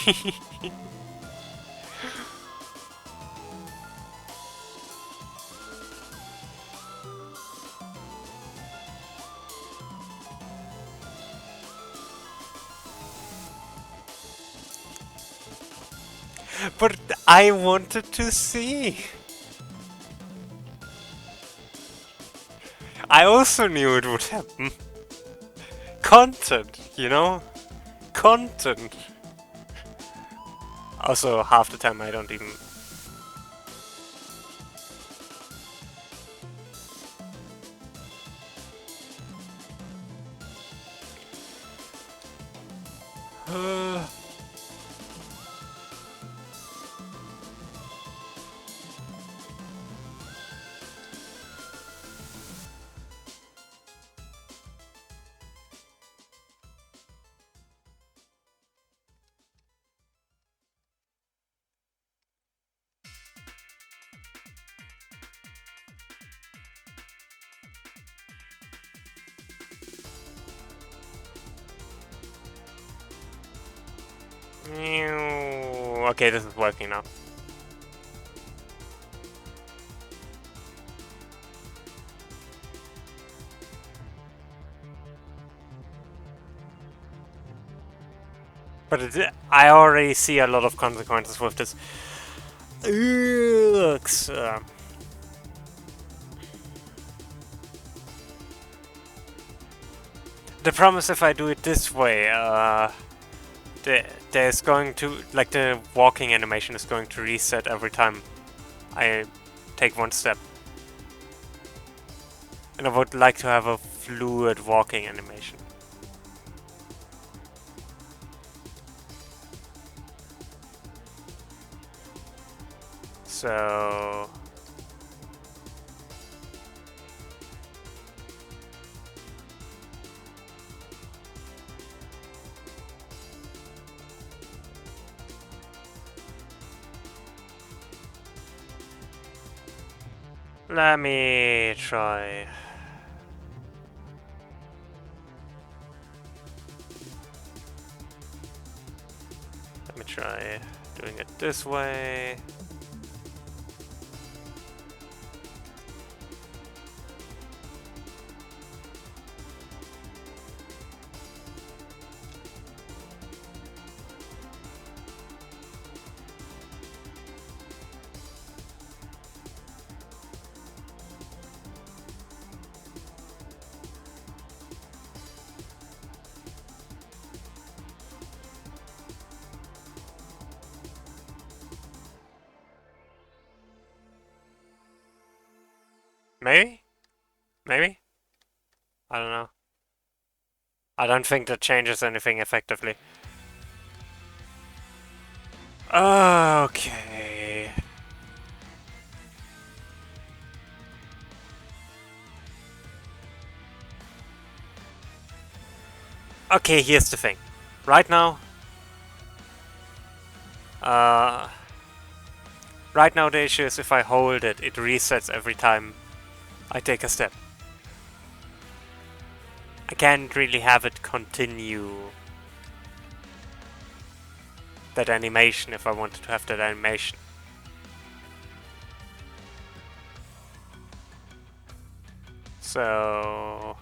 But I wanted to see. I also knew it would happen. Content, you know? Content. Also, half the time I don't even... Okay, this is working now. But I already see a lot of consequences with this. Ugh, the problem is if I do it this way, there's going to, like, the walking animation is going to reset every time I take one step. And I would like to have a fluid walking animation. So... let me try. Let me try doing it this way. Maybe? Maybe? I don't know. I don't think that changes anything effectively. Okay. Okay, here's the thing. Right now... right now the issue is if I hold it, it resets every time I take a step. I can't really have it continue that animation if I wanted to have that animation. So...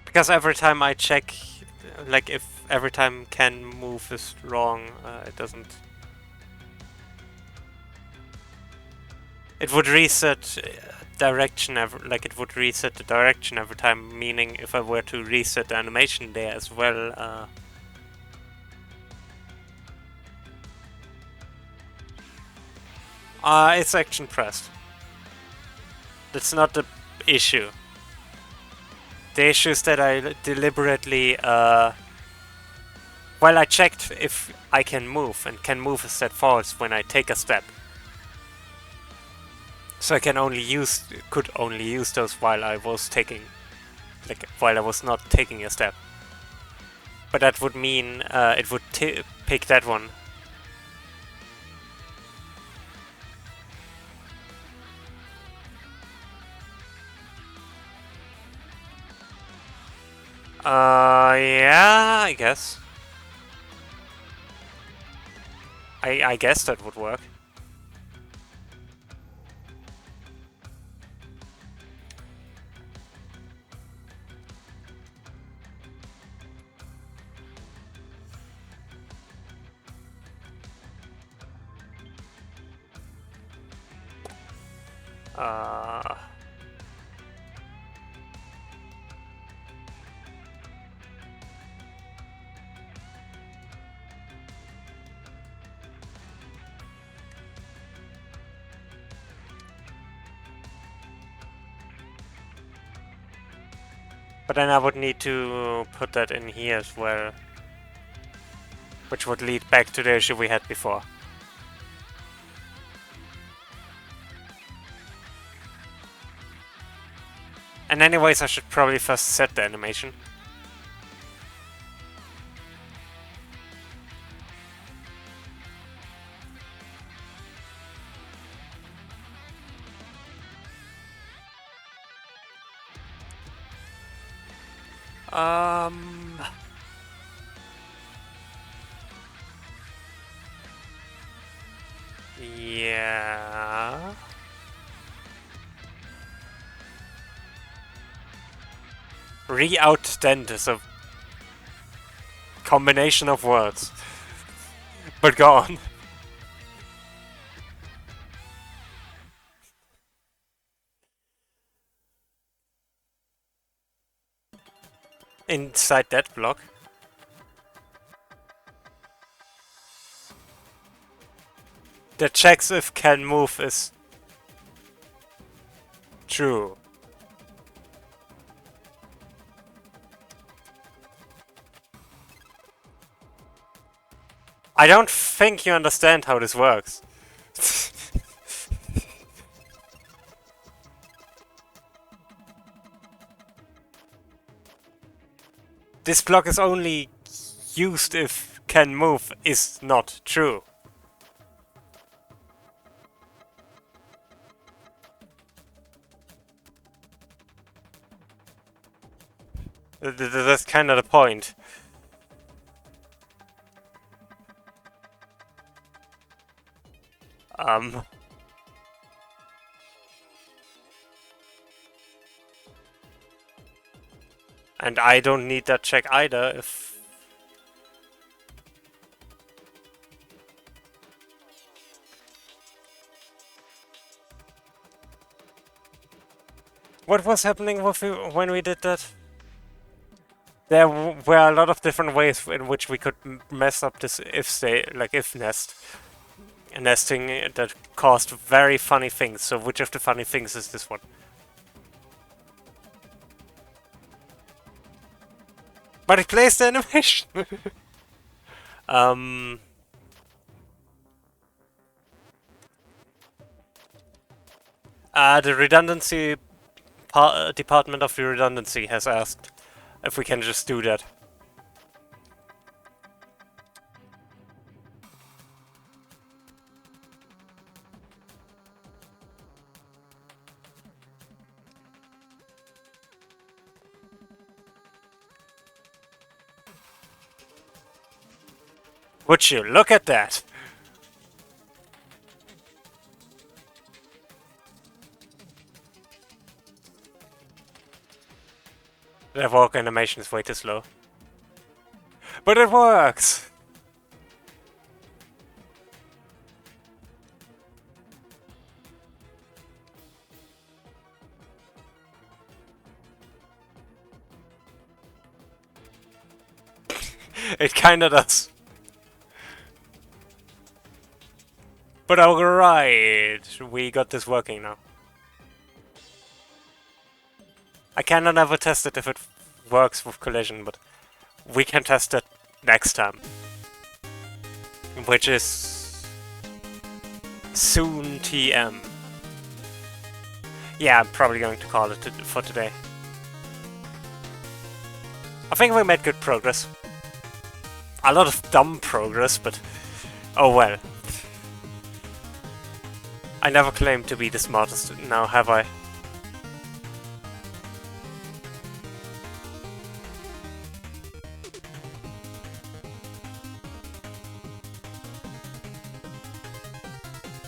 because every time I check, like if every time can move is wrong, it doesn't... It would reset direction like it would reset the direction every time, meaning if I were to reset the animation there as well, it's action pressed. That's not the issue. The issue is that I deliberately, well, I checked if I can move, and can move is set false when I take a step. So I could only use those while I was taking, like, while I was not taking a step. But that would mean it would pick that one. Yeah, I guess. I guess that would work. But then I would need to put that in here as well, which would lead back to the issue we had before. And anyways, I should probably first set the animation. Yeah. Re-outdent is a combination of words. But go on. Inside that block. The checks if can move is true. I don't think you understand how this works. This block is only used if can move is not true. That's kind of the point. And I don't need that check either if... What was happening when we did that? There were a lot of different ways in which we could mess up this if nest. Nesting that caused very funny things. So which of the funny things is this one? But it plays the animation! The redundancy department of the redundancy has asked if we can just do that. Would you look at that? The walk animation is way too slow. But it works! It kinda does. But alright, we got this working now. I cannot ever test it if it works with collision, but we can test it next time. Which is... soon TM. Yeah, I'm probably going to call it for today. I think we made good progress. A lot of dumb progress, but... oh well. I never claimed to be the smartest now, have I?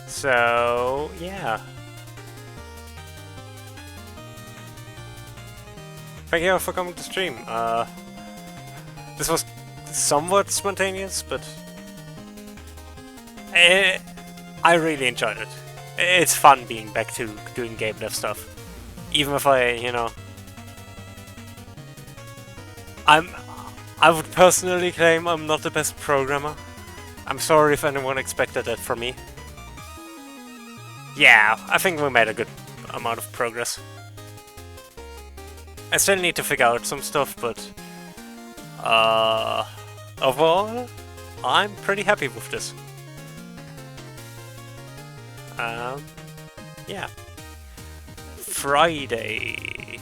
So, yeah. Thank you all for coming to stream. This was somewhat spontaneous, but... I really enjoyed it. It's fun being back to doing game dev stuff. Even if I, you know... I would personally claim I'm not the best programmer. I'm sorry if anyone expected that from me. Yeah, I think we made a good amount of progress. I still need to figure out some stuff, but... overall, I'm pretty happy with this. Yeah. Friday.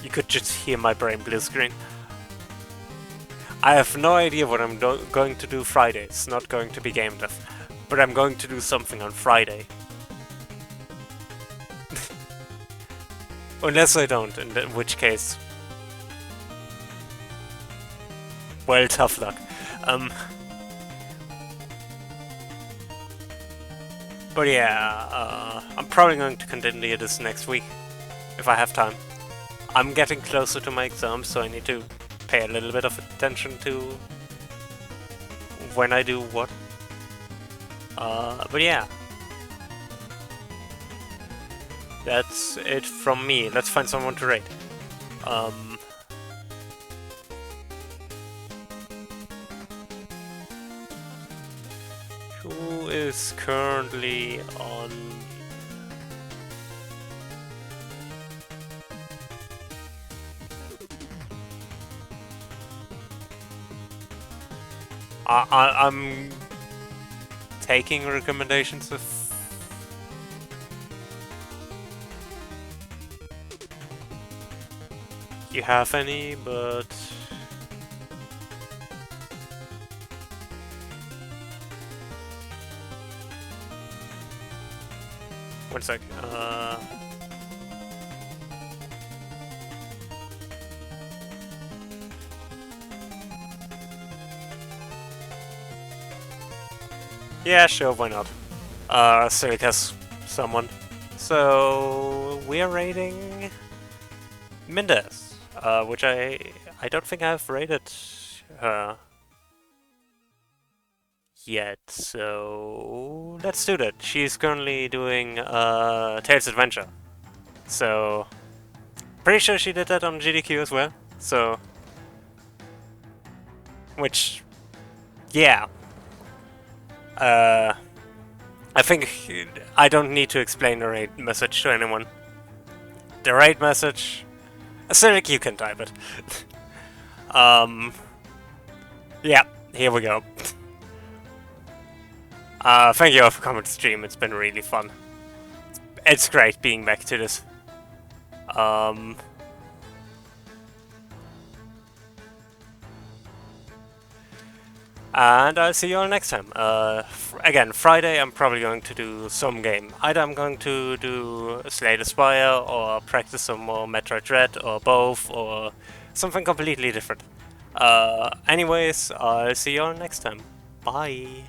You could just hear my brain blue screen. I have no idea what I'm going to do Friday. It's not going to be game dev. But I'm going to do something on Friday. Unless I don't, in which case... well, tough luck. But yeah, I'm probably going to continue this next week, if I have time. I'm getting closer to my exams, so I need to pay a little bit of attention to when I do what. But yeah. That's it from me. Let's find someone to rate. Who is currently on... I'm taking recommendations of... you have any, but... One sec. Yeah, sure, why not? Civic has someone. So we are raiding Mindes, which I don't think I've raided her yet. So let's do that. She's currently doing Tails Adventure. So pretty sure she did that on GDQ as well. So which, yeah. I think I don't need to explain the raid message to anyone. The raid message... Cyric, you can type it. Yeah, here we go. Thank you all for coming to stream, it's been really fun. It's great being back to this. And I'll see you all next time. Again, Friday I'm probably going to do some game. Either I'm going to do Slay the Spire, or practice some more Metroid Dread, or both, or something completely different. Anyways, I'll see you all next time. Bye!